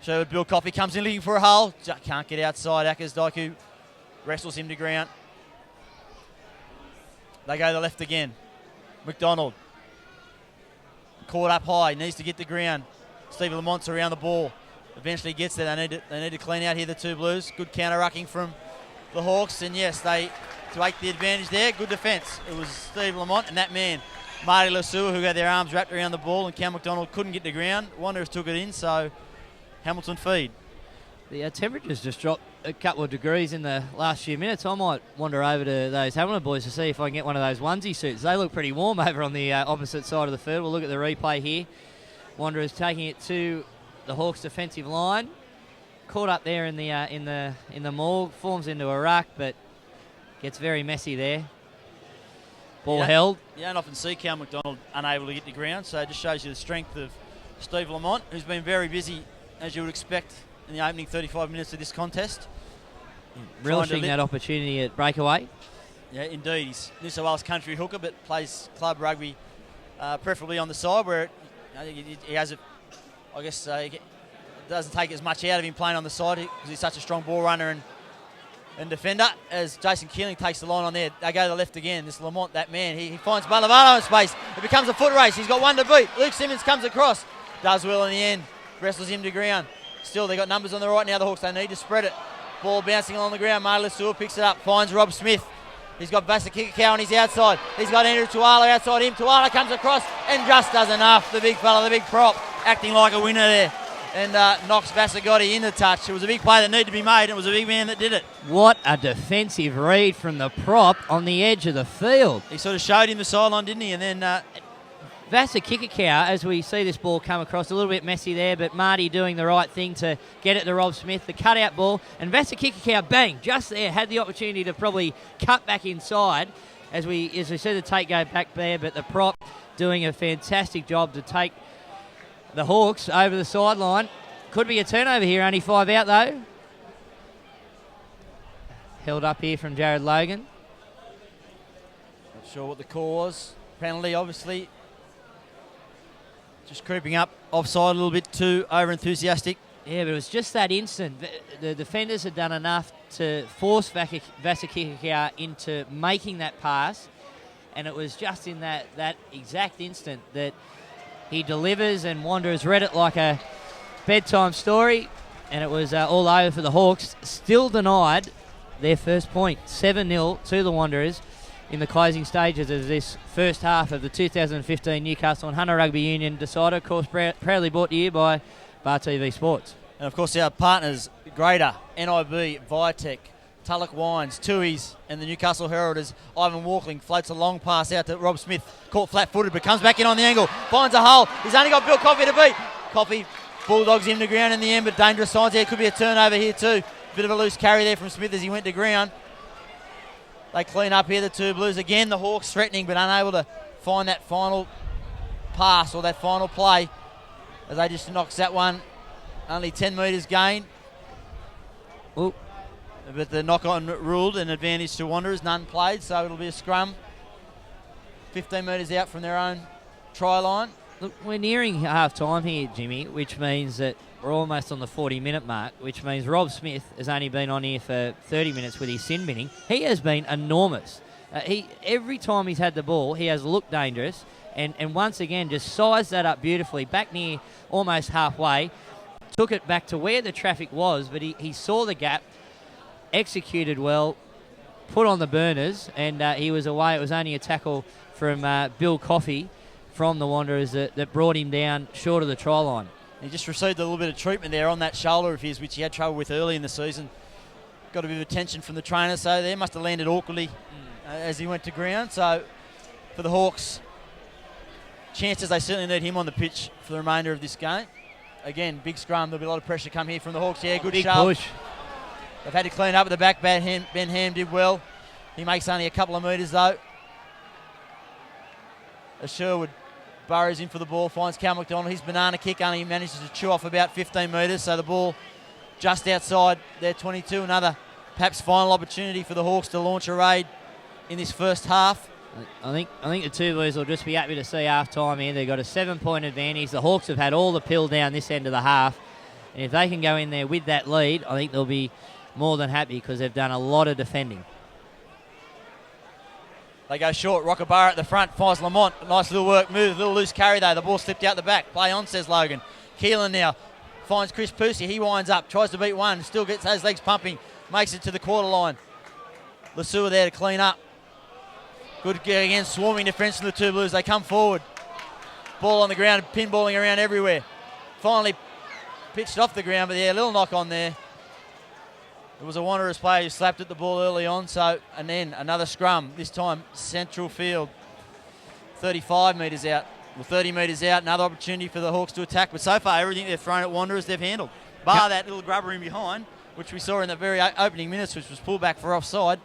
Sherwood Bill Coffey comes in looking for a hole. Can't get outside. Ackersdike wrestles him to ground. They go to the left again. McDonald. Caught up high. Needs to get the ground. Steve Lamont's around the ball. Eventually gets there. They need to clean out here, the two Blues. Good counter-rucking from the Hawks. And yes, they take the advantage there. Good defence. It was Steve Lamont and that man, Marty Lasua, who had their arms wrapped around the ball, and Cal McDonald couldn't get the ground. Wanderers took it in, so Hamilton feed. The temperatures just dropped a couple of degrees in the last few minutes. I might wander over to those Hamilton boys to see if I can get one of those onesie suits. They look pretty warm over on the opposite side of the field. We'll look at the replay here. Wanderers taking it to the Hawks defensive line. caught up there in the maul, forms into a ruck, but gets very messy there. Ball held. You don't often see Cal McDonald unable to get to ground, so it just shows you the strength of Steve Lamont, who's been very busy, as you would expect, in the opening 35 minutes of this contest. Relishing that opportunity at breakaway. Yeah, indeed. He's New South Wales country hooker, but plays club rugby, preferably on the side, where he has it. I guess it doesn't take as much out of him playing on the side because he's such a strong ball runner and defender. As Jason Keeling takes the line on there, they go to the left again. This Lamont, that man, he finds Balavalo in space. It becomes a foot race. He's got one to beat. Luke Simmons comes across, does well in the end, wrestles him to ground. Still, they got numbers on the right now. The Hawks, they need to spread it. Ball bouncing along the ground. Marty Lasua picks it up, finds Rob Smith. He's got Vasa Kikakau on his outside. He's got Andrew Tuala outside him. Tuala comes across and just does enough. The big fella, the big prop, acting like a winner there. And knocks Vasagotti in the touch. It was a big play that needed to be made. And it was a big man that did it. What a defensive read from the prop on the edge of the field. He sort of showed him the sideline, didn't he? And then Vasa Kikakau, as we see this ball come across, a little bit messy there, but Marty doing the right thing to get it to Rob Smith, the cutout ball, and Vasa Kikakau, bang, just there, had the opportunity to probably cut back inside, as we see the take go back there, but the prop doing a fantastic job to take the Hawks over the sideline. Could be a turnover here, only 5 out though. Held up here from Jared Logan. Not sure what the call was. Penalty, obviously. Just creeping up offside a little bit too over-enthusiastic. Yeah, but it was just that instant. The defenders had done enough to force Vasa Kikakau into making that pass, and it was just in that exact instant that he delivers, and Wanderers read it like a bedtime story, and it was all over for the Hawks. Still denied their first point, 7-0 to the Wanderers in the closing stages of this first half of the 2015 Newcastle and Hunter Rugby Union decider. Of course, proudly brought to you by Bar TV Sports. And of course our partners, Greater, NIB, Viatech, Tulloch Wines, Tui's and the Newcastle Herald, as Ivan Walkling floats a long pass out to Rob Smith, caught flat-footed but comes back in on the angle, finds a hole. He's only got Bill Coffey to beat. Coffey bulldogs him to ground in the end, but dangerous signs here. Could be a turnover here too. Bit of a loose carry there from Smith as he went to ground. They clean up here, the two Blues. Again, the Hawks threatening but unable to find that final pass or that final play as they just knocks that one. Only 10 metres gain. Ooh. But the knock-on ruled an advantage to Wanderers. None played, so it'll be a scrum. 15 metres out from their own try line. Look, we're nearing half-time here, Jimmy, which means that we're almost on the 40-minute mark, which means Rob Smith has only been on here for 30 minutes with his sin binning. He has been enormous. Every time he's had the ball, he has looked dangerous, and once again just sized that up beautifully, back near almost halfway, took it back to where the traffic was, but he saw the gap, executed well, put on the burners, and he was away. It was only a tackle from Bill Coffey from the Wanderers that brought him down short of the try line. He just received a little bit of treatment there on that shoulder of his, which he had trouble with early in the season. Got a bit of attention from the trainer, so there must have landed awkwardly as he went to ground. So for the Hawks, chances they certainly need him on the pitch for the remainder of this game. Again, big scrum. There'll be a lot of pressure come here from the Hawks. Yeah, good big shove. Push. They've had to clean up at the back. Ben Ham did well. He makes only a couple of metres though. As Sherwood burrows in for the ball, finds Cal McDonald. His banana kick only manages to chew off about 15 metres, so the ball just outside their 22. Another perhaps final opportunity for the Hawks to launch a raid in this first half. I think the two Blues will just be happy to see half-time here. They've got a 7-point advantage. The Hawks have had all the pill down this end of the half, and if they can go in there with that lead, I think they'll be more than happy because they've done a lot of defending. They go short. Rockabara at the front. Finds Lamont. Nice little work move. Little loose carry though. The ball slipped out the back. Play on, says Logan. Keelan now finds Chris Pusey. He winds up. Tries to beat one. Still gets those legs pumping. Makes it to the quarter line. Lasua there to clean up. Good again. Swarming defence from the two Blues. They come forward. Ball on the ground. Pinballing around everywhere. Finally pitched off the ground. But yeah, a little knock on there. It was a Wanderers player who slapped at the ball early on, and then another scrum, this time central field, 35 metres out, or 30 metres out, another opportunity for the Hawks to attack, but so far everything they've thrown at Wanderers they've handled. bar that little grubber in behind, which we saw in the very opening minutes, which was pulled back for offside.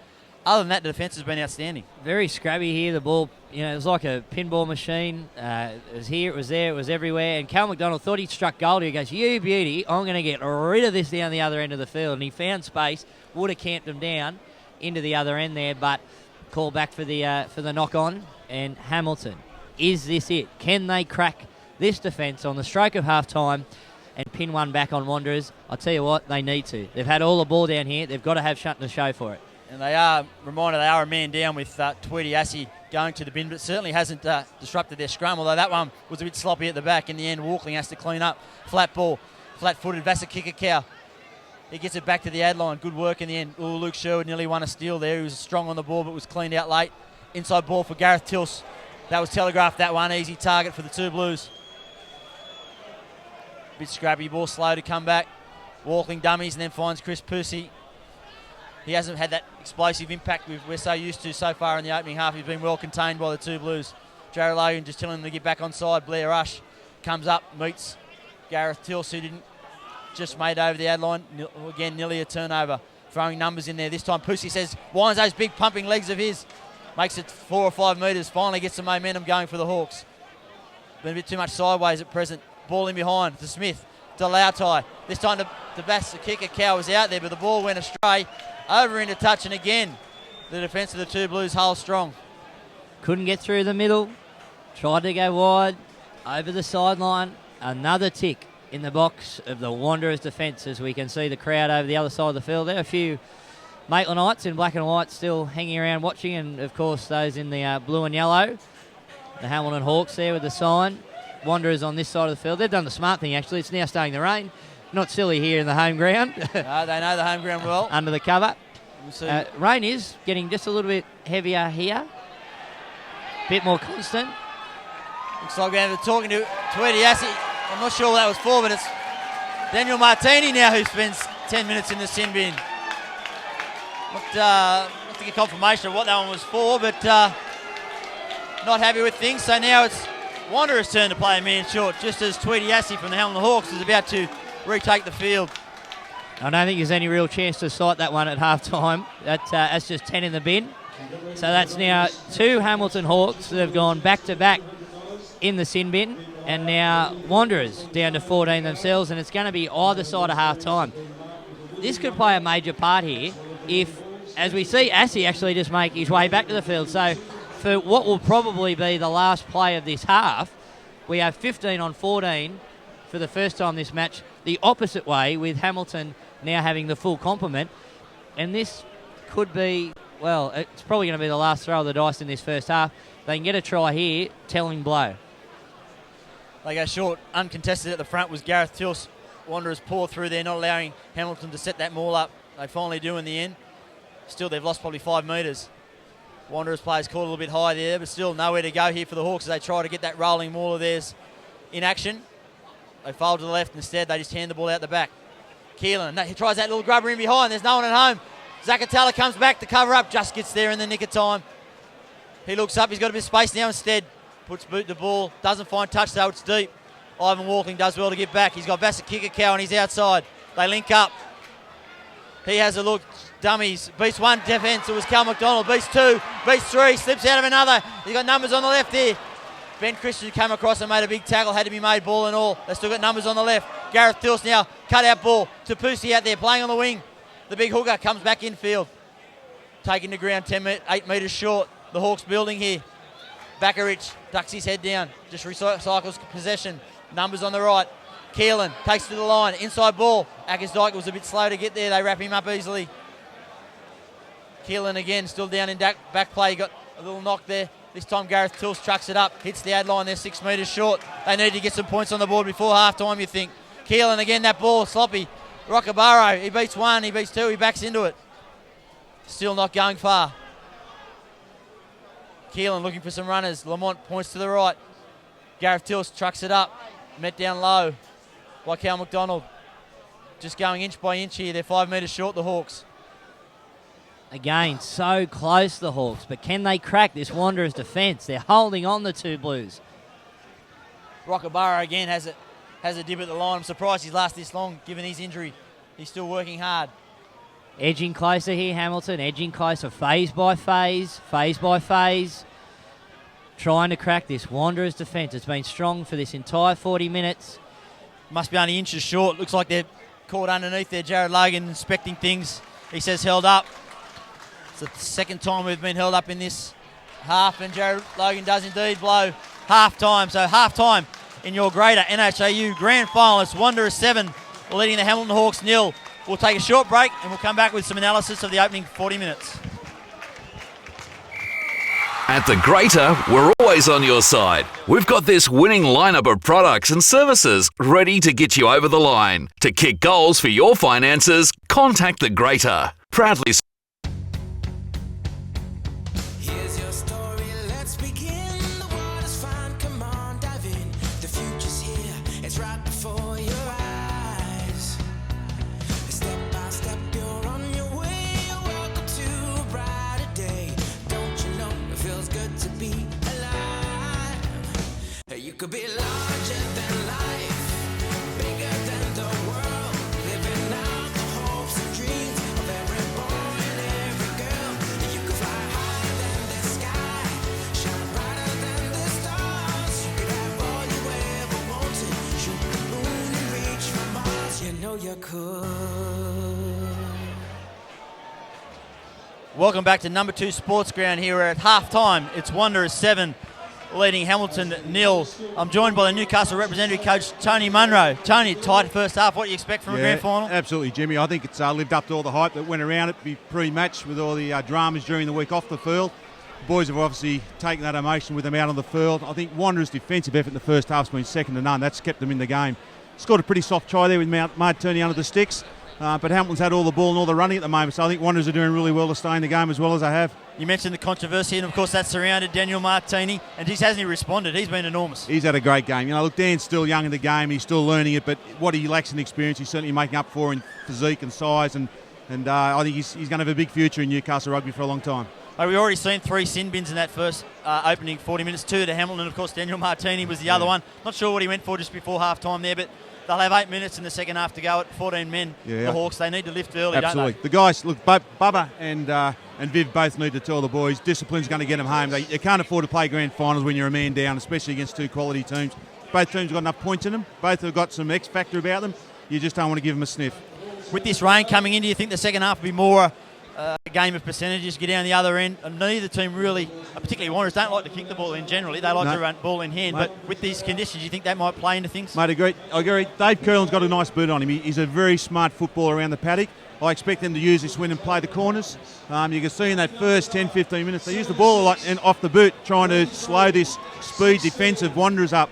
Other than that, the defence has been outstanding. Very scrubby here. The ball, it was like a pinball machine. It was here, it was there, it was everywhere. And Cal McDonald thought he'd struck gold. He goes, "You beauty, I'm going to get rid of this down the other end of the field." And he found space, would have camped him down into the other end there, but called back for the knock-on. And Hamilton, is this it? Can they crack this defence on the stroke of half-time and pin one back on Wanderers? I'll tell you what, they need to. They've had all the ball down here. They've got to have something to show for it. And they are a man down with Tweedy Assey going to the bin, but certainly hasn't disrupted their scrum, although that one was a bit sloppy at the back. In the end, Walkling has to clean up. Flat ball, flat-footed, Vasa Kikakau. He gets it back to the ad line. Good work in the end. Ooh, Luke Sherwood nearly won a steal there. He was strong on the ball, but was cleaned out late. Inside ball for Gareth Tilse. That was telegraphed, that one. Easy target for the two Blues. Bit scrappy, ball slow to come back. Walkling dummies and then finds Chris Pussy. He hasn't had that explosive impact we're so used to so far in the opening half. He's been well contained by the two Blues. Jared Logan just telling him to get back on side. Blair Rush comes up, meets Gareth Tilse, who didn't just made over the ad line. Again, nearly a turnover. Throwing numbers in there. This time Pussy says, winds those big pumping legs of his. Makes it 4 or 5 metres. Finally gets some momentum going for the Hawks. Been a bit too much sideways at present. Ball in behind to Smith, to Lautai. This time the Bass, the kicker, Cow was out there, but the ball went astray. Over into touch, and again, the defence of the two Blues holds strong. Couldn't get through the middle. Tried to go wide. Over the sideline. Another tick in the box of the Wanderers defence, as we can see the crowd over the other side of the field there. A few Maitlandites in black and white still hanging around watching, and of course those in the blue and yellow. The Hamilton Hawks there with the sign. Wanderers on this side of the field. They've done the smart thing actually. It's now starting to rain. Not silly here in the home ground. No, they know the home ground well. Under the cover. We'll rain is getting just a little bit heavier here. Bit more constant. Looks like we're talking to Tweedy Assey. I'm not sure what that was for, but it's Daniel Martini now who spends 10 minutes in the sin bin. Not to get confirmation of what that one was for, but not happy with things. So now it's Wanderers' turn to play a man short, just as Tweedy Assey from the Hamilton Hawks is about to retake the field. I don't think there's any real chance to sight that one at half-time. That's just 10 in the bin. So that's now 2 Hamilton Hawks that have gone back-to-back in the sin bin, and now Wanderers down to 14 themselves, and it's going to be either side of half-time. This could play a major part here if, as we see, Assey actually just make his way back to the field. So for what will probably be the last play of this half, we have 15 on 14 for the first time this match, the opposite way, with Hamilton now having the full complement. And this could be, well, it's probably going to be the last throw of the dice in this first half. They can get a try here, telling blow. They go short, uncontested at the front was Gareth Tilse. Wanderers pour through there, not allowing Hamilton to set that maul up. They finally do in the end. Still, they've lost probably 5 metres. Wanderers players caught a little bit high there, but still nowhere to go here for the Hawks as they try to get that rolling maul of theirs in action. They fold to the left instead. They just hand the ball out the back. Keelan, he tries that little grubber in behind. There's no one at home. Zacatella comes back to cover up, just gets there in the nick of time. He looks up, he's got a bit of space now instead. Puts boot the ball, doesn't find touch though, it's deep. Ivan Walkling does well to get back. He's got Vasa Kikakau on his outside. They link up. He has a look, dummies. Beats 1 defence, it was Cal McDonald. Beats 2, beats 3, slips out of another. He's got numbers on the left here. Ben Christian came across and made a big tackle, had to be made ball and all. They've still got numbers on the left. Gareth Tilse now, cut out ball to Pussy out there, playing on the wing. The big hooker comes back infield. Taking the ground 8 metres short. The Hawks building here. Bakarich ducks his head down, just recycles possession. Numbers on the right. Keelan takes to the line, inside ball. Akers-Dyke was a bit slow to get there. They wrap him up easily. Keelan again, still down in back play. Got a little knock there. This time Gareth Tilse trucks it up, hits the ad line. They're 6 metres short. They need to get some points on the board before half time, you think. Keelan again, that ball sloppy. Rockabaro, he beats 1, he beats 2, he backs into it. Still not going far. Keelan looking for some runners. Lamont points to the right. Gareth Tilse trucks it up. Met down low by Cal McDonald. Just going inch by inch here. They're 5 metres short, the Hawks. Again, so close, the Hawks. But can they crack this Wanderers defence? They're holding on the two Blues. Rockabara again has it has a dib at the line. I'm surprised he's lasted this long, given his injury. He's still working hard. Edging closer here, Hamilton, edging closer, phase by phase, phase by phase. Trying to crack this Wanderers defence. It's been strong for this entire 40 minutes. Must be only inches short. Looks like they're caught underneath there. Jared Logan inspecting things. He says held up. It's the second time we've been held up in this half, and Jared Logan does indeed blow half-time. So half-time in your greater NHRU Grand Final. It's Wanderers 7 leading the Hamilton Hawks 0. We'll take a short break and we'll come back with some analysis of the opening 40 minutes. At the Greater, we're always on your side. We've got this winning lineup of products and services ready to get you over the line. To kick goals for your finances, contact the Greater. Proudly Here's your story, let's begin. The water's fine, come on, dive in. The future's here, it's right before your eyes. Step by step, you're on your way. Welcome to a brighter day. Don't you know it feels good to be alive? You could be larger than life, bigger than the world, living out the hopes and dreams of every boy and every girl. You could fly higher than the sky, shine brighter than the stars. You could have all you ever wanted, shoot the moon and reach for Mars. You know you could. Welcome back to number 2 Sports Ground here. We're at half-time. It's Wanderers 7 leading Hamilton 0. I'm joined by the Newcastle representative coach, Tony Munro. Tony, tight first half. What do you expect from a grand final? Absolutely, Jimmy. I think it's lived up to all the hype that went around it pre-match with all the dramas during the week off the field. The boys have obviously taken that emotion with them out on the field. I think Wanderers' defensive effort in the first half has been second to none. That's kept them in the game. Scored a pretty soft try there with Martini under the sticks. But Hamilton's had all the ball and all the running at the moment, so I think Wanderers are doing really well to stay in the game as well as they have. You mentioned the controversy, and of course that surrounded Daniel Martini, and he hasn't responded. He's been enormous. He's had a great game. You know, look, Dan's still young in the game. He's still learning it, but what he lacks in experience, he's certainly making up for in physique and size, and I think he's going to have a big future in Newcastle rugby for a long time. We've already seen 3 sin bins in that first opening 40 minutes, 2 to Hamilton, and of course Daniel Martini was the other one. Not sure what he went for just before half-time there, but they'll have 8 minutes in the second half to go at 14 men. Yeah. The Hawks, they need to lift early, Absolutely. don't they? The guys, look, Bubba and Viv both need to tell the boys discipline's going to get them home. You can't afford to play grand finals when you're a man down, especially against 2 quality teams. Both teams have got enough points in them. Both have got some X factor about them. You just don't want to give them a sniff. With this rain coming in, do you think the second half will be more a game of percentages, get down the other end? And neither team really, particularly Wanderers, don't like to kick the ball in generally. They like to run ball in hand. Mate. But with these conditions, do you think that might play into things? Mate, I agree. Dave Curlin's got a nice boot on him. He's a very smart footballer around the paddock. I expect them to use this win and play the corners. You can see in that first 10, 15 minutes, they used the ball a lot and off the boot, trying to slow this speed defensive Wanderers up.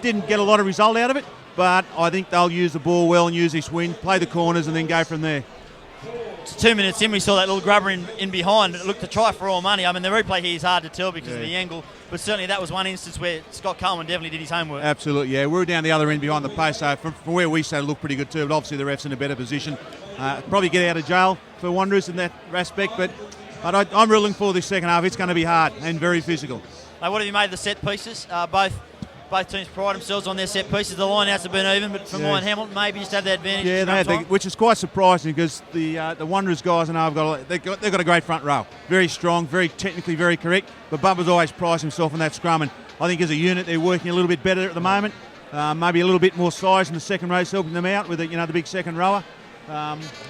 Didn't get a lot of result out of it, but I think they'll use the ball well and use this win, play the corners and then go from there. 2 minutes in, we saw that little grubber in behind. It looked to try for all money. I mean, the replay here is hard to tell because of the angle, but certainly that was one instance where Scott Coleman definitely did his homework. Absolutely, yeah. We were down the other end behind the post, so from where we sat, it looked pretty good too, but obviously the ref's in a better position. Probably get out of jail for Wanderers in that aspect, but I'm really looking forward to this second half. It's going to be hard and very physical. What have you made of the set pieces? Both teams pride themselves on their set pieces. The line-outs have been even, but for mine, Hamilton maybe just have the advantage. Yeah, they had, which is quite surprising because the Wanderers guys I know they've got a great front row. Very strong, very technically very correct, but Bubba's always prized himself in that scrum, and I think as a unit they're working a little bit better at the moment. Maybe a little bit more size in the second row is helping them out with the big second rower,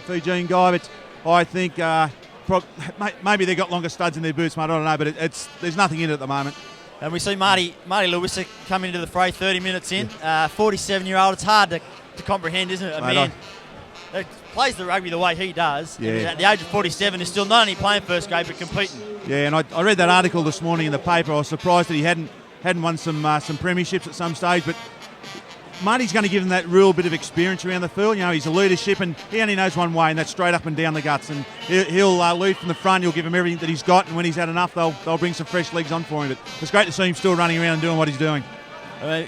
Fijian guy, but I think maybe they've got longer studs in their boots, mate. I don't know, but there's nothing in it at the moment. And we see Marty Lewis come into the fray 30 minutes in. 47-year-old. It's hard to comprehend, isn't it? A man that plays the rugby the way he does. Yeah. And at the age of 47 is still not only playing first grade but competing. Yeah, and I read that article this morning in the paper. I was surprised that he hadn't won some premierships at some stage, but Marty's going to give him that real bit of experience around the field. You know, he's a leadership, and he only knows one way, and that's straight up and down the guts. And he'll lead from the front. He'll give him everything that he's got, and when he's had enough, they'll bring some fresh legs on for him. But it's great to see him still running around and doing what he's doing.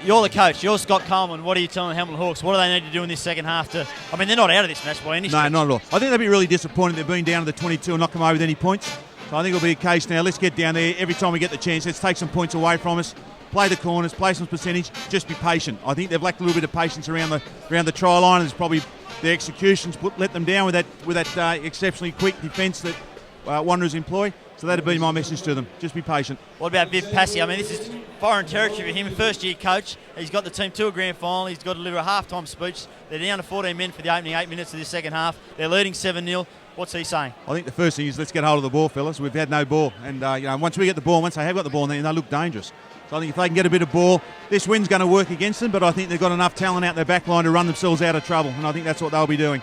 You're the coach. You're Scott Coleman. What are you telling the Hamilton Hawks? What do they need to do in this second half to... I mean, they're not out of this match by any stretch. No, not at all. I think they'll be really disappointed they've been down to the 22 and not come away with any points. So I think it'll be a case now. Let's get down there. Every time we get the chance, let's take some points away from us. play the corners, play some percentage, just be patient. I think they've lacked a little bit of patience around the try line. There's probably the executions let them down with that exceptionally quick defence that Wanderers employ. So that'd be my message to them. Just be patient. What about Viv Passy? I mean, this is foreign territory for him. First-year coach. He's got the team to a grand final. He's got to deliver a half-time speech. They're down to 14 men for the opening 8 minutes of this second half. They're leading 7-0. What's he saying? I think the first thing is let's get hold of the ball, fellas. We've had no ball. And, once we get the ball, once they have got the ball, then they look dangerous. So I think if they can get a bit of ball, this win's going to work against them, but I think they've got enough talent out their back line to run themselves out of trouble. And I think that's what they'll be doing.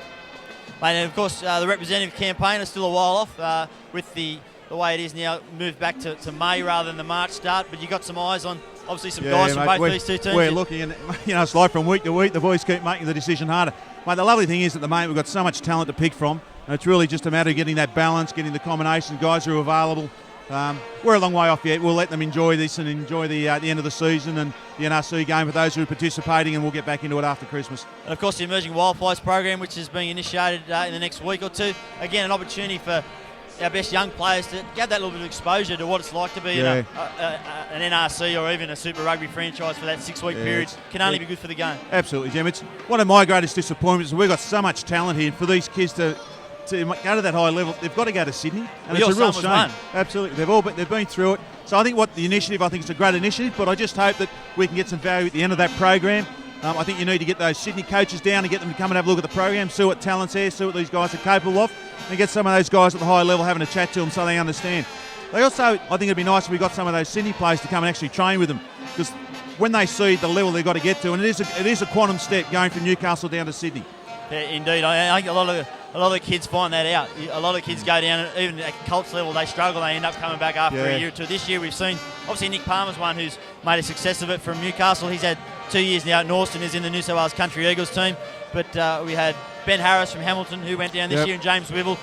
Mate, and of course, the representative campaign is still a while off with the way it is now, moved back to May rather than the March start. But you got some eyes on, obviously, some guys from both these two teams. We're looking, and it's like from week to week, the boys keep making the decision harder. Mate, the lovely thing is at the moment we've got so much talent to pick from, and it's really just a matter of getting that balance, getting the combination, guys who are available. We're a long way off yet. We'll let them enjoy this and enjoy the end of the season and the NRC game for those who are participating, and we'll get back into it after Christmas. And of course, the Emerging Wildfires program, which is being initiated in the next week or two. Again, an opportunity for our best young players to get that little bit of exposure to what it's like to be in an NRC or even a Super Rugby franchise for that 6-week period. Can only be good for the game. Absolutely, Jim. It's one of my greatest disappointments. We've got so much talent here. For these kids to go to that high level, they've got to go to Sydney, and it's a real shame. Absolutely, they've been through it. So I think I think it's a great initiative, but I just hope that we can get some value at the end of that program. I think you need to get those Sydney coaches down and get them to come and have a look at the program, see what talent's there, see what these guys are capable of, and get some of those guys at the high level having a chat to them so they understand. They also, I think it'd be nice if we got some of those Sydney players to come and actually train with them, because when they see the level they've got to get to, and it is a quantum step going from Newcastle down to Sydney. Yeah, indeed. I think a lot of the kids find that out. A lot of kids go down, even at Colts level, they struggle. They end up coming back after a year or two. This year we've seen, obviously Nick Palmer's one who's made a success of it from Newcastle. He's had 2 years now at Northern, is in the New South Wales Country Eagles team. But we had Ben Harris from Hamilton who went down this year, and James Wibble.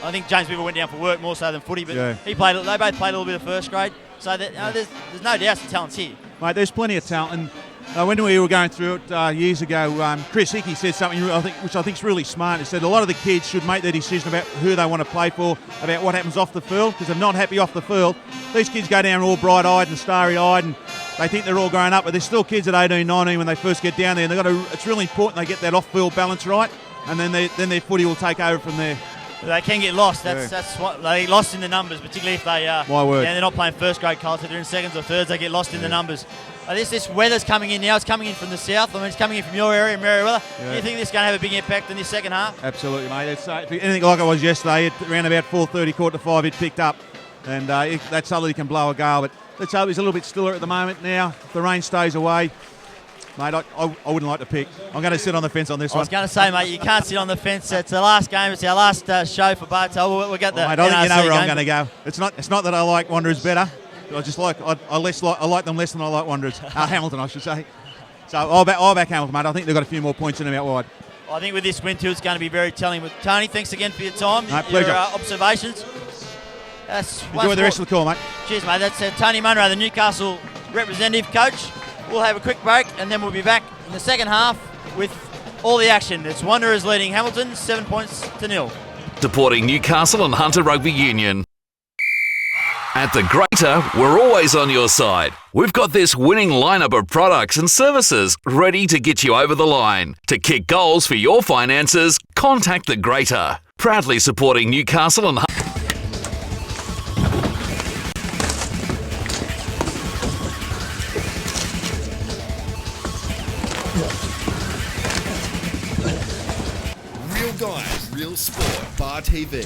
I think James Wibble went down for work more so than footy, but they both played a little bit of first grade. So there's no doubt the talent's here. Mate, there's plenty of talent. And when we were going through it years ago, Chris Hickey said something which I think is really smart. He said a lot of the kids should make their decision about who they want to play for, about what happens off the field, because they're not happy off the field. These kids go down all bright-eyed and starry-eyed, and they think they're all grown up, but they're still kids at 18, 19 when they first get down there. And it's really important they get that off-field balance right, and then their footy will take over from there. They can get lost. That's what they get lost in the numbers, particularly if they they're not playing first grade Colts. If they're in seconds or thirds, they get lost in the numbers. This weather's coming in now. It's coming in from the south. I mean, it's coming in from your area, Merriweather. Do you think this is going to have a big impact in this second half? Absolutely, mate. It's anything like it was yesterday. Around about 4:30, 4:45, it picked up, and that suddenly can blow a gale. But let's hope it's a little bit stiller at the moment now. If the rain stays away, mate, I wouldn't like to pick. I'm going to sit on the fence on this one. I was going to say, mate, you can't sit on the fence. It's the last game. It's our last show for Bartow. We'll get the mate, I think you know where I'm going to go. It's not that I like Wanderers better. I like them less than I like Wanderers. Hamilton, I should say. So I'll back Hamilton, mate. I think they've got a few more points in them out wide. I think with this win too, it's going to be very telling. But Tony, thanks again for your time, pleasure. Your observations. Enjoy the rest of the call, mate. Cheers, mate. That's Tony Munro, the Newcastle representative coach. We'll have a quick break and then we'll be back in the second half with all the action. It's Wanderers leading Hamilton 7-0. Supporting Newcastle and Hunter Rugby Union. At the Greater, we're always on your side. We've got this winning lineup of products and services ready to get you over the line. To kick goals for your finances, contact the Greater. Proudly supporting Newcastle and Real guys, real sport. Bar TV.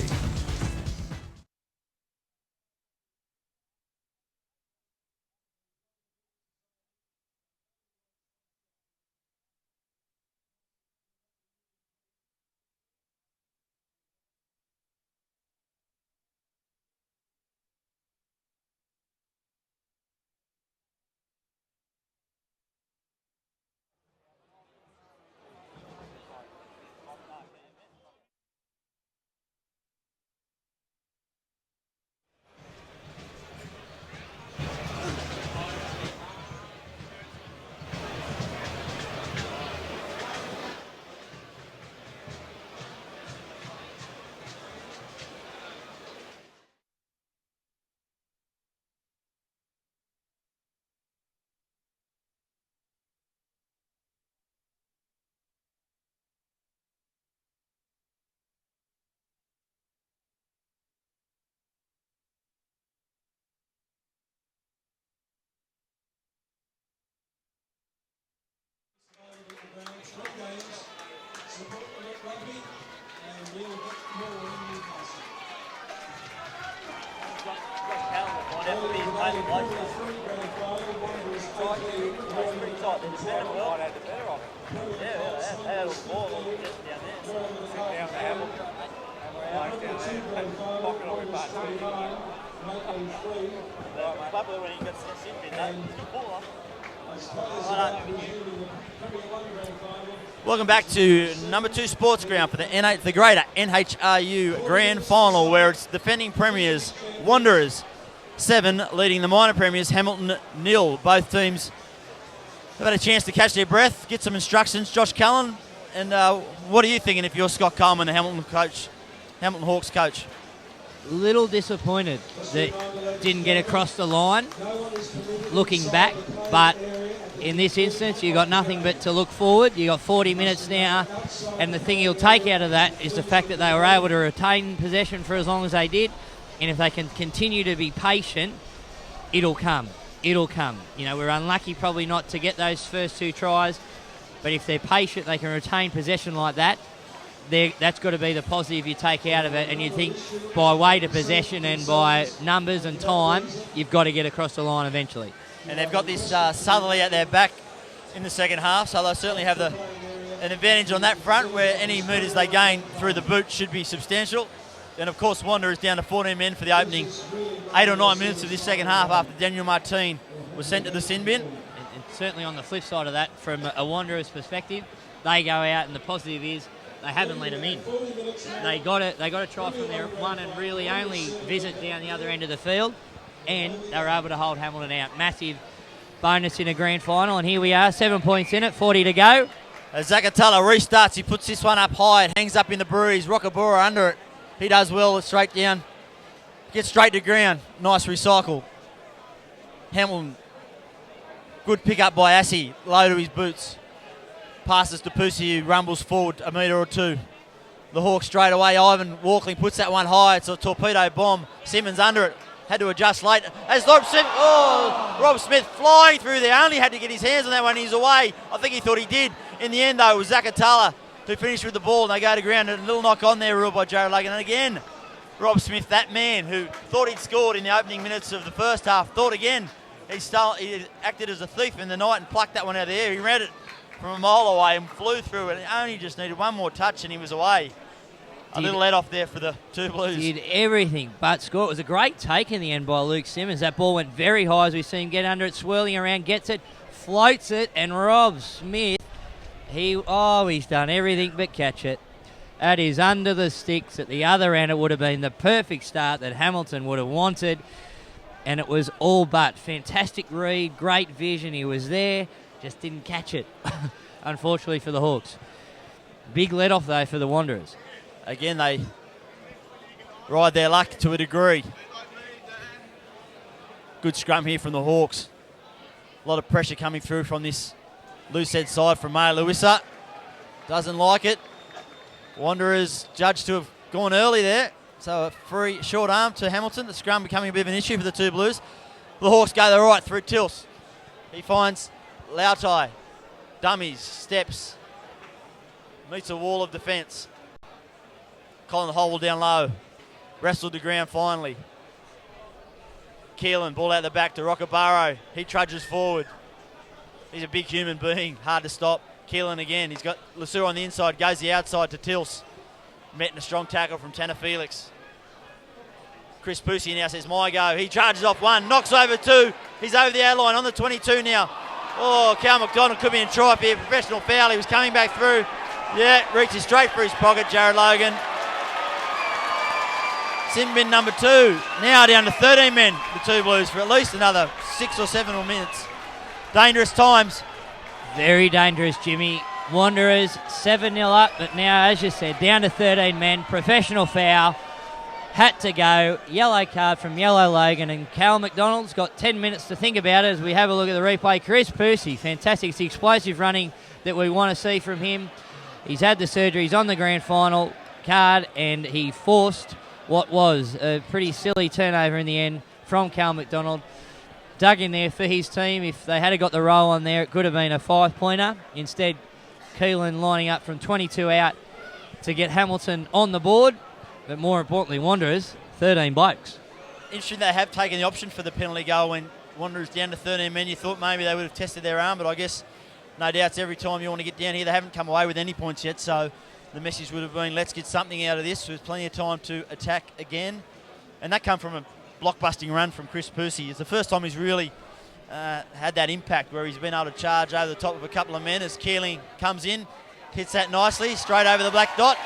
pretty tight. They're defending well. Yeah, they had all the ball down there. Bubba, when he gets in mid, he's good ball. Welcome back to number 2 Sports Ground for the greater NHRU Grand Final, where it's defending premiers Wanderers 7 leading the minor premiers Hamilton 0. Both teams have had a chance to catch their breath, get some instructions. Josh Cullen, and what are you thinking if you're Scott Coleman, the Hamilton Hawks coach? Little disappointed that didn't get across the line looking back, but in this instance you got nothing but to look forward. You got 40 minutes now, and the thing you'll take out of that is the fact that they were able to retain possession for as long as they did, and if they can continue to be patient, it'll come. You know, we're unlucky probably not to get those first 2 tries, but if they're patient, they can retain possession like that. That's got to be the positive you take out of it, and you think by weight of possession and by numbers and time, you've got to get across the line eventually. And they've got this Southerly at their back in the second half, so they'll certainly have an advantage on that front, where any metres they gain through the boot should be substantial. And of course, Wanderers down to 14 men for the opening 8 or 9 minutes of this second half after Daniel Martin was sent to the sin bin. And certainly on the flip side of that, from a Wanderers perspective, they go out, and the positive is they haven't let them in. They got a try from their one and really only visit down the other end of the field, and they were able to hold Hamilton out. Massive bonus in a grand final, and here we are, 7 points in it, 40 to go. As Zakatala restarts, he puts this one up high. It hangs up in the breeze. Rockabora under it. He does well, straight down. Gets straight to ground. Nice recycle. Hamilton. Good pick up by Assey. Low to his boots. Passes to Pusi, who rumbles forward a metre or 2. The Hawks straight away. Ivan Walkling puts that one high. It's a torpedo bomb. Simmons under it. Had to adjust late. As Rob Smith flying through there. Only had to get his hands on that one. He's away. I think he thought he did. In the end, though, it was Zakatala who finished with the ball, and they go to ground. A little knock on there ruled by Jared Logan. And again, Rob Smith, that man who thought he'd scored in the opening minutes of the first half, thought again. He acted as a thief in the night and plucked that one out of the air. He read it from a mile away and flew through it. He only just needed one more touch and he was away. A little let off there for the 2 Blues. Did everything but score. It was a great take in the end by Luke Simmons. That ball went very high as we see him get under it, swirling around, gets it, floats it, and Rob Smith, he's done everything but catch it. That is under the sticks. At the other end, it would have been the perfect start that Hamilton would have wanted, and it was all but. Fantastic read, great vision. He was there, just didn't catch it, unfortunately for the Hawks. Big let-off, though, for the Wanderers. Again, they ride their luck to a degree. Good scrum here from the Hawks. A lot of pressure coming through from this loose head side from Maya Lewissa. Doesn't like it. Wanderers judged to have gone early there. So a free short arm to Hamilton. The scrum becoming a bit of an issue for the 2 Blues. The Hawks go the right through Tills. He finds Lautai. Dummies, steps. Meets a wall of defence. Colin Howell down low. Wrestled to ground finally. Keelan, ball out the back to Rockabaro. He trudges forward. He's a big human being, hard to stop. Keelan again, he's got Lasur on the inside, goes the outside to Tills. Met in a strong tackle from Tanner Felix. Chris Pusi now says, my go. He charges off 1, knocks over 2. He's over the outline on the 22 now. Oh, Cal McDonald could be in tripe here. Professional foul, he was coming back through. Yeah, reaches straight for his pocket, Jared Logan. Sin bin number 2, now down to 13 men, the 2 Blues, for at least another 6 or 7 more minutes. Dangerous times. Very dangerous, Jimmy. Wanderers 7-0 up, but now, as you said, down to 13 men. Professional foul. Had to go. Yellow card from Yellow Logan, and Cal McDonald's got 10 minutes to think about it as we have a look at the replay. Chris Pusi, fantastic. It's the explosive running that we want to see from him. He's had the surgery. He's on the grand final card, and he forced what was a pretty silly turnover in the end from Cal McDonald. Dug in there for his team. If they had got the roll on there, it could have been a 5-pointer. Instead, Keelan lining up from 22 out to get Hamilton on the board. But more importantly, Wanderers, 13 blokes. Interesting they have taken the option for the penalty goal when Wanderers down to 13 men. You thought maybe they would have tested their arm, but I guess no doubts every time you want to get down here. They haven't come away with any points yet, so the message would have been, let's get something out of this. There's plenty of time to attack again. And that come from a blockbusting run from Chris Percy. It's the first time he's really had that impact where he's been able to charge over the top of a couple of men as Keeling comes in, hits that nicely, straight over the black dot.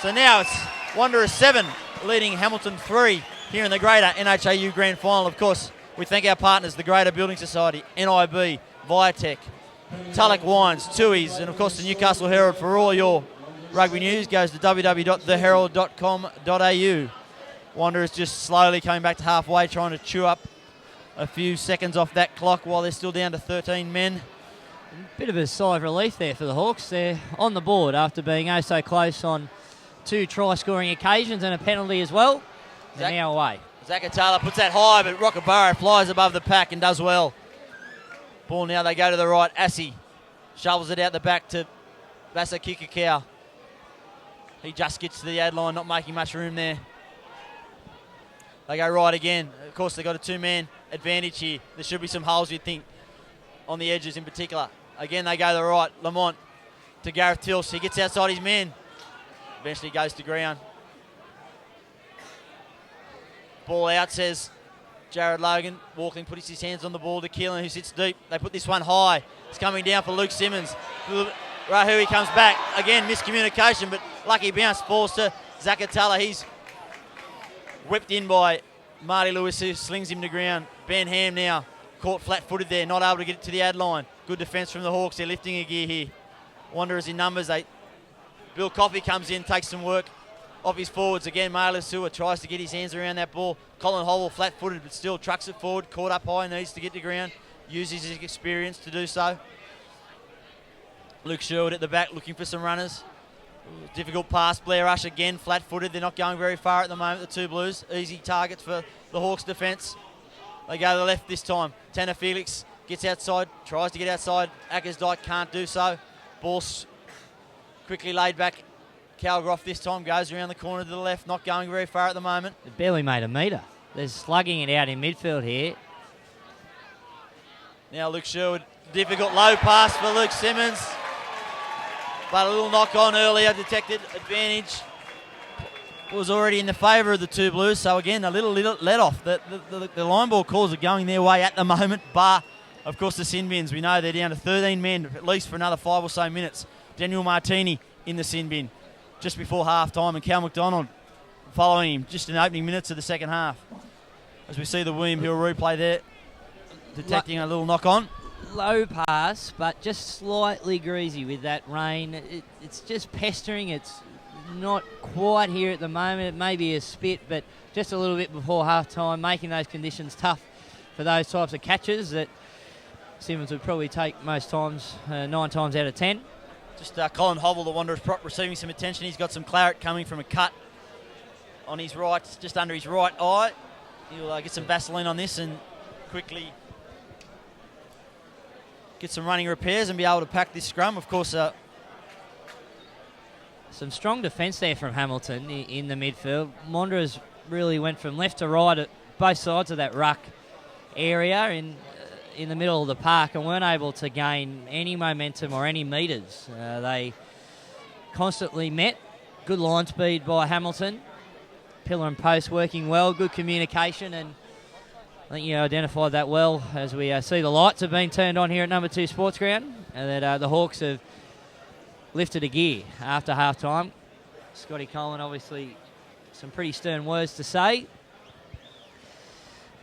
So now it's Wanderers 7 leading Hamilton 3 here in the Greater NHRU Grand Final. Of course, we thank our partners, the Greater Building Society, NIB, Viatech, Tulloch Wines, Tui's, and of course the Newcastle Herald. For all your rugby news goes to www.theherald.com.au. Wanderers just slowly coming back to halfway, trying to chew up a few seconds off that clock while they're still down to 13 men. Bit of a sigh of relief there for the Hawks. They're on the board after being oh so close on 2 try-scoring occasions and a penalty as well. They're now away. Zakatala puts that high, but Rockabara flies above the pack and does well. Ball now, they go to the right. Assi shovels it out the back to Vasa Kikakau. He just gets to the ad line, not making much room there. They go right again. Of course, they've got a 2-man advantage here. There should be some holes, you'd think, on the edges in particular. Again, they go to the right. Lamont to Gareth Tilse. He gets outside his man. Eventually goes to ground. Ball out, says Jared Logan. Walkling puts his hands on the ball to Keelan, who sits deep. They put this one high. It's coming down for Luke Simmons. Rahui comes back. Again, miscommunication, but lucky bounce. Falls to Zakatala. He's whipped in by Marty Lewis, who slings him to ground. Ben Ham now caught flat-footed there, not able to get it to the ad line. Good defence from the Hawks. They're lifting a gear here. Wanderers in numbers. Bill Coffey comes in, takes some work off his forwards. Again, Mailer Sewer tries to get his hands around that ball. Colin Howell flat-footed, but still trucks it forward. Caught up high, needs to get to ground. Uses his experience to do so. Luke Sherwood at the back looking for some runners. Difficult pass. Blair Rush again, flat-footed. They're not going very far at the moment, the two Blues. Easy targets for the Hawks' defence. They go to the left this time. Tanner Felix gets outside, tries to get outside. Ackersdyke can't do so. Ball quickly laid back. Calgroff this time goes around the corner to the left, not going very far at the moment. It barely made a metre. They're slugging it out in midfield here. Now Luke Sherwood, difficult low pass for Luke Simmons. But a little knock on earlier, detected advantage. Was already in the favour of the two Blues, so again a little let off. The line ball calls are going their way at the moment, bar of course the sin bins. We know they're down to 13 men at least for another 5 or so minutes. Daniel Martini in the sin bin just before half time, and Cal McDonald following him just in the opening minutes of the second half. As we see the William Hill replay there, detecting a little knock on. Low pass, but just slightly greasy with that rain. It's just pestering. It's not quite here at the moment. It may be a spit, but just a little bit before half time, making those conditions tough for those types of catches that Simmons would probably take most times, 9 times out of 10. Just Colin Hobble, the Wanderers prop, receiving some attention. He's got some claret coming from a cut on his right, just under his right eye. He'll get some Vaseline on this and quickly get some running repairs and be able to pack this scrum. Of course, some strong defence there from Hamilton in the midfield. Wanderers really went from left to right at both sides of that ruck area in the middle of the park and weren't able to gain any momentum or any metres. They constantly met. Good line speed by Hamilton. Pillar and post working well. Good communication, and I think you identified that well as we see the lights have been turned on here at number 2 Sports Ground, and that the Hawks have lifted a gear after half time. Scotty Coleman obviously some pretty stern words to say,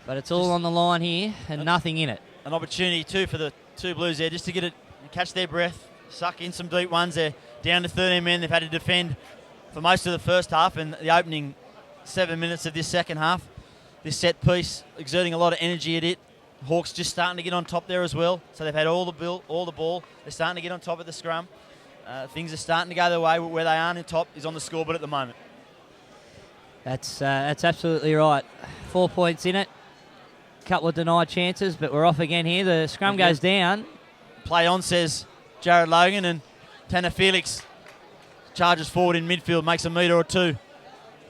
but it's all on the line here and nothing in it. An opportunity too for the two Blues there just to get it, catch their breath, suck in some deep ones. They're down to 13 men. They've had to defend for most of the first half and the opening 7 minutes of this second half. This set piece exerting a lot of energy at it. Hawks just starting to get on top there as well. So they've had all the ball. They're starting to get on top of the scrum. Things are starting to go their way. Where they aren't in top is on the scoreboard at the moment. That's absolutely right. 4 points in it. Couple of denied chances, but we're off again here. The scrum goes down. Play on, says Jared Logan, and Tanner Felix charges forward in midfield, makes a metre or two.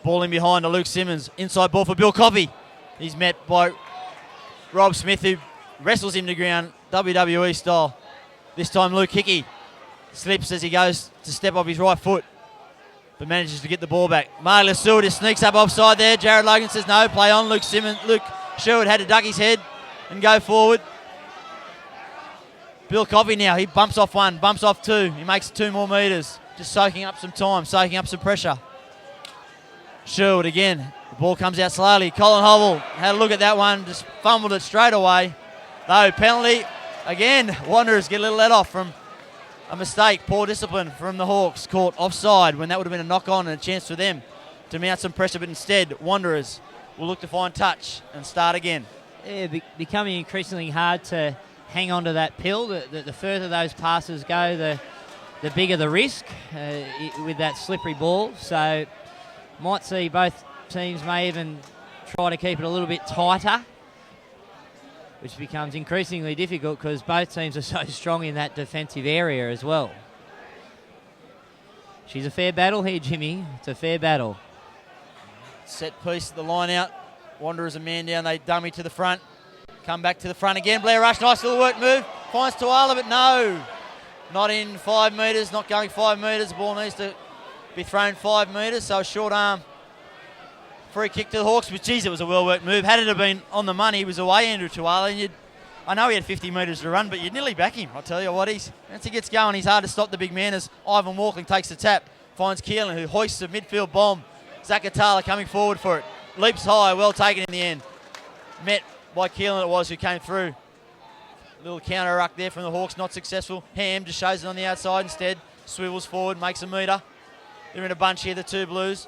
Ball in behind to Luke Simmons. Inside ball for Bill Coffey. He's met by Rob Smith, who wrestles him to ground, WWE style. This time Luke Hickey slips as he goes to step off his right foot, but manages to get the ball back. Marley Sewell just sneaks up offside there. Jared Logan says no, play on. Luke Sherwood had to duck his head and go forward. Bill Coffey now, he bumps off one, bumps off two. He makes 2 more metres, just soaking up some time, soaking up some pressure. Sherwood again, the ball comes out slowly. Colin Hovell had a look at that one, just fumbled it straight away. Though penalty, again, Wanderers get a little let off from a mistake, poor discipline from the Hawks, caught offside when that would have been a knock-on and a chance for them to mount some pressure, but instead Wanderers will look to find touch and start again. Yeah, becoming increasingly hard to hang on to that pill. The further those passes go, the bigger the risk with that slippery ball. So might see both teams may even try to keep it a little bit tighter, which becomes increasingly difficult because both teams are so strong in that defensive area as well. She's a fair battle here, Jimmy. It's a fair battle. Set piece, the line out. Wanderers a man down, they dummy to the front. Come back to the front again. Blair Rush, nice little work move. Finds Tuala, but no. Not in 5 metres, not going 5 metres. The ball needs to be thrown 5 metres, so a short arm free kick to the Hawks. But geez, it was a well-worked move. Had it have been on the money, he was away, Andrew Tuala. And I know he had 50 metres to run, but you'd nearly back him. I'll tell you what, once he gets going, he's hard to stop the big man as Ivan Walkling takes the tap. Finds Keelan, who hoists a midfield bomb. Zakatala coming forward for it. Leaps high, well taken in the end. Met by Keelan it was who came through. Little counter ruck there from the Hawks, not successful. Ham just shows it on the outside instead. Swivels forward, makes a metre. They're in a bunch here, the 2 Blues.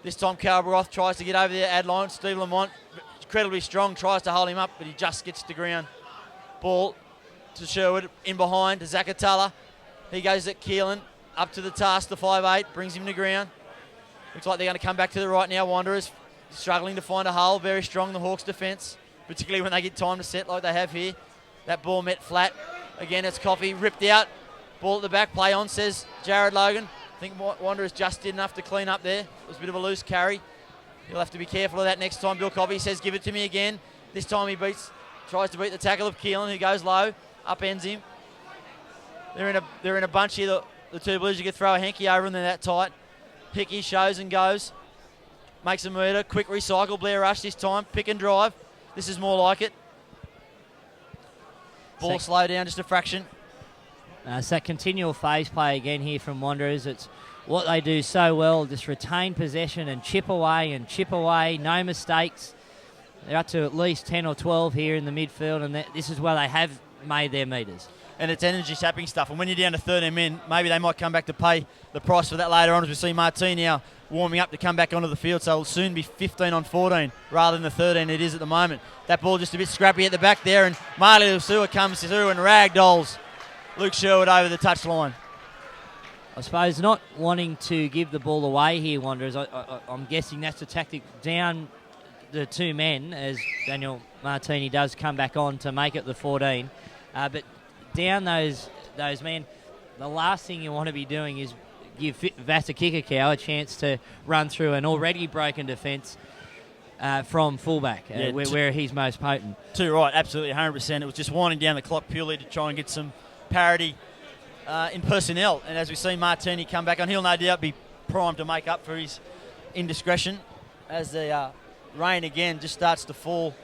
This time Carl Roth tries to get over the ad line. Steve Lamont, incredibly strong, tries to hold him up, but he just gets to ground. Ball to Sherwood, in behind to Zakatala. He goes at Keelan, up to the task, the 5'8", brings him to ground. Looks like they're going to come back to the right now. Wanderers struggling to find a hole. Very strong, the Hawks' defence, particularly when they get time to set like they have here. That ball met flat. Again, it's Coffey, ripped out. Ball at the back, play on, says Jared Logan. I think Wanderers just did enough to clean up there. It was a bit of a loose carry. He'll have to be careful of that next time. Bill Coffey says, give it to me again. This time he tries to beat the tackle of Keelan, who goes low, upends him. They're in a bunch here, the 2 Blues. You could throw a hanky over them, they're that tight. Hickey shows and goes. Makes a metre. Quick recycle. Blair Rush this time. Pick and drive. This is more like it. Ball slow down just a fraction. It's that continual phase play again here from Wanderers. It's what they do so well. Just retain possession and chip away. No mistakes. They're up to at least 10 or 12 here in the midfield, and this is where they have made their metres. And it's energy sapping stuff. And when you're down to 13 men, maybe they might come back to pay the price for that later on, as we see Martin now warming up to come back onto the field. So it'll soon be 15 on 14 rather than the 13 it is at the moment. That ball just a bit scrappy at the back there, and Marley Lusua comes through and ragdolls Luke Sherwood over the touchline. I suppose not wanting to give the ball away here, Wanderers. I'm guessing that's a tactic down the 2 men as Daniel Martini does come back on to make it the 14. But down those men, the last thing you want to be doing is give Vasa Kikakau a chance to run through an already broken defence from fullback, where he's most potent. Too right, absolutely, 100%. It was just winding down the clock purely to try and get some parity in personnel. And as we see Martini come back on, he'll no doubt be primed to make up for his indiscretion as the rain again just starts to fall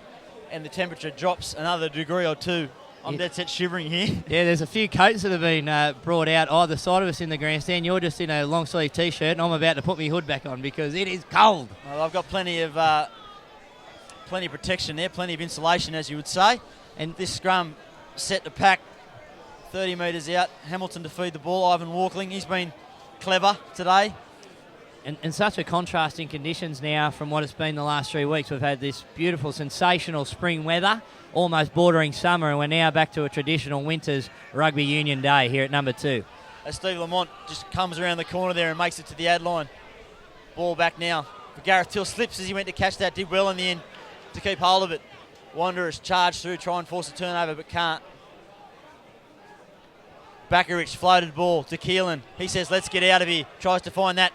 and the temperature drops another degree or 2. I'm dead set shivering here. Yeah, there's a few coats that have been brought out either side of us in the grandstand. You're just in a long sleeve t-shirt, and I'm about to put my hood back on because it is cold. Well, I've got plenty of protection there, plenty of insulation, as you would say. And this scrum set to pack 30 metres out. Hamilton to feed the ball. Ivan Walkling, he's been clever today. And such a contrast in conditions now from what it's been the last 3 weeks. We've had this beautiful, sensational spring weather, almost bordering summer, and we're now back to a traditional winter's rugby union day here at number 2. As Steve Lamont just comes around the corner there and makes it to the ad line. Ball back now. But Gareth Till slips as he went to catch that. Did well in the end to keep hold of it. Wanderers charge through, try and force a turnover, but can't. Bakarich floated ball to Keelan. He says, let's get out of here. Tries to find that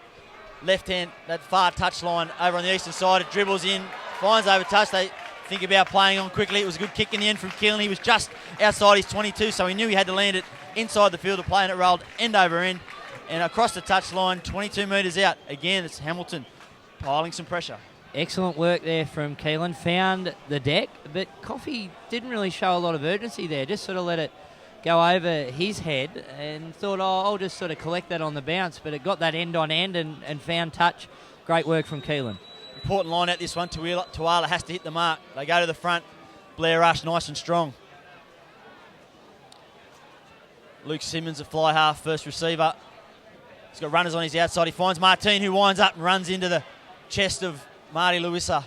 left hand, that far touchline over on the eastern side. It dribbles in, finds over touch. They think about playing on quickly. It was a good kick in the end from Keelan. He was just outside his 22, so he knew he had to land it inside the field to play, and it rolled end over end and across the touchline, 22 metres out. Again, it's Hamilton piling some pressure. Excellent work there from Keelan. Found the deck, but Coffey didn't really show a lot of urgency there. Just sort of let it go over his head and thought, I'll just sort of collect that on the bounce. But it got that end on end and found touch. Great work from Keelan. Important line out this one. Tuala has to hit the mark. They go to the front. Blair Rush nice and strong. Luke Simmons, a fly half, first receiver. He's got runners on his outside. He finds Martin, who winds up and runs into the chest of Marty Lewissa.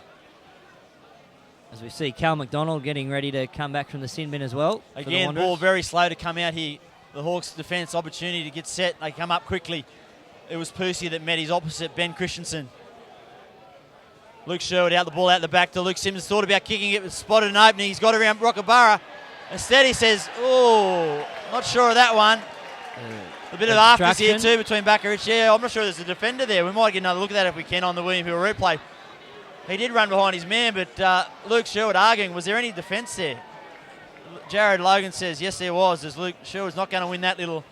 As we see Cal McDonald getting ready to come back from the sin bin as well. Again, ball very slow to come out here. The Hawks defence opportunity to get set. They come up quickly. It was Pusey that met his opposite, Ben Christensen. Luke Sherwood out the ball out the back to Luke Simmons. Thought about kicking it, but spotted an opening. He's got around Rockabara. Instead he says, not sure of that one. A bit of afters here too between Bakarich. Yeah, I'm not sure there's a defender there. We might get another look at that if we can on the William Hill replay. He did run behind his man, but Luke Sherwood arguing, was there any defence there? Jared Logan says, yes, there was, as Luke Sherwood's not going to win that little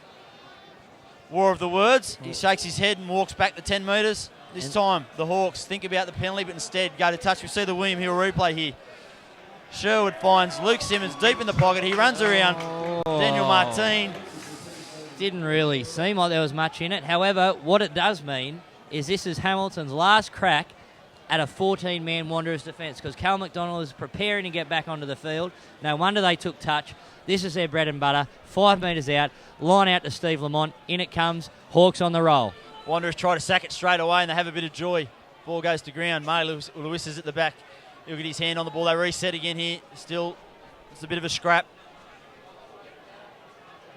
war of the words. He shakes his head and walks back the 10 metres. This time, the Hawks think about the penalty, but instead go to touch. We see the William Hill replay here. Sherwood finds Luke Simmons deep in the pocket. He runs around Daniel Martin. Didn't really seem like there was much in it. However, what it does mean is this is Hamilton's last crack at a 14-man Wanderers defence, because Cal McDonald is preparing to get back onto the field. No wonder they took touch. This is their bread and butter. 5 metres out, line out to Steve Lamont. In it comes, Hawks on the roll. Wanderers try to sack it straight away, and they have a bit of joy. Ball goes to ground. Marty Lewis is at the back. He'll get his hand on the ball. They reset again here. Still, it's a bit of a scrap.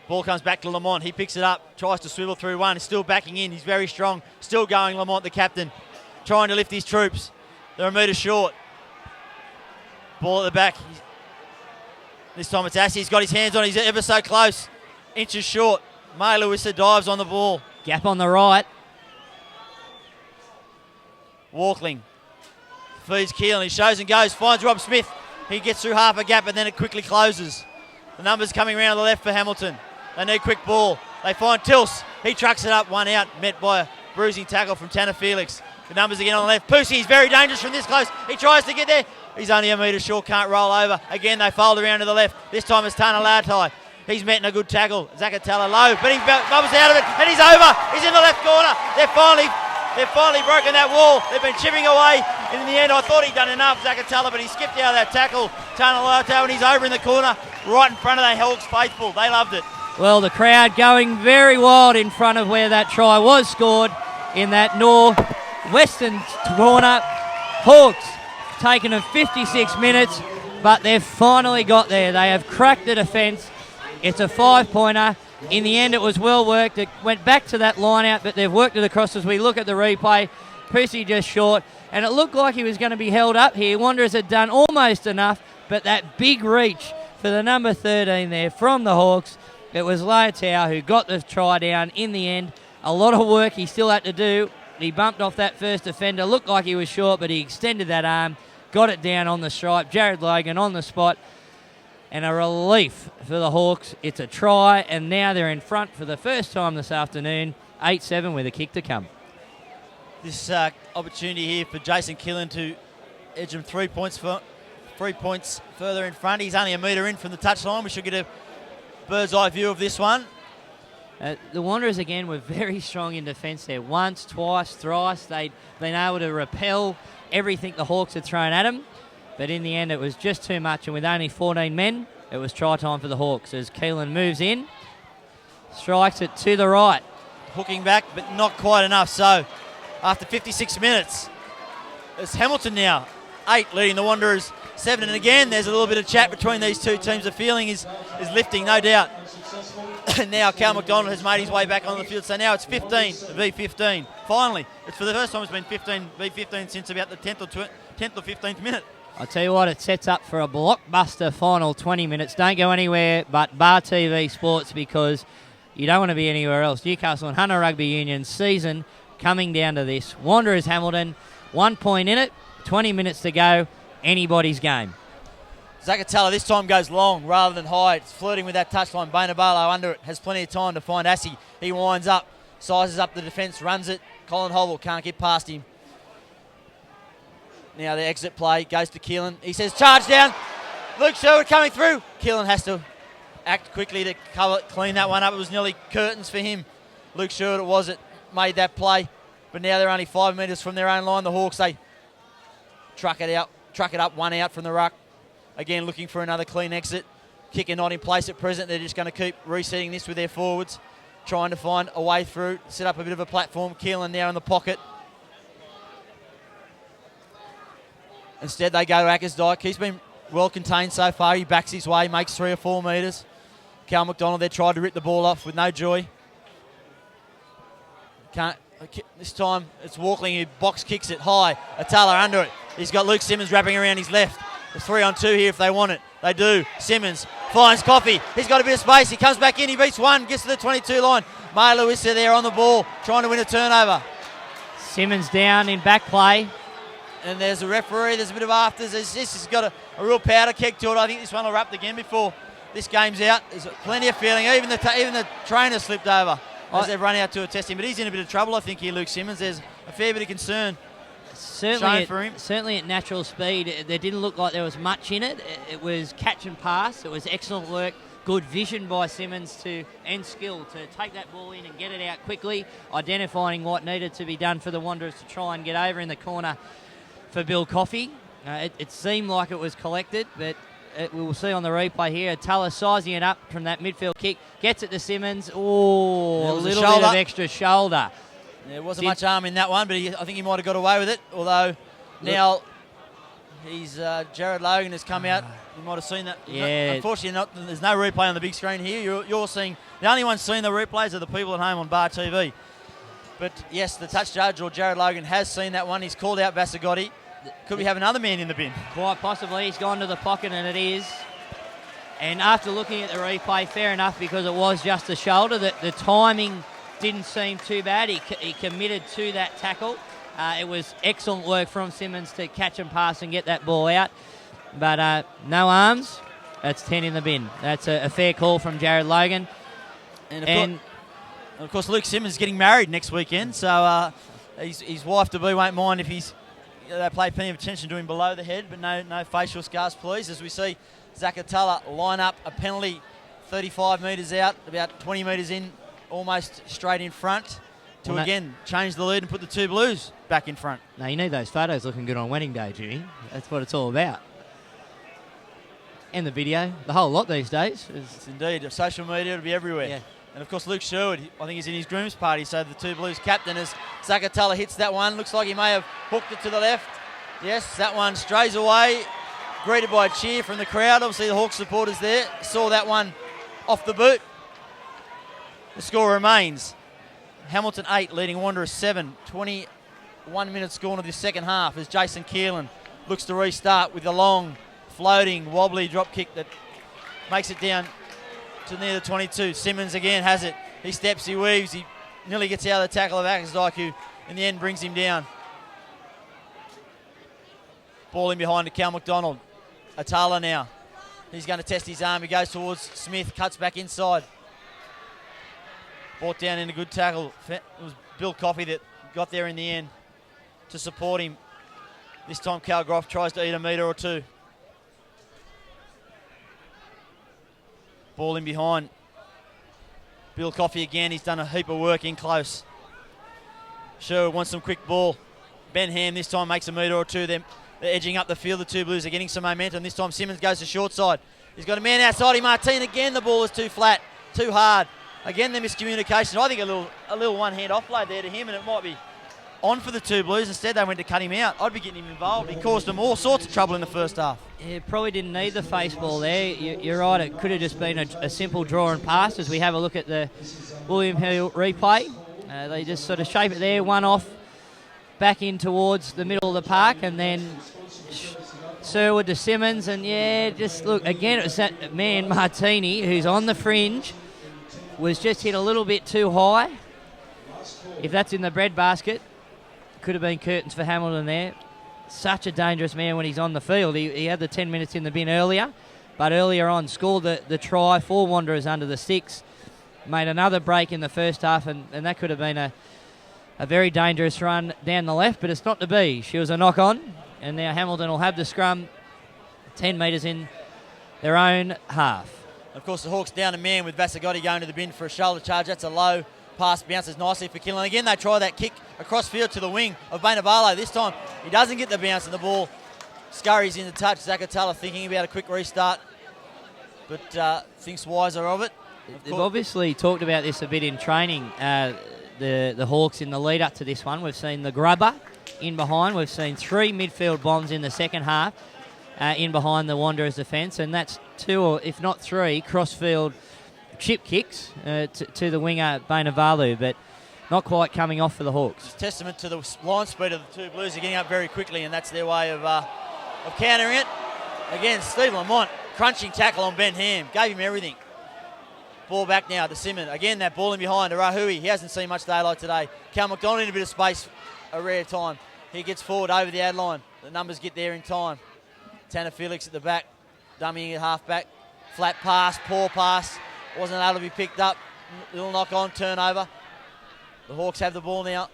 Ball comes back to Lamont. He picks it up, tries to swivel through one. He's still backing in. He's very strong. Still going, Lamont, the captain, trying to lift his troops. They're a metre short. Ball at the back. This time it's Assey. He's got his hands on it. He's ever so close. Inches short. May Lewissa dives on the ball. Gap on the right. Walkling feeds Keelan. He shows and goes. Finds Rob Smith. He gets through half a gap and then it quickly closes. The numbers coming around to the left for Hamilton. They need quick ball. They find Tills. He trucks it up, one out, met by a bruising tackle from Tanner Felix. The numbers again on the left. Pusey is very dangerous from this close. He tries to get there. He's only a metre short, can't roll over. Again, they fold around to the left. This time it's Tana Lautai. He's met in a good tackle. Zakatala low, but he bubbles out of it, and he's over. He's in the left corner. They've finally broken that wall. They've been chipping away. And in the end, I thought he'd done enough, Zakatala, but he skipped out of that tackle. Tana Lautai, and he's over in the corner, right in front of the Hawks faithful. They loved it. Well, the crowd going very wild in front of where that try was scored in that north-western corner. Hawks taken them 56 minutes, but they've finally got there. They have cracked the defence. It's a 5-pointer. In the end, it was well worked. It went back to that line out, but they've worked it across as we look at the replay. Pusey just short, and it looked like he was going to be held up here. Wanderers had done almost enough, but that big reach for the number 13 there from the Hawks. It was Leotau who got the try down in the end. A lot of work he still had to do. He bumped off that first defender. Looked like he was short, but he extended that arm, got it down on the stripe. Jared Logan on the spot. And a relief for the Hawks. It's a try, and now they're in front for the first time this afternoon. 8-7 with a kick to come. This opportunity here for Jason Killen to edge him 3 points further in front. He's only a metre in from the touchline. We should get a bird's eye view of this one. The Wanderers, again, were very strong in defence there. Once, twice, thrice. They'd been able to repel everything the Hawks had thrown at them. But in the end, it was just too much. And with only 14 men, it was try time for the Hawks as Keelan moves in. Strikes it to the right. Hooking back, but not quite enough. So, after 56 minutes, it's Hamilton now. 8 leading the Wanderers 7. And again, there's a little bit of chat between these two teams. The feeling is lifting, no doubt. And now Cal McDonald has made his way back on the field. So now it's 15 v 15. Finally, it's for the first time it's been 15 v 15 since about the 10th or 15th minute. I'll tell you what, it sets up for a blockbuster final 20 minutes. Don't go anywhere but Bar TV Sports, because you don't want to be anywhere else. Newcastle and Hunter Rugby Union season coming down to this. Wanderers Hamilton, 1 point in it, 20 minutes to go. anybody's game. Zacatella this time goes long rather than high. It's flirting with that touchline. Bainabalo under it, has plenty of time to find Assey. He winds up, sizes up the defence, runs it. Colin Hovell can't get past him. Now the exit play goes to Keelan. He says charge down. Luke Sherwood coming through. Keelan has to act quickly to clean that one up. It was nearly curtains for him. Luke Sherwood it was that made that play. But now they're only 5 metres from their own line. The Hawks, they truck it up, one out from the ruck. Again, looking for another clean exit. Kicker not in place at present. They're just going to keep resetting this with their forwards, trying to find a way through, set up a bit of a platform. Keelan now in the pocket. Instead, they go to Ackersdyke. He's been well contained so far. He backs his way, makes 3 or 4 metres. Cal McDonald there tried to rip the ball off with no joy. Can't. This time it's Walkling who box kicks it high. Atala under it. He's got Luke Simmons wrapping around his left. There's 3 on 2 here if they want it. They do. Simmons finds Coffey. He's got a bit of space. He comes back in. He beats one. Gets to the 22 line. May Lewissa there on the ball trying to win a turnover. Simmons down in back play. And there's a referee. There's a bit of afters. This has got a real powder keg to it. I think this one will wrap again before this game's out. There's plenty of feeling. Even the trainer slipped over as they've run out to attest him. But he's in a bit of trouble, I think, here, Luke Simmons. There's a fair bit of concern. Certainly at natural speed, there didn't look like there was much in it. It was catch and pass. It was excellent work, good vision by Simmons and skill to take that ball in and get it out quickly, identifying what needed to be done for the Wanderers to try and get over in the corner for Bill Coffey. It seemed like it was collected, but we will see on the replay here. Tuller sizing it up from that midfield kick, gets it to Simmons. Oh, a little bit of extra shoulder. There wasn't much arm in that one, but I think he might have got away with it. Although now he's Jared Logan has come out. You might have seen that. Yeah. Unfortunately, there's no replay on the big screen here. You're seeing the only ones seeing the replays are the people at home on Bar TV. But yes, the touch judge or Jared Logan has seen that one. He's called out Basagotti. Could we have another man in the bin? Quite possibly. He's gone to the pocket, and it is. And after looking at the replay, fair enough, because it was just a shoulder. That the timing didn't seem too bad. He committed to that tackle. It was excellent work from Simmons to catch and pass and get that ball out. But no arms. That's 10 in the bin. That's a fair call from Jared Logan. And of course, Luke Simmons is getting married next weekend, so his wife-to-be won't mind if they pay plenty of attention to him below the head, but no facial scars, please. As we see Zacatella line up a penalty 35 metres out, about 20 metres in, almost straight in front, to again change the lead and put the two Blues back in front. Now, you need those photos looking good on wedding day, Jimmy. That's what it's all about. And the video, the whole lot these days. It's indeed. Social media, it'll be everywhere. Yeah. And of course, Luke Sherwood, I think he's in his groom's party, so the two Blues captain as Zacatella hits that one. Looks like he may have hooked it to the left. Yes, that one strays away, greeted by a cheer from the crowd. Obviously, the Hawks supporters there saw that one off the boot. The score remains Hamilton 8, leading Wanderers 7. 21 minutes gone of the second half as Jason Keelan looks to restart with a long, floating, wobbly drop kick that makes it down to near the 22. Simmons again has it. He steps, he weaves, he nearly gets out of the tackle of Ackersdyke, who in the end brings him down. Ball in behind to Cal McDonald. Atala now. He's going to test his arm. He goes towards Smith, cuts back inside. Brought down in a good tackle. It was Bill Coffey that got there in the end to support him. This time Cal Groff tries to eat a metre or two. Ball in behind. Bill Coffey again. He's done a heap of work in close. Sherwood wants some quick ball. Ben Ham this time makes a metre or two. They're edging up the field. The two Blues are getting some momentum. This time Simmons goes to short side. He's got a man outside him. Martin again. The ball is too flat, too hard. Again, the miscommunication. I think a little one-hand offload there to him, and it might be on for the two Blues. Instead, they went to cut him out. I'd be getting him involved. He caused them all sorts of trouble in the first half. Yeah, probably didn't need the face ball there. You're right, it could have just been a simple draw and pass as we have a look at the William Hill replay. They just sort of shape it there, one off, back in towards the middle of the park, and then Sherwood to Simmons, and yeah, just look, again, it was that man, Martini, who's on the fringe, was just hit a little bit too high. If that's in the bread basket, could have been curtains for Hamilton there. such a dangerous man when he's on the field. He had the 10 minutes in the bin earlier, but earlier on scored the try for Wanderers under the sticks. Made another break in the first half, and that could have been a very dangerous run down the left, but it's not to be. She was a knock-on, and now Hamilton will have the scrum 10 metres in their own half. Of course, the Hawks down a man with Vasagotti going to the bin for a shoulder charge. That's a low pass, bounces nicely for Killen. Again, they try that kick across field to the wing of Bainavalo. This time, he doesn't get the bounce, and the ball scurries into touch. Zakatala thinking about a quick restart, but thinks wiser of it. They've obviously talked about this a bit in training, the Hawks in the lead up to this one. We've seen the grubber in behind. We've seen 3 midfield bombs in the second half in behind the Wanderers defence, and that's 2 or if not 3 cross-field chip kicks to the winger Bainavalu, but not quite coming off for the Hawks. It's testament to the line speed of the two Blues. Are getting up very quickly, and that's their way of countering it. Again, Steve Lamont, crunching tackle on Ben Ham, gave him everything. Ball back now to Simon. Again, that ball in behind to Rahui. He hasn't seen much daylight today. Cal McDonald in a bit of space, a rare time. He gets forward over the ad line. The numbers get there in time. Tanner Felix at the back, dummying at half back. Flat pass, poor pass. Wasn't able to be picked up. Little knock on, turnover. The Hawks have the ball now.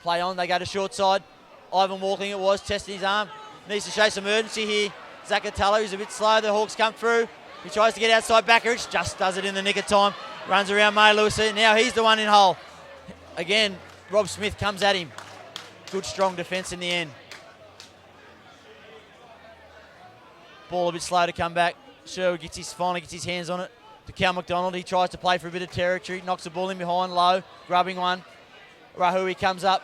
Play on, they go to short side. Ivan Walking it was, testing his arm. Needs to show some urgency here. Zakatalo, who's a bit slow. The Hawks come through. He tries to get outside Backerich, just does it in the nick of time. Runs around May Lewis. Now he's the one in hole. Again, Rob Smith comes at him. Good, strong defence in the end. Ball a bit slow to come back. Sherwood finally gets his hands on it. To Cal McDonald, he tries to play for a bit of territory. Knocks the ball in behind, low, grubbing one. Rahui comes up.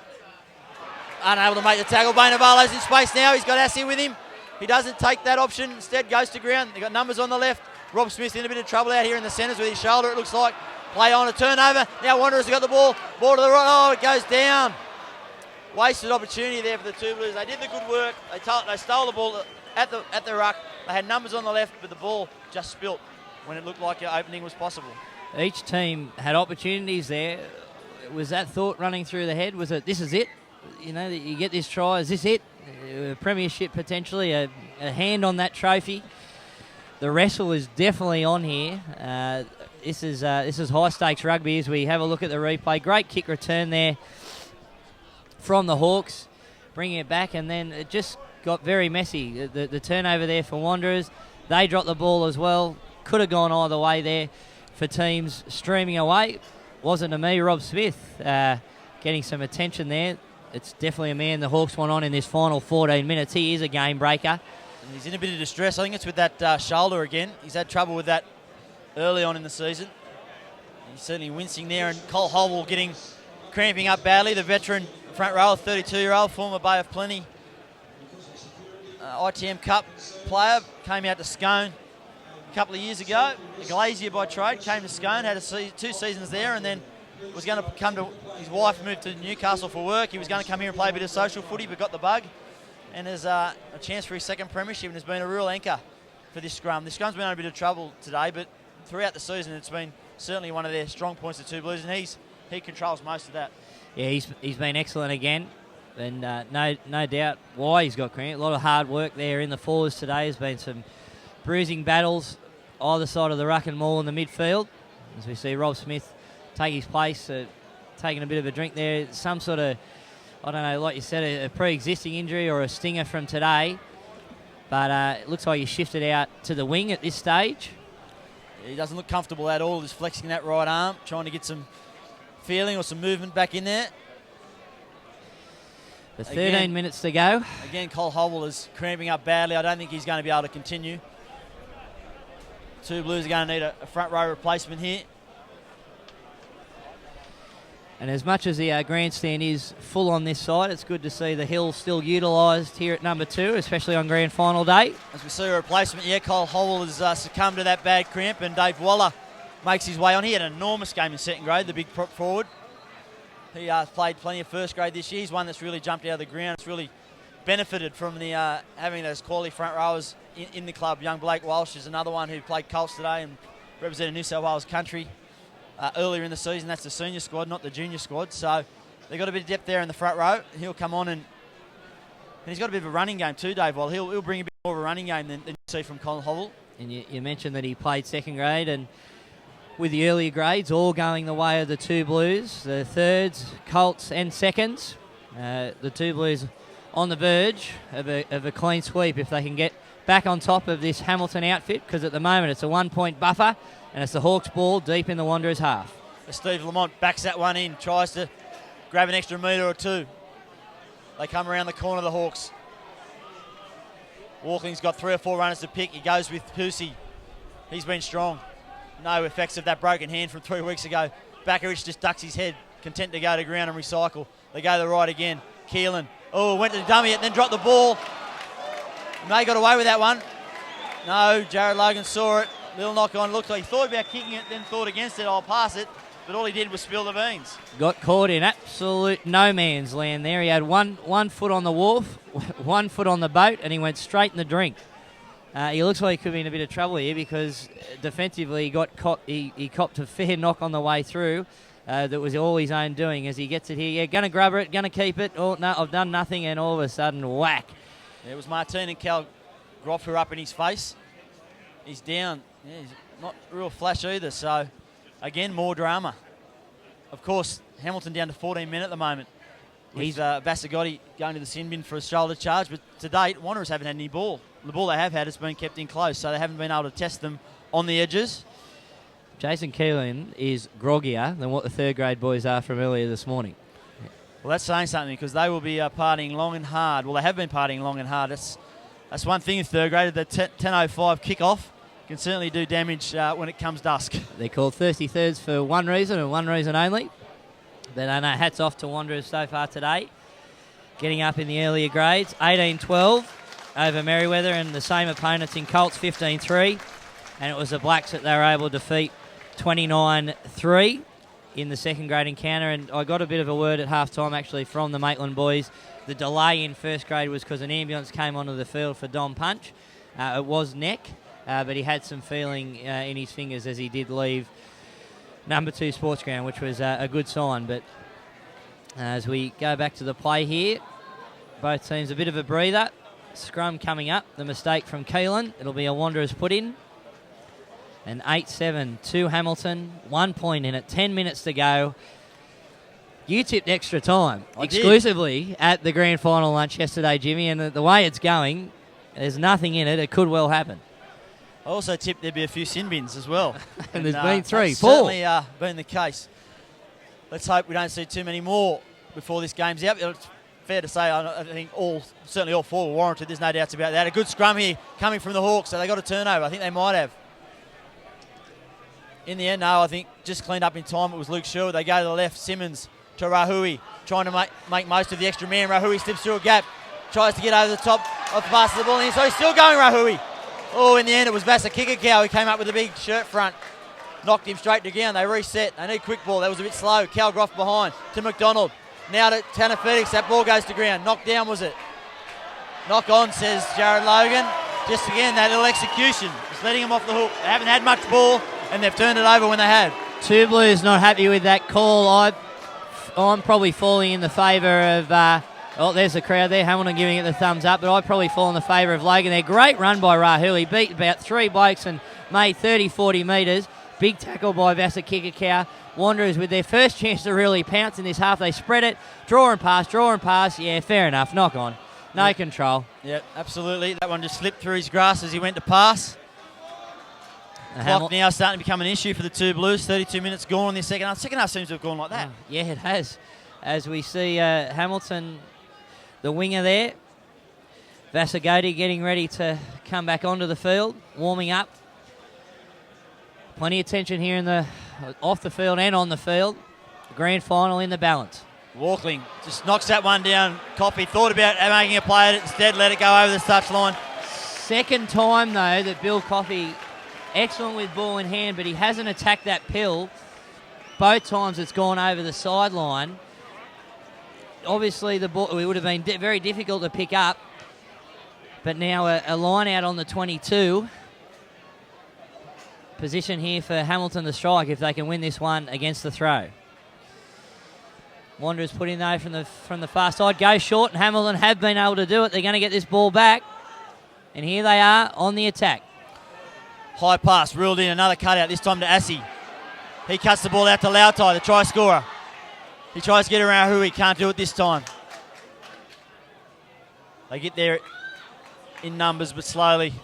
Unable to make the tackle. Bainavalo's in space now. He's got Assi with him. He doesn't take that option. Instead goes to ground. They've got numbers on the left. Rob Smith in a bit of trouble out here in the centres with his shoulder, it looks like. Play on, a turnover. Now Wanderers have got the ball. Ball to the right. Oh, it goes down. Wasted opportunity there for the two Blues. They did the good work. They stole the ball at the ruck. They had numbers on the left, but the ball just spilt when it looked like the opening was possible. Each team had opportunities there. Was that thought running through the head? Was it, this is it? You know, you get this try, is this it? A premiership potentially, a hand on that trophy. The wrestle is definitely on here. This is high stakes rugby as we have a look at the replay. Great kick return there from the Hawks, bringing it back, and then it just got very messy. The turnover there for Wanderers. They dropped the ball as well. Could have gone either way there for teams streaming away. Wasn't to me. Rob Smith getting some attention there. It's definitely a man the Hawks want on in this final 14 minutes. He is a game breaker. And he's in a bit of distress. I think it's with that shoulder again. He's had trouble with that early on in the season. He's certainly wincing there. And Cole Howell cramping up badly. The veteran front row, 32-year-old, former Bay of Plenty ITM Cup player. Came out to Scone a couple of years ago. A glazier by trade. Came to Scone, had 2 seasons there, and then was going to come to, his wife moved to Newcastle for work. He was going to come here and play a bit of social footy, but got the bug. And there's a chance for his second premiership, and has been a real anchor for this scrum. This scrum's been in a bit of trouble today, but throughout the season, it's been certainly one of their strong points, the two Blues, and he controls most of that. Yeah, he's been excellent again, and no doubt why he's got credit. A lot of hard work there in the forwards today. There's been some bruising battles either side of the ruck and maul in the midfield, as we see Rob Smith take his place, taking a bit of a drink there. Some sort of, I don't know, like you said, a pre-existing injury or a stinger from today. But it looks like he shifted out to the wing at this stage. He doesn't look comfortable at all, just flexing that right arm, trying to get some feeling or some movement back in there. The 13 minutes to go. Again, Cole Howell is cramping up badly. I don't think he's going to be able to continue. Two Blues are going to need a front row replacement here. And as much as the grandstand is full on this side, it's good to see the hill still utilised here at number 2, especially on grand final day. As we see a replacement, Cole Howell has succumbed to that bad cramp, and Dave Waller makes his way on. He had an enormous game in second grade, the big prop forward. He played plenty of first grade this year. He's one that's really jumped out of the ground. It's really benefited from the having those quality front rowers in the club. Young Blake Walsh is another one who played Colts today and represented New South Wales country earlier in the season. That's the senior squad, not the junior squad. So they've got a bit of depth there in the front row. He'll come on and And he's got a bit of a running game too, Dave. While he'll bring a bit more of a running game than you see from Colin Hovell. And you mentioned that he played second grade, and with the earlier grades all going the way of the two Blues, the thirds, Colts and seconds. The two Blues on the verge of a clean sweep if they can get back on top of this Hamilton outfit, because at the moment it's a 1-point buffer and it's the Hawks ball deep in the Wanderers' half. Steve Lamont backs that one in, tries to grab an extra metre or two. They come around the corner, the Hawks. Walkling's got 3 or 4 runners to pick. He goes with Pusey. He's been strong. No effects of that broken hand from 3 weeks ago. Bakarich just ducks his head, content to go to ground and recycle. They go to the right again. Keelan. Oh, went to the dummy and then dropped the ball. May got away with that one. No, Jared Logan saw it. Little knock on. Looked like he thought about kicking it, then thought against it. I'll pass it. But all he did was spill the beans. Got caught in absolute no man's land there. He had one foot on the wharf, 1 foot on the boat, and he went straight in the drink. He looks like he could be in a bit of trouble here, because defensively he copped a fair knock on the way through. That was all his own doing as he gets it here. Yeah, going to grab it, going to keep it. Oh, no, I've done nothing, and all of a sudden, whack. Yeah, it was Martin and Cal Groff who were up in his face. He's down. Yeah, he's not real flash either, so again, more drama. Of course, Hamilton down to 14 men at the moment. He's Vasagotti going to the sin bin for a shoulder charge, but to date, Wanderers haven't had any ball. The ball they have had has been kept in close, so they haven't been able to test them on the edges. Jason Keelan is groggier than what the third grade boys are from earlier this morning. Well, that's saying something, because they will be partying long and hard. Well, they have been partying long and hard. That's one thing in third grade. The 10:05 kickoff can certainly do damage when it comes dusk. They're called thirsty thirds for one reason and one reason only. But hats off to Wanderers so far today. Getting up in the earlier grades, 18-12 over Merriweather, and the same opponents in Colts, 15-3. And it was the Blacks that they were able to defeat 29-3 in the second grade encounter. And I got a bit of a word at half-time actually from the Maitland boys. The delay in first grade was because an ambulance came onto the field for Dom Punch. It was neck, but he had some feeling in his fingers as he did leave number 2 sports ground, which was a good sign. But as we go back to the play here, both teams a bit of a breather. Scrum coming up, the mistake from Keelan. It'll be a Wanderers put in. And 8-7 to Hamilton, 1 point in it, 10 minutes to go. You tipped extra time exclusively at the grand final lunch yesterday, Jimmy, and the way it's going, there's nothing in it. It could well happen. I also tipped there'd be a few sin bins as well. And there's been 3, that's 4. Certainly been the case. Let's hope we don't see too many more before this game's out. It's fair to say, I think certainly all 4 were warranted. There's no doubts about that. A good scrum here coming from the Hawks, so they got a turnover. I think they might have. In the end, no, I think just cleaned up in time. It was Luke Sherwood. They go to the left. Simmons to Rahui, trying to make most of the extra man. Rahui slips through a gap, tries to get over the top of the pass of the ball, and so he's still going, Rahui. Oh, in the end, it was Vasa Kikakau who came up with a big shirt front. Knocked him straight to ground. They reset. They need quick ball. That was a bit slow. Cal Groff behind to McDonald. Now to Tanner Felix. That ball goes to ground. Knocked down, was it? Knock on, says Jared Logan. Just again, that little execution. Just letting him off the hook. They haven't had much ball, and they've turned it over when they have. Two Blues not happy with that call. I'm probably falling in the favour of... there's the crowd there. Hamilton giving it the thumbs up, but I'd probably fall in the favour of Logan there. Great run by Rahul. He beat about 3 blokes and made 30-40 metres. Big tackle by Vasa Kikakau. Wanderers with their first chance to really pounce in this half. They spread it. Draw and pass. Yeah, fair enough. Knock on. No control. Yeah, absolutely. That one just slipped through his grasp as he went to pass. Clock now starting to become an issue for the two Blues. 32 minutes gone in the second half. Second half seems to have gone like that. Yeah, it has. As we see Hamilton, the winger there, Vasagoti getting ready to come back onto the field, warming up. Plenty of tension here off the field and on the field. Grand final in the balance. Walkling just knocks that one down. Coffey thought about making a play at it, instead let it go over the touchline. Second time, though, that Bill Coffey, excellent with ball in hand, but he hasn't attacked that pill. Both times it's gone over the sideline. Obviously, the ball it would have been very difficult to pick up, but now a line out on the 22. Position here for Hamilton to strike if they can win this one against the throw. Wanderers put in though from the far side. Go short, and Hamilton have been able to do it. They're going to get this ball back. And here they are on the attack. High pass, ruled in, another cutout, this time to Assi. He cuts the ball out to Lautai, the try scorer. He tries to get around who he can't do it this time. They get there in numbers, but slowly.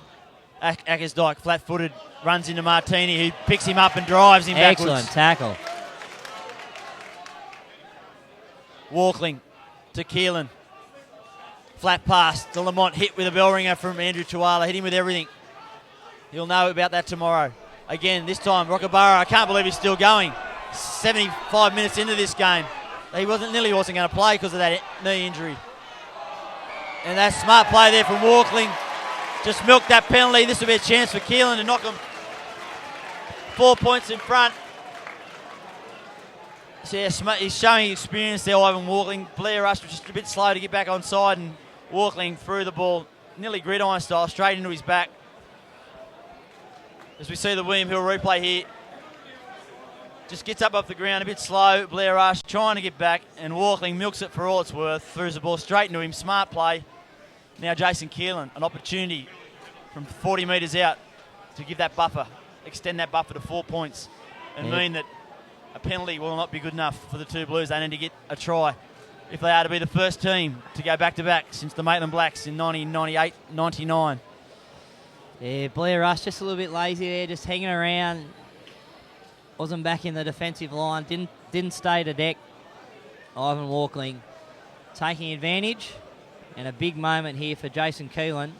Ackersdyke, flat-footed, runs into Martini, who picks him up and drives him backwards. Excellent tackle. Walkling to Keelan. Flat pass to Lamont, hit with a bell ringer from Andrew Tuala, hit him with everything. He'll know about that tomorrow. Again, this time, Rockabara, I can't believe he's still going. 75 minutes into this game. He wasn't going to play because of that knee injury. And that smart play there from Walkling. Just milked that penalty. This will be a chance for Keelan to knock him 4 points in front. So yeah, he's showing experience there, Ivan Walkling. Blair Rush was just a bit slow to get back on side, and Walkling threw the ball nearly gridiron style straight into his back. As we see the William Hill replay here, just gets up off the ground a bit slow. Blair Rush trying to get back, and Walkling milks it for all it's worth. Throws the ball straight into him. Smart play. Now Jason Keelan, an opportunity from 40 metres out to give that buffer, extend that buffer to 4 points, and mean that a penalty will not be good enough for the two Blues. They need to get a try if they are to be the first team to go back-to-back since the Maitland Blacks in 1998-99. Yeah, Blair Rush just a little bit lazy there, just hanging around. Wasn't back in the defensive line, didn't stay to deck. Ivan Walkling taking advantage, and a big moment here for Jason Keelan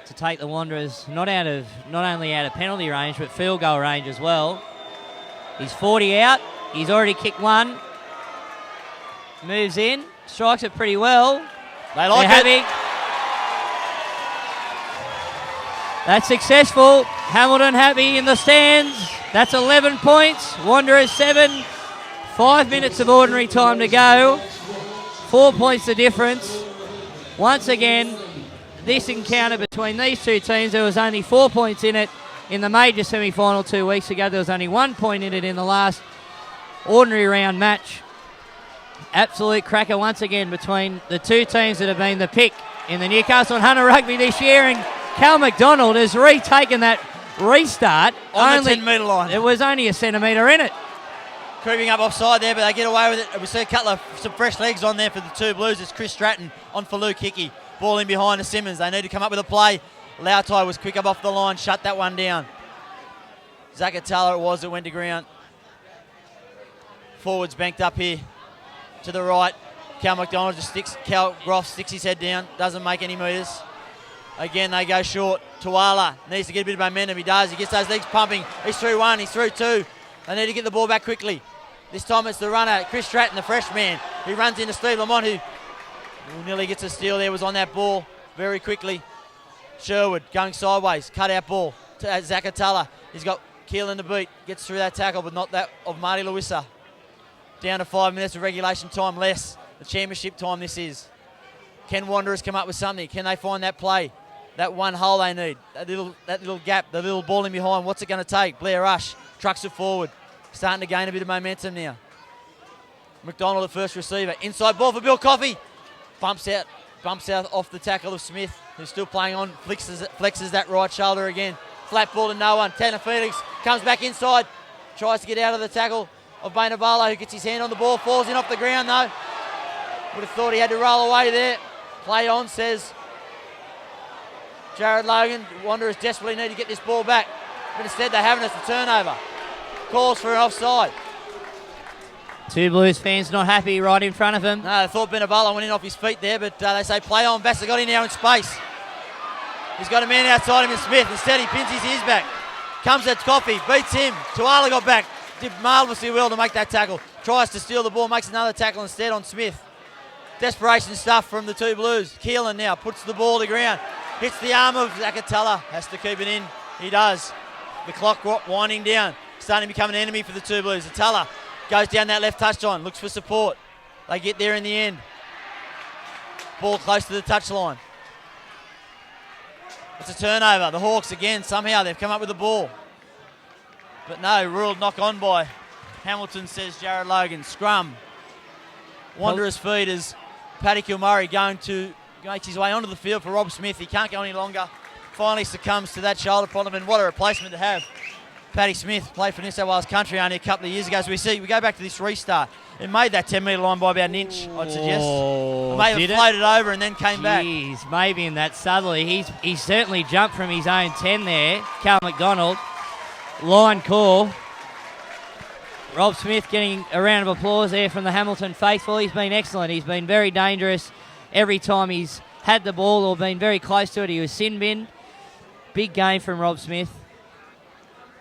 to take the Wanderers not only out of penalty range but field goal range as well. He's 40 out. He's already kicked one. Moves in, strikes it pretty well. They like it. That's successful. Hamilton happy in the stands. That's 11 points. Wanderers 7. 5 minutes of ordinary time to go. 4 points the difference. Once again, this encounter between these two teams, there was only 4 points in it in the major semi-final 2 weeks ago. There was only 1 point in it in the last ordinary round match. Absolute cracker once again between the two teams that have been the pick in the Newcastle and Hunter Rugby this year, and Cal McDonald has retaken that restart. On the 10-metre line. There was only a centimetre in it. Creeping up offside there, but they get away with it. We see some fresh legs on there for the two Blues. It's Chris Stratton on for Luke Hickey. Ball in behind to Simmons. They need to come up with a play. Lautai was quick up off the line, shut that one down. Zakatala it was that went to ground. Forwards banked up here to the right. Cal McDonald Cal Groff sticks his head down, doesn't make any metres. Again, they go short. Tuala needs to get a bit of momentum. He does. He gets those legs pumping. He's through one. He's through two. They need to get the ball back quickly. This time it's the runner, Chris Stratton, the freshman. He runs into Steve Lamont, who nearly gets a steal there, was on that ball very quickly. Sherwood going sideways. Cut out ball to Zakatala. He's got Keelan to beat. Gets through that tackle, but not that of Marty Lewissa. Down to 5 minutes of regulation time less. The championship time this is. Can Wanderers come up with something? Can they find that play? That one hole they need. That little gap, the little ball in behind. What's it going to take? Blair Rush trucks it forward. Starting to gain a bit of momentum now. McDonald, the first receiver. Inside ball for Bill Coffey. Bumps out off the tackle of Smith, who's still playing on. Flexes that right shoulder again. Flat ball to no one. Tanner Felix comes back inside. Tries to get out of the tackle of Bainavala, who gets his hand on the ball. Falls in off the ground though. Would have thought he had to roll away there. Play on, says Jared Logan. Wanderers desperately need to get this ball back, but instead they're having us a turnover. Calls for an offside. Two Blues fans not happy right in front of him. No, they thought Bainavala went in off his feet there, but they say play on. Vassar got in now in space. He's got a man outside him in Smith. Instead he pins his ears back. Comes at Coffey, beats him. Tuala got back. Did marvellously well to make that tackle. Tries to steal the ball, makes another tackle instead on Smith. Desperation stuff from the two Blues. Keelan now puts the ball to ground. Hits the arm of Zakatala. Has to keep it in. He does. The clock winding down. Starting to become an enemy for the two Blues. Atala goes down that left touchline. Looks for support. They get there in the end. Ball close to the touchline. It's a turnover. The Hawks again, somehow they've come up with the ball. But no, ruled knock on by Hamilton, says Jared Logan. Scrum. Wanderers feed as Paddy Kilmurray makes his way onto the field for Rob Smith. He can't go any longer. Finally succumbs to that shoulder problem, and what a replacement to have. Paddy Smith played for New South Wales Country only a couple of years ago. So we go back to this restart. It made that 10-metre line by about an inch, I'd suggest. It may have floated over and then came back. Maybe in that southerly. He's certainly jumped from his own 10 there. Cal McDonald. Line call. Rob Smith getting a round of applause there from the Hamilton faithful. He's been excellent. He's been very dangerous every time he's had the ball or been very close to it. He was sin bin. Big game from Rob Smith.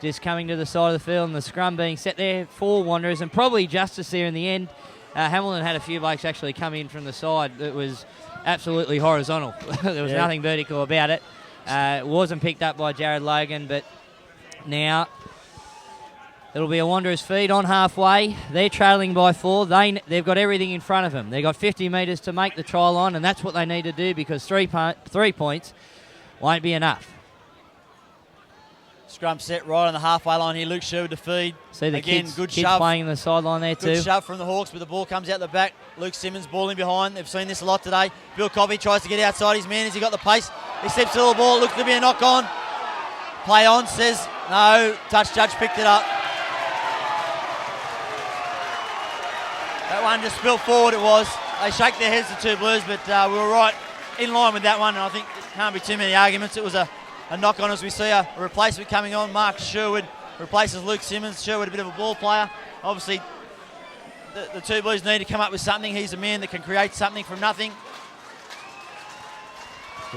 Just coming to the side of the field and the scrum being set there for Wanderers, and probably justice there in the end. Hamilton had a few blokes actually come in from the side that was absolutely horizontal. There was nothing vertical about it. It wasn't picked up by Jared Logan, but now it'll be a Wanderers feed on halfway. They're trailing by 4. They've got everything in front of them. They've got 50 metres to make the try line, and that's what they need to do because 3 points won't be enough. Scrum set right on the halfway line here. Luke Sherwood to feed. See the again, kids, good kids shove. playing in the sideline there too. Good shove from the Hawks, but the ball comes out the back. Luke Simmons balling behind. They've seen this a lot today. Bill Coffey tries to get outside his man. Has he got the pace? He steps to the ball. Looks to be a knock on. Play on, says no. Touch judge picked it up. That one just spilled forward, it was. They shake their heads, the two Blues, but we were right in line with that one, and I think there can't be too many arguments. It was a knock on as we see a replacement coming on. Mark Sherwood replaces Luke Simmons. Sherwood, a bit of a ball player. Obviously, the two Blues need to come up with something. He's a man that can create something from nothing.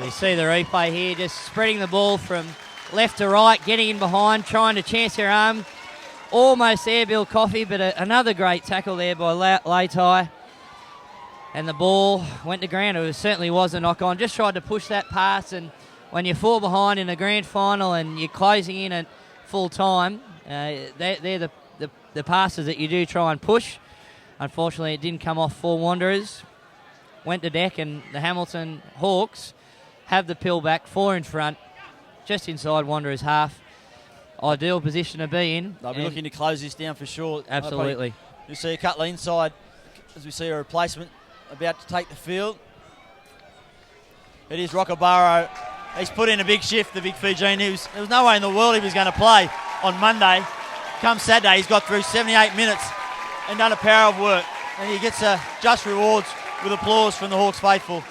We see the replay here, just spreading the ball from left to right, getting in behind, trying to chance their arm. Almost there, Bill Coffey, but another great tackle there by Leitai. And the ball went to ground. It certainly was a knock on. Just tried to push that pass, and when you fall behind in a grand final and you're closing in at full time, they're the passes that you do try and push. Unfortunately, it didn't come off for Wanderers. Went to deck, and the Hamilton Hawks have the pill back, 4 in front, just inside Wanderers' half. Ideal position to be in. They'll be looking to close this down for sure. Absolutely. You see a Cutler inside as we see a replacement about to take the field. It is Rockabaro. He's put in a big shift, the big Fijian. There was no way in the world he was going to play on Monday. Come Saturday, he's got through 78 minutes and done a power of work. And he gets just rewards with applause from the Hawks faithful.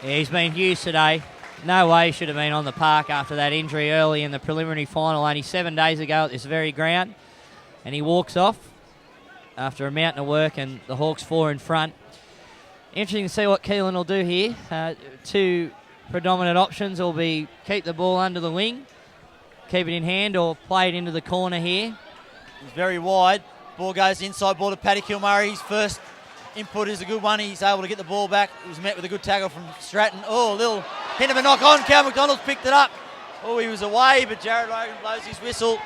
Yeah, he's been huge today. No way he should have been on the park after that injury early in the preliminary final only 7 days ago at this very ground. And he walks off after a mountain of work, and the Hawks 4 in front. Interesting to see what Keelan will do here. 2 predominant options will be keep the ball under the wing, keep it in hand, or play it into the corner here. He's very wide. Ball goes inside, ball to Paddy Kilmurray. His first input is a good one. He's able to get the ball back. It was met with a good tackle from Stratton. Oh, a little hint of a knock on. Cal McDonald's picked it up. Oh, he was away, but Jared Logan blows his whistle.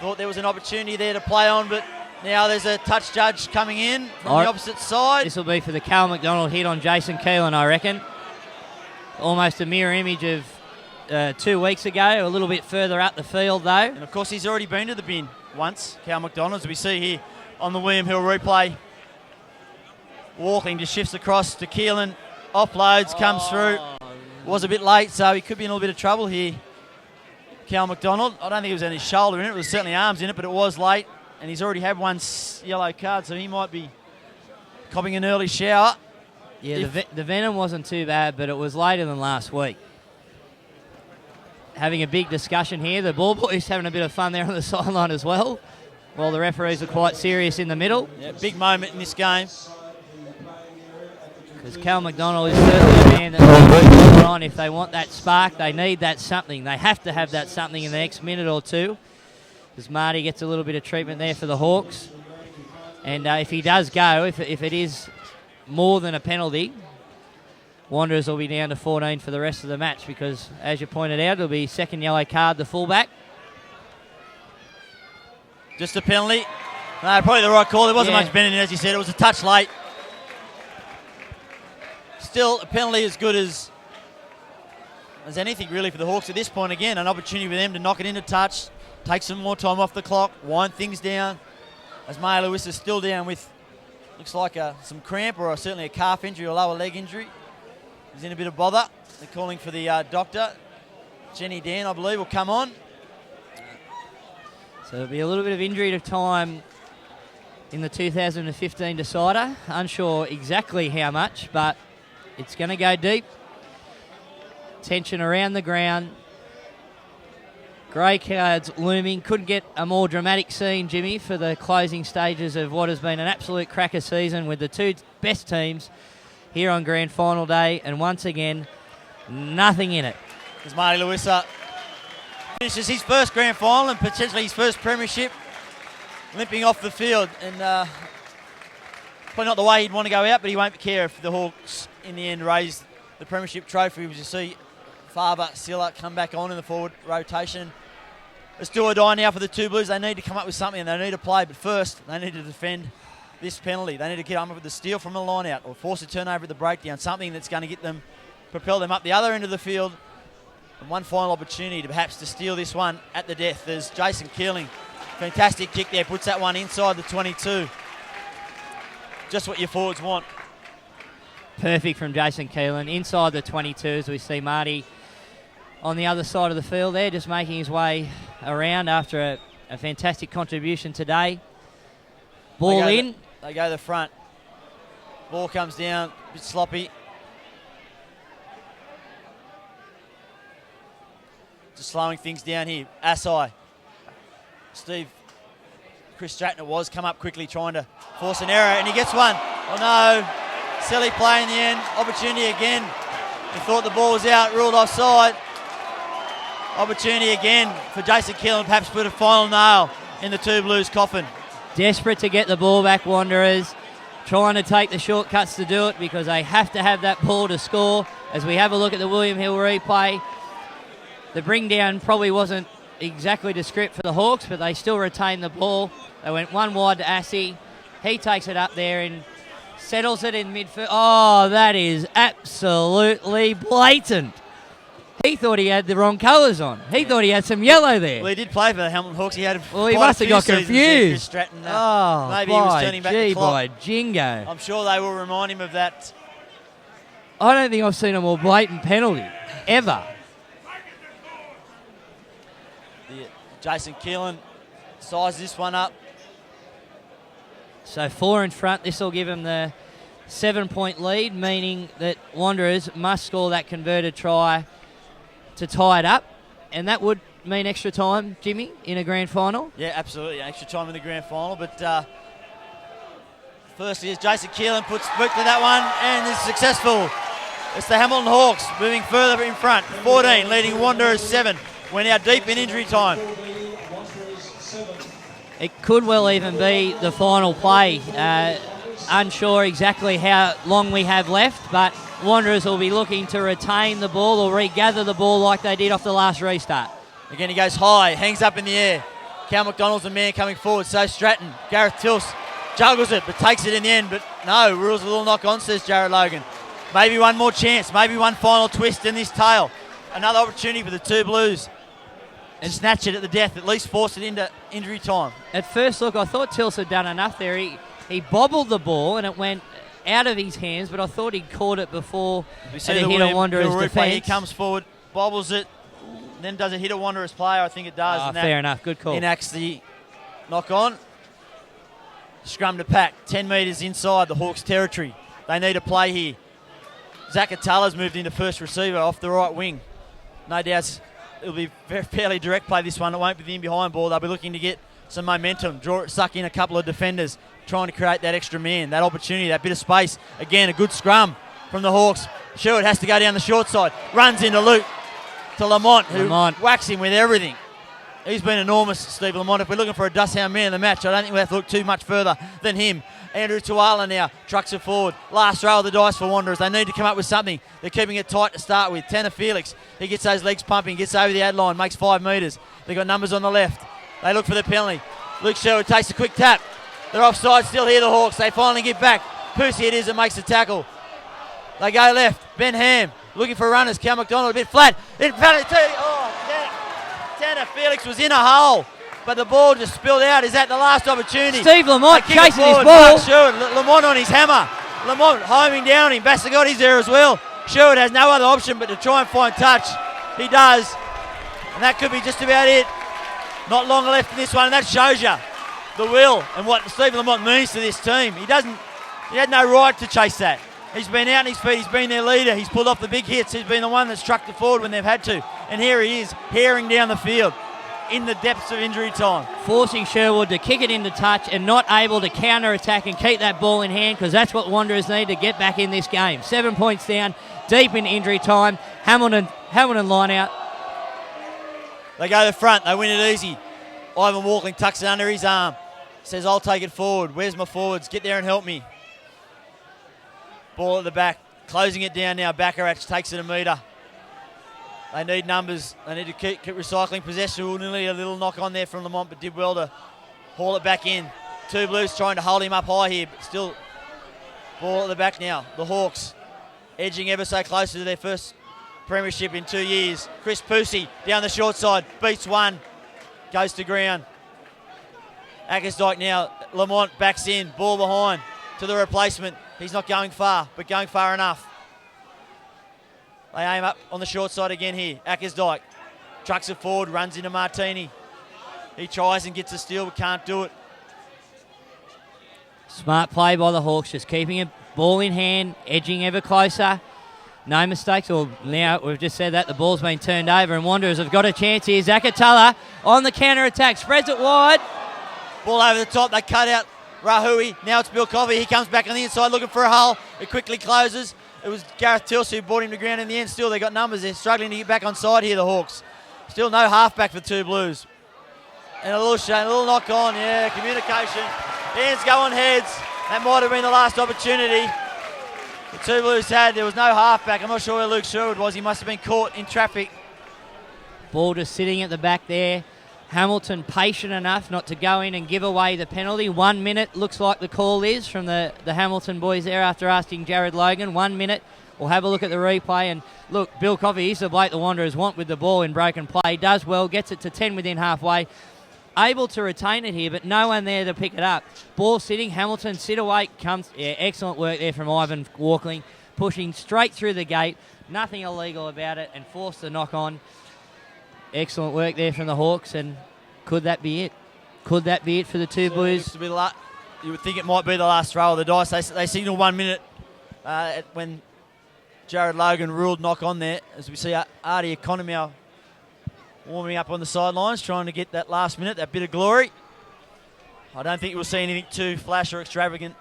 Thought there was an opportunity there to play on, but now there's a touch judge coming in from the opposite side. This will be for the Cal McDonald hit on Jason Keelan, I reckon. Almost a mirror image of 2 weeks ago, a little bit further up the field though. And of course he's already been to the bin once, Cal McDonald, as we see here on the William Hill replay. Walking just shifts across to Keelan, offloads, comes through. Was a bit late, so he could be in a little bit of trouble here. Cal McDonald, I don't think it was any shoulder in it, it was certainly arms in it, but it was late. And he's already had 1 yellow card, so he might be copping an early shower. Yeah, the venom wasn't too bad, but it was later than last week. Having a big discussion here. The ball boys having a bit of fun there on the sideline as well, while the referees are quite serious in the middle. Yeah, big moment in this game. Because Cal McDonald is certainly a man that needs to on if they want that spark. They need that something. They have to have that something in the next minute or two. Because Marty gets a little bit of treatment there for the Hawks. And if he does go, if it is more than a penalty, Wanderers will be down to 14 for the rest of the match because, as you pointed out, it'll be second yellow card, the fullback. Just a penalty. No, probably the right call. There wasn't much bending, as you said. It was a touch late. Still, a penalty as good as anything, really, for the Hawks at this point. Again, an opportunity for them to knock it into touch, take some more time off the clock, wind things down. As Maya Lewis is still down with, looks like some cramp or certainly a calf injury or lower leg injury. He's in a bit of bother. They're calling for the doctor. Jenny Dan, I believe, will come on. So there'll be a little bit of injury to time in the 2015 decider. Unsure exactly how much, but it's going to go deep. Tension around the ground. Grey cards looming. Couldn't get a more dramatic scene, Jimmy, for the closing stages of what has been an absolute cracker season with the two best teams here on Grand Final Day. And once again, nothing in it. As Marty Lewisa finishes his first Grand Final and potentially his first premiership, limping off the field. And probably not the way he'd want to go out, but he won't care if the Hawks in the end raise the premiership trophy. As you see Faber, Silla come back on in the forward rotation. It's do or die now for the two Blues. They need to come up with something and they need to play, but first they need to defend this penalty. They need to get on with the steal from the line out or force a turnover at the breakdown, something that's going to get them, propel them up the other end of the field. And one final opportunity to perhaps to steal this one at the death. There's Jason Keeling. Fantastic kick there, puts that one inside the 22. Just what your forwards want. Perfect from Jason Keelan. Inside the 22 as we see Marty on the other side of the field there, just making his way around after a fantastic contribution today. Ball in. They go to the front. Ball comes down, a bit sloppy. Just slowing things down here. Asai. Chris Stratton was, come up quickly trying to force an error, and he gets one. Oh no, silly play in the end. Opportunity again. He thought the ball was out, ruled offside. Opportunity again for Jason Keelan, perhaps put a final nail in the two Blues coffin. Desperate to get the ball back, Wanderers. Trying to take the shortcuts to do it because they have to have that ball to score. As we have a look at the William Hill replay, the bring down probably wasn't exactly to script for the Hawks, but they still retained the ball. They went one wide to Assey. He takes it up there and settles it in midfield. Oh, that is absolutely blatant. He thought he had the wrong colours on. He thought he had some yellow there. Well, he did play for the Hamilton Hawks. He had he must have got confused. Stratton, oh, maybe he was turning back the clock. By jingo. I'm sure they will remind him of that. I don't think I've seen a more blatant penalty, ever. Jason Keelan sized this one up. So 4 in front. This will give him the 7-point lead, meaning that Wanderers must score that converted try to tie it up. And that would mean extra time, Jimmy, in a grand final? Yeah, absolutely. Extra time in the grand final. But firstly, as Jason Keelan puts boot to that one and is successful. It's the Hamilton Hawks moving further in front. 14, leading Wanderers 7. We're now deep in injury time. It could well even be the final play. Unsure exactly how long we have left, but Wanderers will be looking to retain the ball or regather the ball like they did off the last restart. Again, he goes high, hangs up in the air. Cal McDonald's the man coming forward, so Stratton. Gareth Tilse juggles it, but takes it in the end. But no, rules a little knock on, says Jared Logan. Maybe one more chance, maybe one final twist in this tail. Another opportunity for the two Blues. And snatch it at the death, at least force it into injury time. At first look, I thought Tilse had done enough there. He bobbled the ball and it went out of his hands, but I thought he'd caught it before it hit a Wanderers defence. He comes forward, bobbles it, then does it hit a Wanderers player? I think it does. And fair enough, good call. Enacts the knock on. Scrum to pack, 10 metres inside the Hawks' territory. They need a play here. Zach Atala's moved into first receiver off the right wing. No doubts it'll be fairly direct play this one. It won't be the in-behind ball. They'll be looking to get some momentum, suck in a couple of defenders, trying to create that extra man, that opportunity, that bit of space. Again, a good scrum from the Hawks. Sherwood has to go down the short side. Runs into Luke to Lamont, who whacks him with everything. He's been enormous, Steve Lamont. If we're looking for a dusthound man in the match, I don't think we have to look too much further than him. Andrew Tuala now trucks it forward. Last roll of the dice for Wanderers. They need to come up with something. They're keeping it tight to start with. Tanner Felix, he gets those legs pumping, gets over the ad line, makes 5 metres. They've got numbers on the left. They look for the penalty. Luke Sherwood takes a quick tap. They're offside still here, the Hawks. They finally get back. Pussy it is that makes the tackle. They go left. Ben Ham looking for runners. Cal McDonald a bit flat. Tanner Felix was in a hole. but the ball just spilled out. Is that the last opportunity? Steve Lamont They kick it chasing his forward. ball. Mark Sherwood, Lamont on his hammer. Lamont homing down him. Bassagotti's there as well. Sherwood has no other option but to try and find touch. He does. And that could be just about it. Not long left in this one, and that shows you the will and what Steve Lamont means to this team. He had no right to chase that. He's been out on his feet, he's been their leader, he's pulled off the big hits, he's been the one that's struck the forward when they've had to. And here he is, herring down the field in the depths of injury time. Forcing Sherwood to kick it into touch and not able to counter-attack and keep that ball in hand, because that's what Wanderers need to get back in this game. 7 points down, deep in injury time. Hamilton line out. They go to the front, they win it easy. Ivan Walkling tucks it under his arm. Says, I'll take it forward. Where's my forwards? Get there and help me. Ball at the back. Closing it down now. Bacharach takes it a metre. They need numbers. They need to keep recycling possession. Nearly a little knock on there from Lamont, but did well to haul it back in. Two Blues trying to hold him up high here, but still ball at the back now. The Hawks edging ever so closer to their first premiership in 2 years. Chris Pusey down the short side. Beats one. Goes to ground. Ackersdyke now. Lamont backs in. Ball behind to the replacement. He's not going far, but going far enough. They aim up on the short side again here. Ackersdyke trucks it forward, runs into Martini. He tries and gets a steal, but can't do it. Smart play by the Hawks, just keeping a ball in hand, edging ever closer. No mistakes. Well, now we've just said that the ball's been turned over, and Wanderers have got a chance here. Zakatala on the counter attack, spreads it wide. Ball over the top. They cut out Rahui. Now it's Bill Coffey. He comes back on the inside looking for a hole. It quickly closes. It was Gareth Tilse who brought him to ground in the end. Still, they got numbers. They're struggling to get back on side here, the Hawks. Still no halfback for two Blues. And a little shame, a little knock on. Yeah, communication. Hands go on heads. That might have been the last opportunity the two Blues had. There was no halfback. I'm not sure where Luke Sherwood was. He must have been caught in traffic. Ball just sitting at the back there. Hamilton patient enough not to go in and give away the penalty. 1 minute looks like the call is from the Hamilton boys there after asking Jared Logan. 1 minute. We'll have a look at the replay. And look, Bill Coffey, he's the bloke the Wanderers want with the ball in broken play. Does well, gets it to 10 within halfway. Able to retain it here, but no one there to pick it up. Ball sitting, Hamilton sit away. Comes, yeah, excellent work there from Ivan Walkling. Pushing straight through the gate. Nothing illegal about it and forced the knock on. Excellent work there from the Hawks, and could that be it? Could that be it for the two Blues? You would think it might be the last throw of the dice. They signal 1 minute when Jared Logan ruled knock on there. As we see Artie Economou warming up on the sidelines, trying to get that last minute, that bit of glory. I don't think we'll see anything too flash or extravagant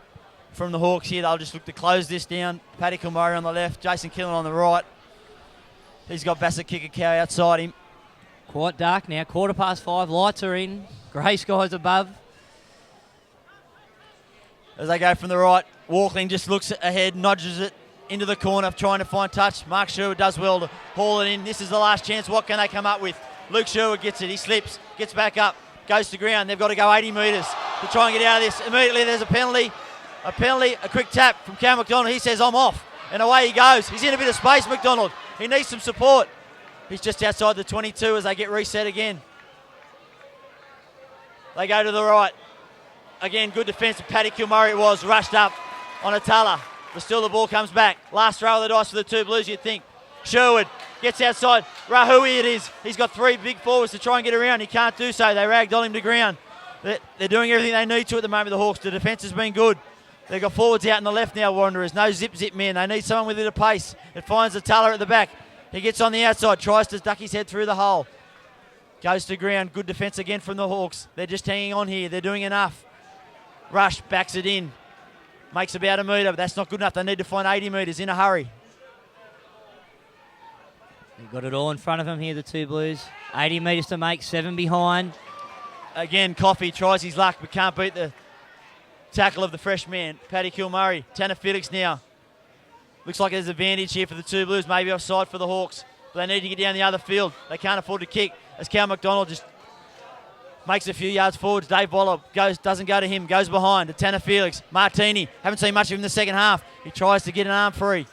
from the Hawks here. They'll just look to close this down. Paddy Kilmurray on the left, Jason Killen on the right. He's got Bassett Kikakau outside him. Quite dark now, 5:15, lights are in, grey skies above. As they go from the right, Walkling just looks ahead, nudges it into the corner, trying to find touch. Mark Sherwood does well to haul it in. This is the last chance. What can they come up with? Luke Sherwood gets it. He slips, gets back up, goes to ground. They've got to go 80 metres to try and get out of this. Immediately there's a penalty, a quick tap from Cam McDonald. He says, I'm off. And away he goes. He's in a bit of space, McDonald. He needs some support. He's just outside the 22 as they get reset again. They go to the right. Again, good defence. Paddy Kilmurray it was, rushed up on Atala. But still the ball comes back. Last throw of the dice for the two Blues, you'd think. Sherwood gets outside. Rahui it is. He's got three big forwards to try and get around. He can't do so. They ragdoll him to ground. They're doing everything they need to at the moment, the Hawks. The defence has been good. They've got forwards out in the left now, Wanderers. No zip men. They need someone with a bit of pace. It finds Atala at the back. He gets on the outside, tries to duck his head through the hole. Goes to ground. Good defence again from the Hawks. They're just hanging on here. They're doing enough. Rush backs it in. Makes about a metre, but that's not good enough. They need to find 80 metres in a hurry. They've got it all in front of them here, the two Blues. 80 metres to make, 7 behind. Again, Coffey tries his luck, but can't beat the tackle of the fresh man, Paddy Kilmurray. Tanner Felix now. Looks like there's an advantage here for the two Blues, maybe offside for the Hawks. But they need to get down the other field. They can't afford to kick as Cal McDonald just makes a few yards forwards. Dave Bollop doesn't go to him, goes behind to Tanner Felix. Martini, haven't seen much of him in the second half. He tries to get an arm free.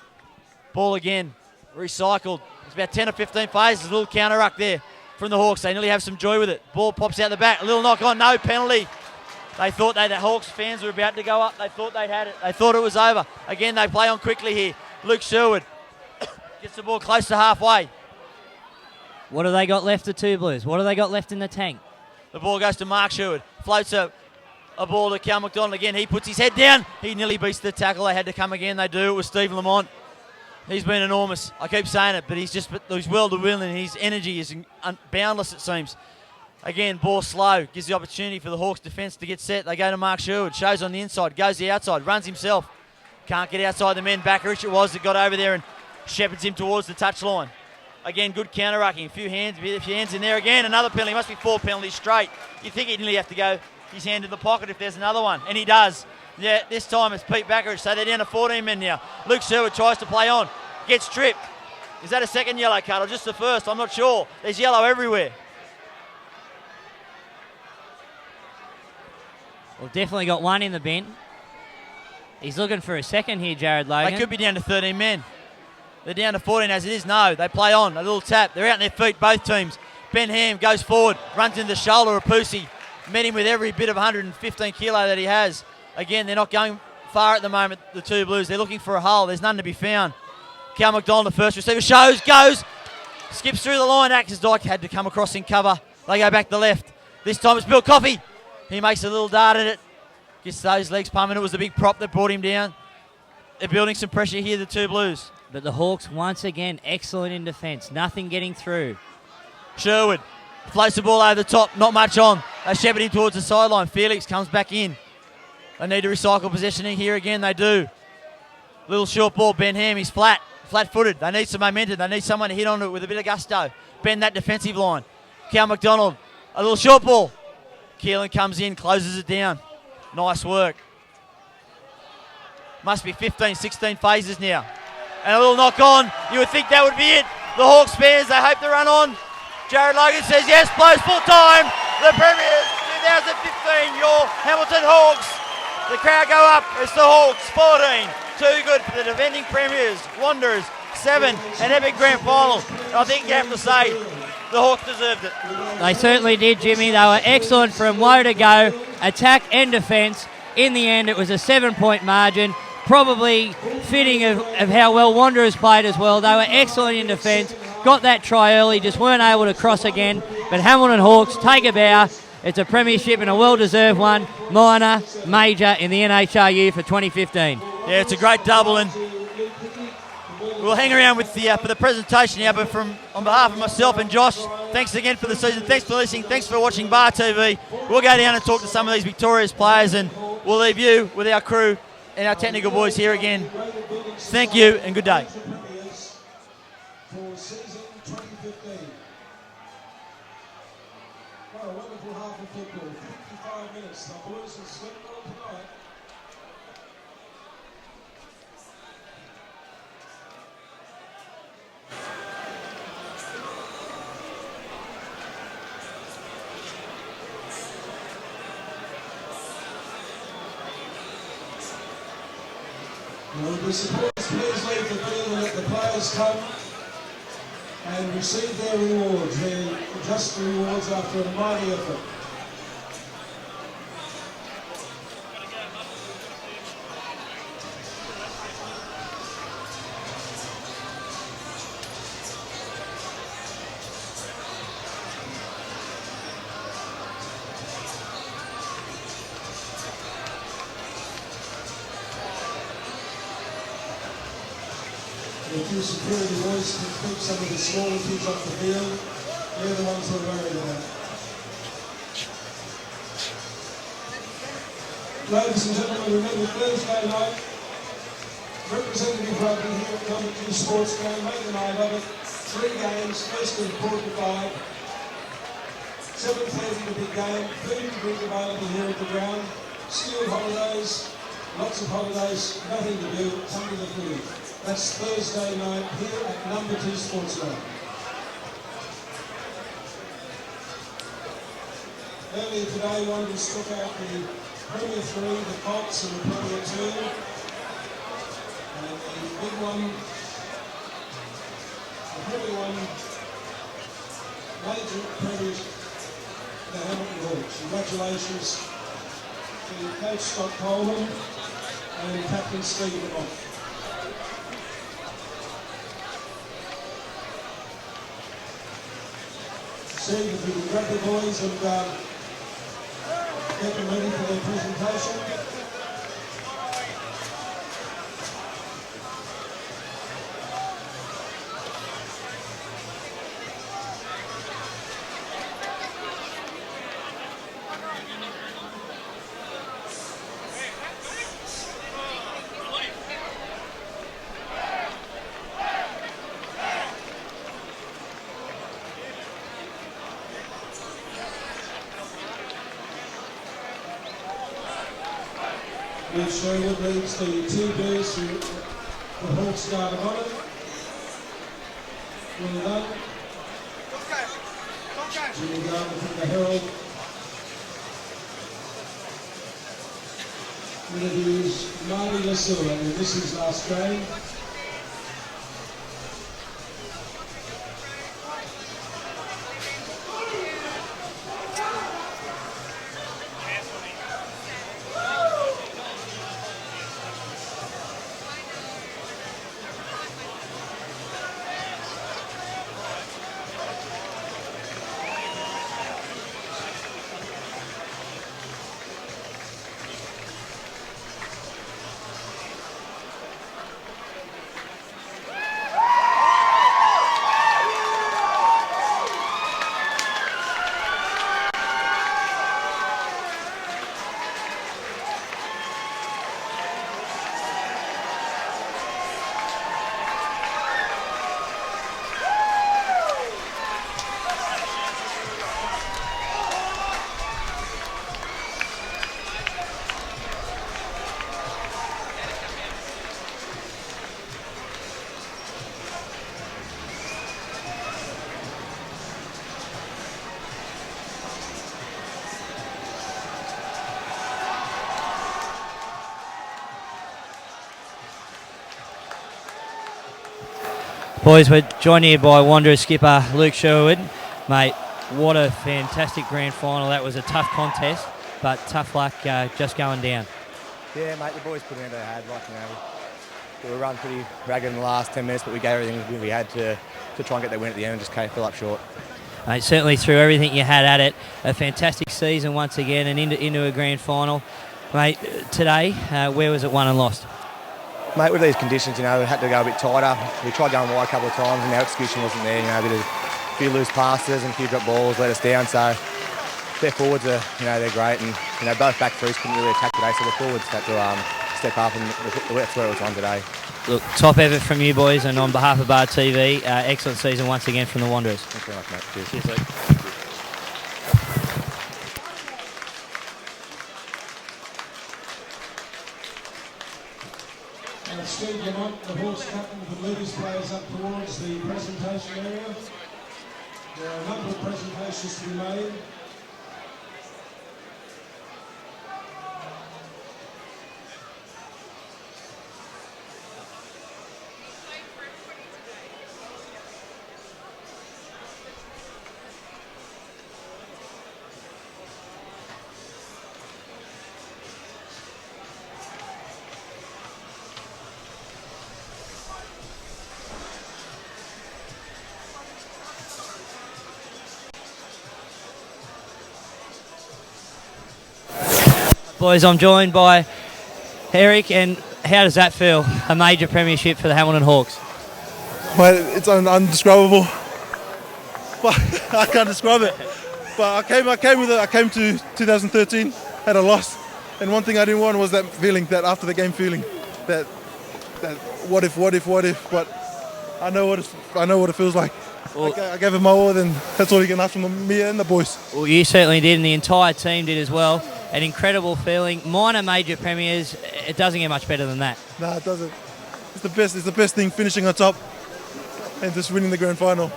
Ball again, recycled. It's about 10 or 15 phases, a little counter ruck there. from the Hawks. They nearly have some joy with it. Ball pops out the back. A little knock on. No penalty. They thought the Hawks fans were about to go up. They thought they'd had it. They thought it was over. Again, they play on quickly here. Luke Sherwood gets the ball close to halfway. What have they got left, the Two Blues? What have they got left in the tank? The ball goes to Mark Sherwood. Floats a ball to Cal McDonald again. He puts his head down. He nearly beats the tackle. They had to come again. They do. It was Steve Lamont. He's been enormous. I keep saying it, but he's well to will, and his energy is boundless, it seems. Again, ball slow. Gives the opportunity for the Hawks defence to get set. They go to Mark Sherwood. Shows on the inside. Goes the outside. Runs himself. Can't get outside the men. Backerich it was that got over there and shepherds him towards the touchline. Again, good counter-rucking. A few hands in there again. Another penalty. Must be 4 penalties straight. You think he'd nearly have to go his hand in the pocket if there's another one. And he does. Yeah, this time it's Pete Backerich. So they're down to 14 men now. Luke Sherwood tries to play on. Gets tripped. Is that a second yellow card or just the first? I'm not sure. There's yellow everywhere. Well, definitely got one in the bin. He's looking for a second here, Jared Logan. They could be down to 13 men. They're down to 14 as it is. No, they play on. A little tap. They're out on their feet, both teams. Ben Ham goes forward, runs into the shoulder of Pussy. Met him with every bit of 115 kilo that he has. Again, they're not going far at the moment, the Two Blues. They're looking for a hole. There's none to be found. Cal McDonald, the first receiver, goes, skips through the line. Axes Dyke had to come across in cover. They go back to the left. This time it's Bill Coffey. He makes a little dart at it. Gets those legs pumping. It was the big prop that brought him down. They're building some pressure here, the Two Blues. But the Hawks, once again, excellent in defence. Nothing getting through. Sherwood floats the ball over the top. Not much on. They shepherd him towards the sideline. Felix comes back in. They need to recycle possession here again. They do. Little short ball. Ben Ham, he's flat-footed. They need some momentum. They need someone to hit onto it with a bit of gusto. Bend that defensive line. Cal McDonald, a little short ball. Keelan comes in, closes it down. Nice work. Must be 15, 16 phases now. And a little knock on. You would think that would be it. The Hawks fans, they hope to run on. Jared Logan says yes, blows full time. The Premiers 2015, your Hamilton Hawks. The crowd go up. It's the Hawks 14. Too good for the defending Premiers. Wanderers 7. An epic grand final. I think you have to say the Hawks deserved it. They certainly did, Jimmy. They were excellent from woe to go, attack and defence. In the end, it was a 7-point margin. Probably fitting of how well Wanderers played as well. They were excellent in defence. Got that try early, just weren't able to cross again. But Hamilton Hawks take a bow. It's a premiership and a well-deserved one. Minor, major in the NHRU for 2015. Yeah, it's a great double, and we'll hang around with for the presentation now. But on behalf of myself and Josh, thanks again for the season. Thanks for listening. Thanks for watching Bar TV. We'll go down and talk to some of these victorious players, and we'll leave you with our crew and our technical boys here again. Thank you and good day. For season 2015. What a wonderful half of football. 55 minutes. The Blues have slept well tonight. The supporters please leave the field and let the players come and receive their rewards, their just rewards after a mighty effort. The few security boys can keep some of the smaller kids off the field. They're the ones we're worried about. Ladies and gentlemen, remember Thursday night, representative rugby here at number 2 sports game, make a night of it. 3 games, first and 4 to 5. 7:30 the big game, food and drink available here at the ground. School holidays, lots of holidays, nothing to do, something to food. That's Thursday night here at number 2 Sports Ground. Earlier today, Wanderers took out the Premier 3, the Colts, and the Premier 2. And the big one, the Premier 1, major premiers, the Hamilton Hawks. Congratulations to Coach Scott Coleman and Captain Steve Lamont. See if we can grab the boys and get them ready for their presentation. Luke Sherwood leads the two bears to the Hawks Guard of Honour. Well done. Jimmy Gardner from the Herald. And it is Marty Lasua, and this is last game. Boys, we're joined here by Wanderers skipper Luke Sherwood. Mate, what a fantastic grand final. That was a tough contest, but tough luck just going down. Yeah, mate, the boys put in their hard luck. We were run pretty ragged in the last 10 minutes, but we gave everything we had to try and get that win at the end and just fell up short. Mate, certainly threw everything you had at it. A fantastic season once again and into a grand final. Mate, today, where was it won and lost? Mate, with these conditions, we had to go a bit tighter. We tried going wide a couple of times and our execution wasn't there. A few loose passes and a few drop balls let us down. So their forwards are, they're great, and both back threes couldn't really attack today. So the forwards had to step up, and that's where it was on today. Look, top effort from you boys, and on behalf of Bar TV, excellent season once again from the Wanderers. Thanks very much, mate. Cheers, Luke. Steve Lamont, the horse captain, will lead his players up towards the presentation area. There are a number of presentations to be made. Boys, I'm joined by Eric, and how does that feel? A major premiership for the Hamilton Hawks. Well, it's undescribable. But I can't describe it. But I came to 2013, had a loss, and one thing I didn't want was that feeling, that after the game feeling, that what if. But I know what it feels like. Well, I gave it my all, and that's all you can ask from me and the boys. Well, you certainly did, and the entire team did as well. An incredible feeling. Minor major premiers, it doesn't get much better than that. No, it doesn't. It's the best thing, finishing on top and just winning the grand final.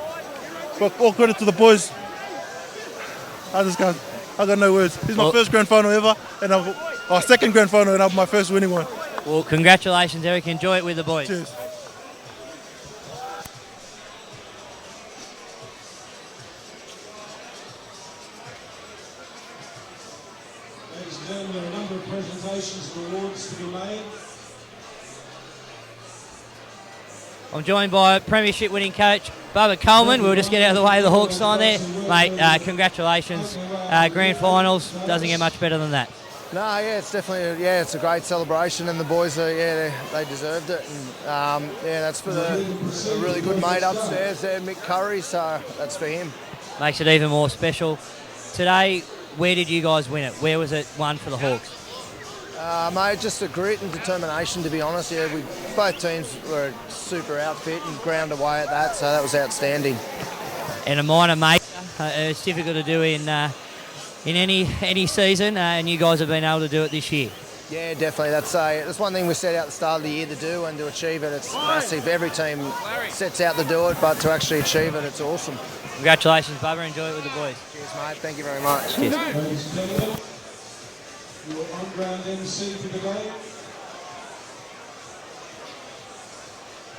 But all credit to the boys. I got no words. This is my first grand final ever, and our second grand final, and my first winning one. Well, congratulations, Eric. Enjoy it with the boys. Cheers. Ladies and gentlemen, there are a number of presentations and awards to be made. I'm joined by Premiership winning coach Bubba Coleman. We'll just get out of the way of the Hawks sign there. Mate, congratulations. Grand finals, doesn't get much better than that. No, yeah, it's definitely, it's a great celebration, and the boys are, they deserved it. And that's for a really good mate upstairs there, Mick Curry, so that's for him. Makes it even more special. Today, where did you guys win it? Where was it won for the Hawks? Mate, just a grit and determination, to be honest. Yeah, both teams were a super outfit and ground away at that, so that was outstanding. And a minor major, it's difficult to do in any season, and you guys have been able to do it this year. Yeah, definitely. That's one thing we set out at the start of the year to do, and to achieve it, it's massive. Every team sets out to do it, but to actually achieve it, it's awesome. Congratulations, Bubba. Enjoy it with the boys. Cheers, mate. Thank you very much. Cheers. Ladies and gentlemen, your on-ground MC for the day,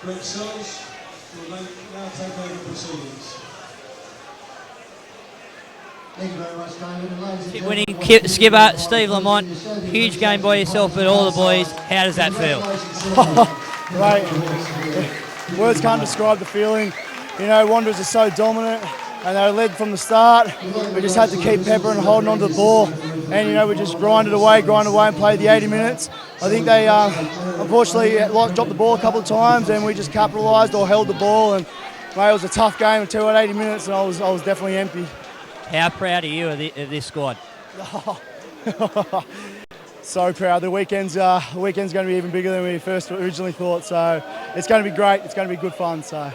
Greg Sells, will now take over proceedings. Thank you very much, David. Ladies and Winning skipper Steve Lamont, huge game by yourself, but all the boys. How does that feel? Right. Words can't describe the feeling. You know, Wanderers are so dominant, and they were led from the start. We just had to keep peppering and holding on to the ball, and you know, we just grinded away and played the 80 minutes. I think they unfortunately dropped the ball a couple of times, and we just capitalised or held the ball. And mate, it was a tough game until at 80 minutes, and I was definitely empty. How proud are you of this squad? So proud. The weekend's going to be even bigger than we first originally thought. So it's going to be great. It's going to be good fun. So.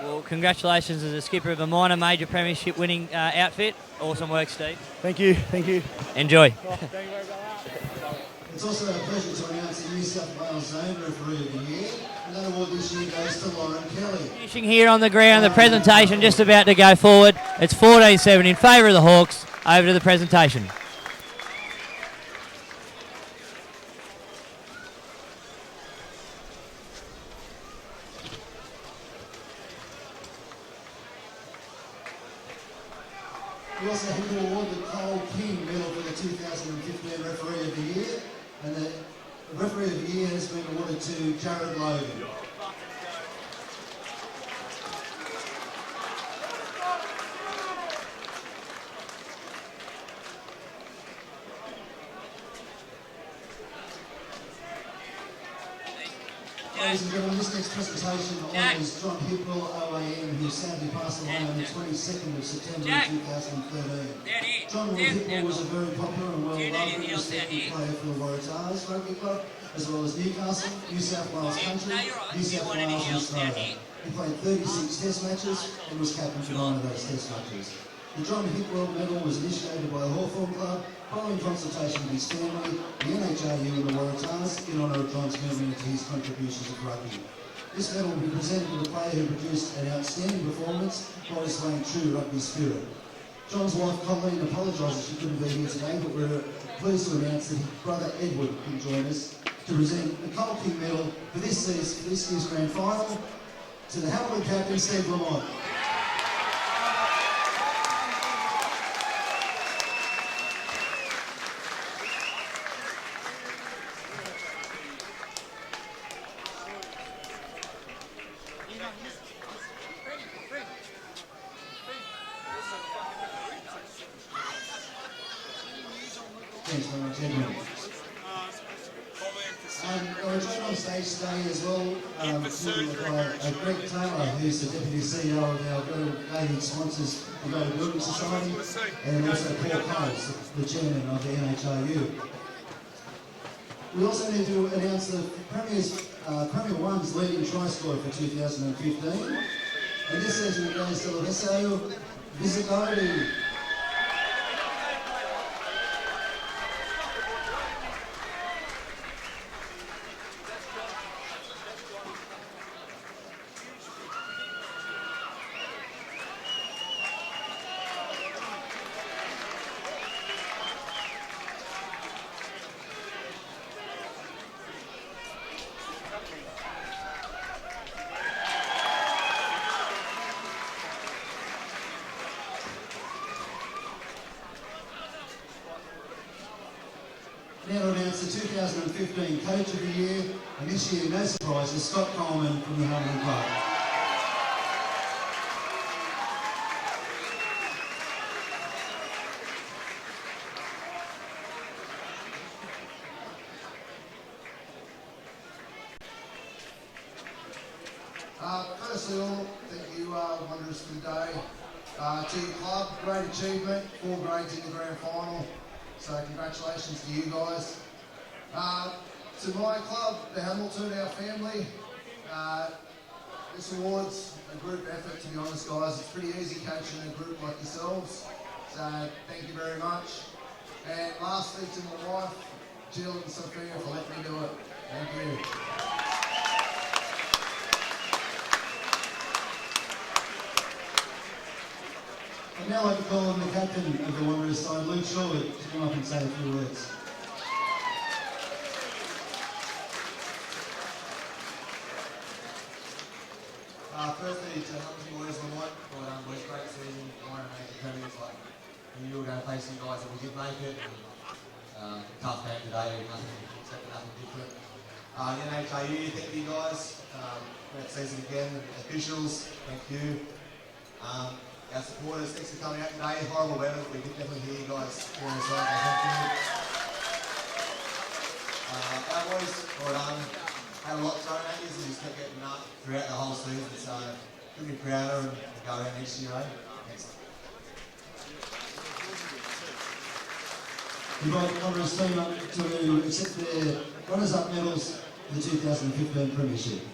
Well, congratulations as a skipper of a minor major premiership winning outfit. Awesome work, Steve. Thank you. Thank you. Enjoy. Oh, thank you very much. It's also a pleasure to announce the New South Wales Zone Referee of the Year. And that award this year goes to Lauren Kelly. Finishing here on the ground, the presentation just about to go forward. It's 14-7 in favour of the Hawks. Over to the presentation. We also have to award the Cole King Medal for the 2015 Referee of the Year. And the Referee of the Year has been awarded to Jared Logan. Ladies and gentlemen, this next presentation honours John Hipwell, OAM, who sadly passed away on the 22nd of September 2013. John Hipwell was a very popular and well-loved and respected player for the Waratahs Rugby Club, as well as Newcastle, New South Wales Country, New South Wales and Australia. He played 36 Test matches and was captain for 9 of those Test matches. The John Hipwell Medal was initiated by the Hawthorn Club following consultation with his family, the NHRU and the Waratahs in honour of John's memory to his contributions to rugby. This medal will be presented to the player who produced an outstanding performance while displaying true rugby spirit. John's wife Colleen apologises she couldn't be here today, but we're pleased to announce that his brother Edward can join us to present the Cole King Medal for this year's grand final to the Hamilton captain Steve Lamont. Thanks very much, Edwin. We're joined on stage today as well by Greg Taylor, who's the Deputy CEO of our very sponsors, the Go Building Society, and also Paul Coles, the Chairman of the NHRU. We also need to announce the Premier One's leading try scorer for 2015. And this season goes to Lorenzo Visigotti. Now to announce the 2015 Coach of the Year, and this year, no surprises, Scott Coleman from the Hamilton Club. Firstly all, thank you Wanderers for the day. To your club, great achievement, 4 grades in the grand final, so congratulations to you guys. To my club, the Hamilton, our family, this award's a group effort, to be honest guys. It's pretty easy coaching a group like yourselves, so thank you very much. And lastly to my wife, Jill and Sophia, for letting me do it. Thank you. I'd now like to call on the captain of the Wanderers side, Luke Shorley, to come up and say a few words. Firstly, to help you boys on what, well done boys, great season, want to make the premiers, like, we knew we were going to play some guys that we did make it, and tough game today, nothing different. The NHRU, thank you guys, great season again, officials, thank you. Our supporters, thanks for coming out today. Horrible weather, but we can definitely hear you guys on the side. Thank you. Our boys, well done. Had a lot thrown at you, and just kept getting up throughout the whole season. So couldn't be prouder and go out next year. Thanks. We invite the Wanderers team up to accept their runners-up medals for the 2015 Premiership.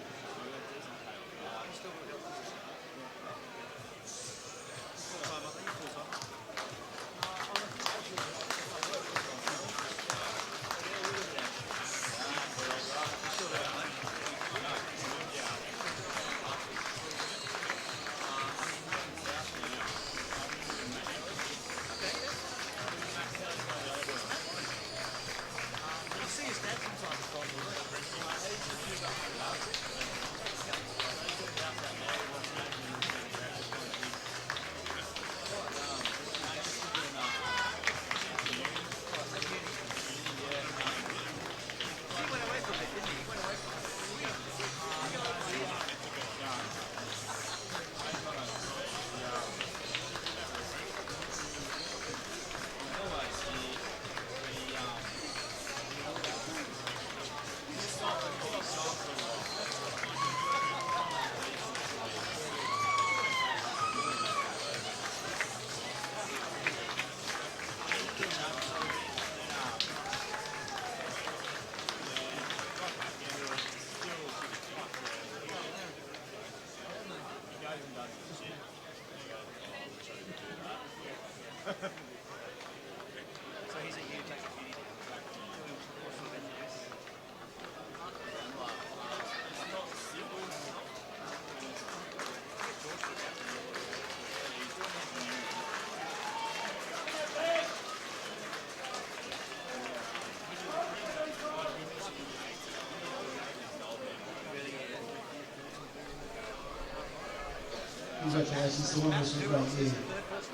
Congratulations to Wanderers for a great year.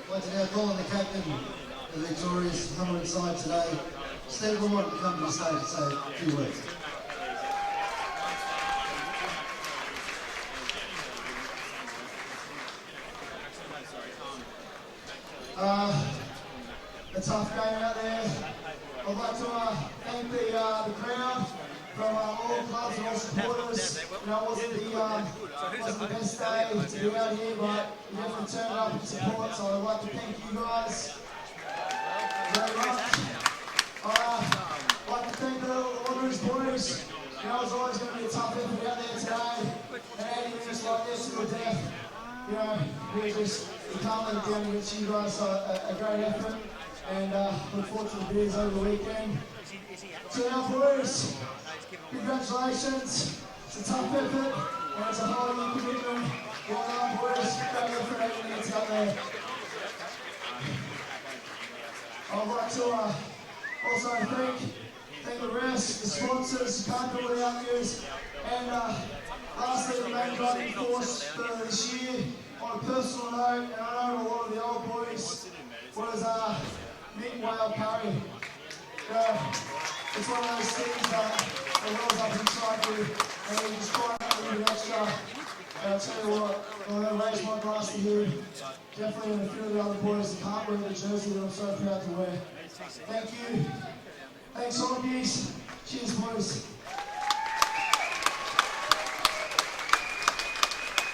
I'd like to now call on the captain of the victorious Hamilton side today, Steve Lamont, to come to the stage and say a few words. A tough game out there. I'd like to thank the crowd from all clubs and all supporters. You know, it wasn't the best day to be out here, but you definitely turned up and support, so I'd like to thank you guys very much. I'd like to thank the Wanderers boys. You know, it's always going to be a tough effort out there today, and 80 minutes like this to the death. You know, we can't let it down against you guys, so a great effort, and look forward to the beers over the weekend. To our boys, congratulations. It's a tough effort, and it's a whole new commitment. Well done, boys. Great effort 80 minutes out there. I'd like to also thank the rest, the sponsors, can't do it without you, and lastly, the main driving force for this year, on a personal note, and I know a lot of the old boys, was Mick Whale Curry. It's one of those things that the well's up inside you, and you just try and a little bit extra. And I'll tell you what, I'm going to raise my glass to you. Definitely and a few of the other boys that can't wear the jersey that I'm so proud to wear. Thank you. Thanks, Olympies. Cheers, boys.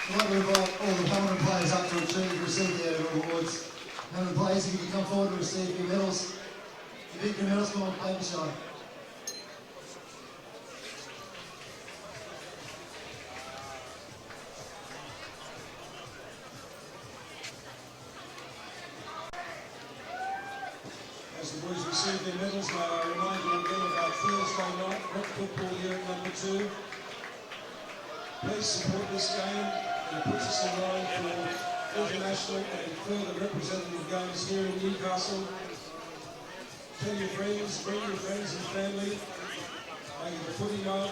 I'd like to invite all the permanent players up to receive their awards. Permanent players, if you can come forward to receive your medals. Your victory medals, come on, play the show. As the boys receive their medals, may I remind you again about Thursday night rep football here at number 2. Please support this game. It puts us in line for international and further representative games here in Newcastle. Tell your friends, bring your friends and family. Make it a footy night,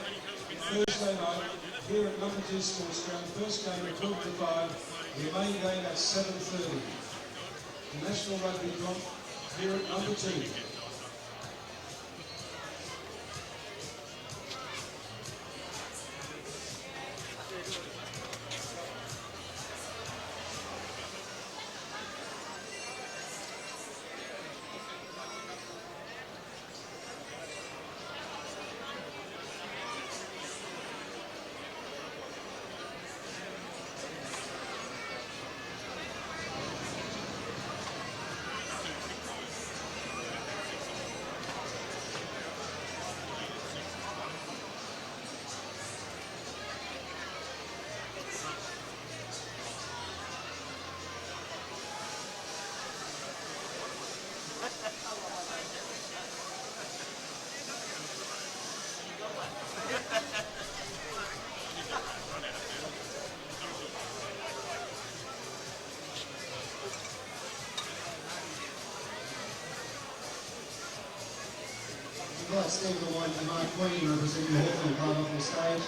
Thursday night, here at number 2 Sports Ground. First game at 12 to 5, the main game at 7:30. The National Rugby Comp here at number 2. Invite Stephen White and Mark Queen representing the Hawthorn Club up on stage.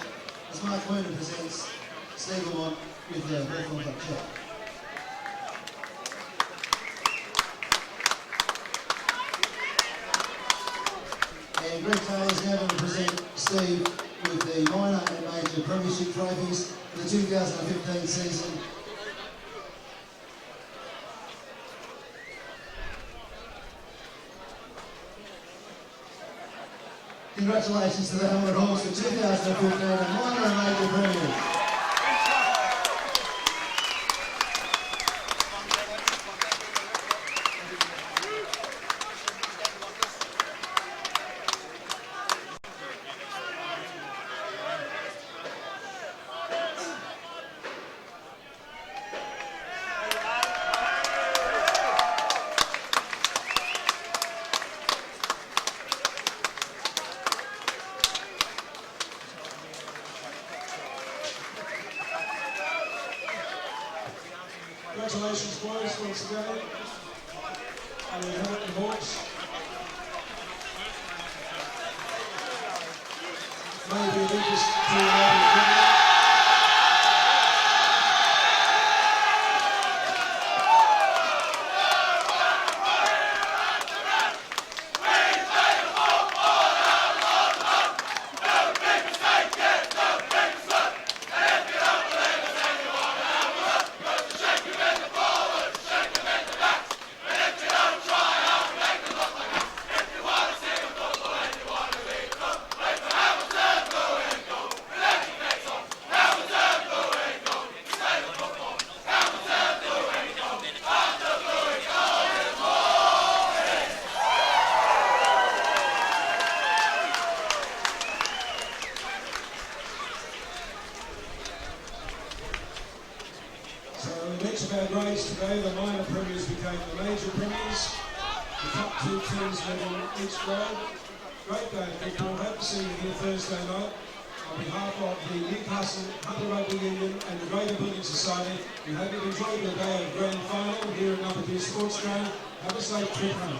As Mark Queen presents Stephen White with the Hawthorn Club shirt. And Greg Taylor is now going to present Steve with the minor and major premiership trophies for the 2015 season. Congratulations to the Helmet Hawks for 2015 and minor and major premiers. Congratulations, boys, once again. And we have the Hawks. Maybe we just do our grades today, the minor premiers became the major premiers. The top 2 teams level each grade. Great day of football. Hope to see you here Thursday night. On behalf of the Newcastle Hunter Rugby Union and the Greater Building Society, we hope you've enjoyed the day of grand final here at number 2 Sports Ground. Have a safe trip home.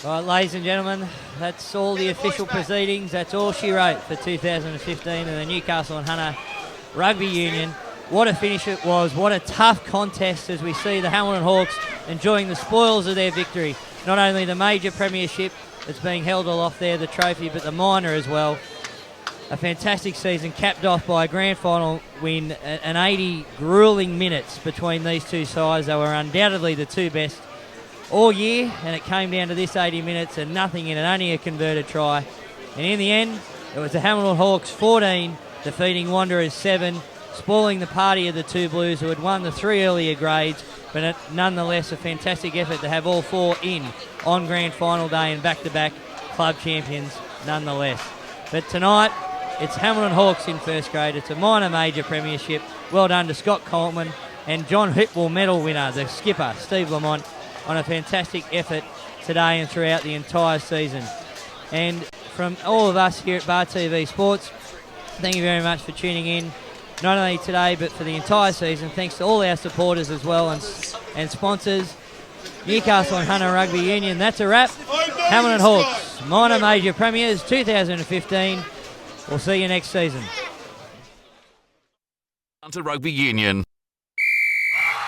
Right, ladies and gentlemen, that's all the official proceedings. That's all she wrote for 2015 and the Newcastle and Hunter Rugby Union. What a finish it was. What a tough contest as we see the Hamilton Hawks enjoying the spoils of their victory. Not only the major premiership that's being held aloft there, the trophy, but the minor as well. A fantastic season capped off by a grand final win, an 80 gruelling minutes between these two sides. They were undoubtedly the two best all year, and it came down to this 80 minutes and nothing in it, only a converted try. And in the end, it was the Hamilton Hawks 14 defeating Wanderers 7, spoiling the party of the two Blues who had won the 3 earlier grades, but nonetheless a fantastic effort to have all 4 in on grand final day and back-to-back club champions nonetheless. But tonight, it's Hamilton Hawks in first grade. It's a minor major premiership. Well done to Scott Coleman and John Hipwell medal winner, the skipper, Steve Lamont, on a fantastic effort today and throughout the entire season. And from all of us here at Bar TV Sports, thank you very much for tuning in, not only today but for the entire season. Thanks to all our supporters as well and sponsors. Newcastle and Hunter Rugby Union, that's a wrap. Hamilton Hawks, minor major premiers 2015. We'll see you next season. Hunter Rugby Union.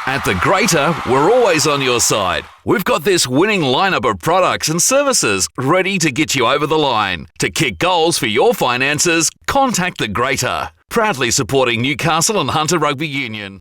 At the Greater, we're always on your side. We've got this winning lineup of products and services ready to get you over the line. To kick goals for your finances, contact the Greater. Proudly supporting Newcastle and Hunter Rugby Union.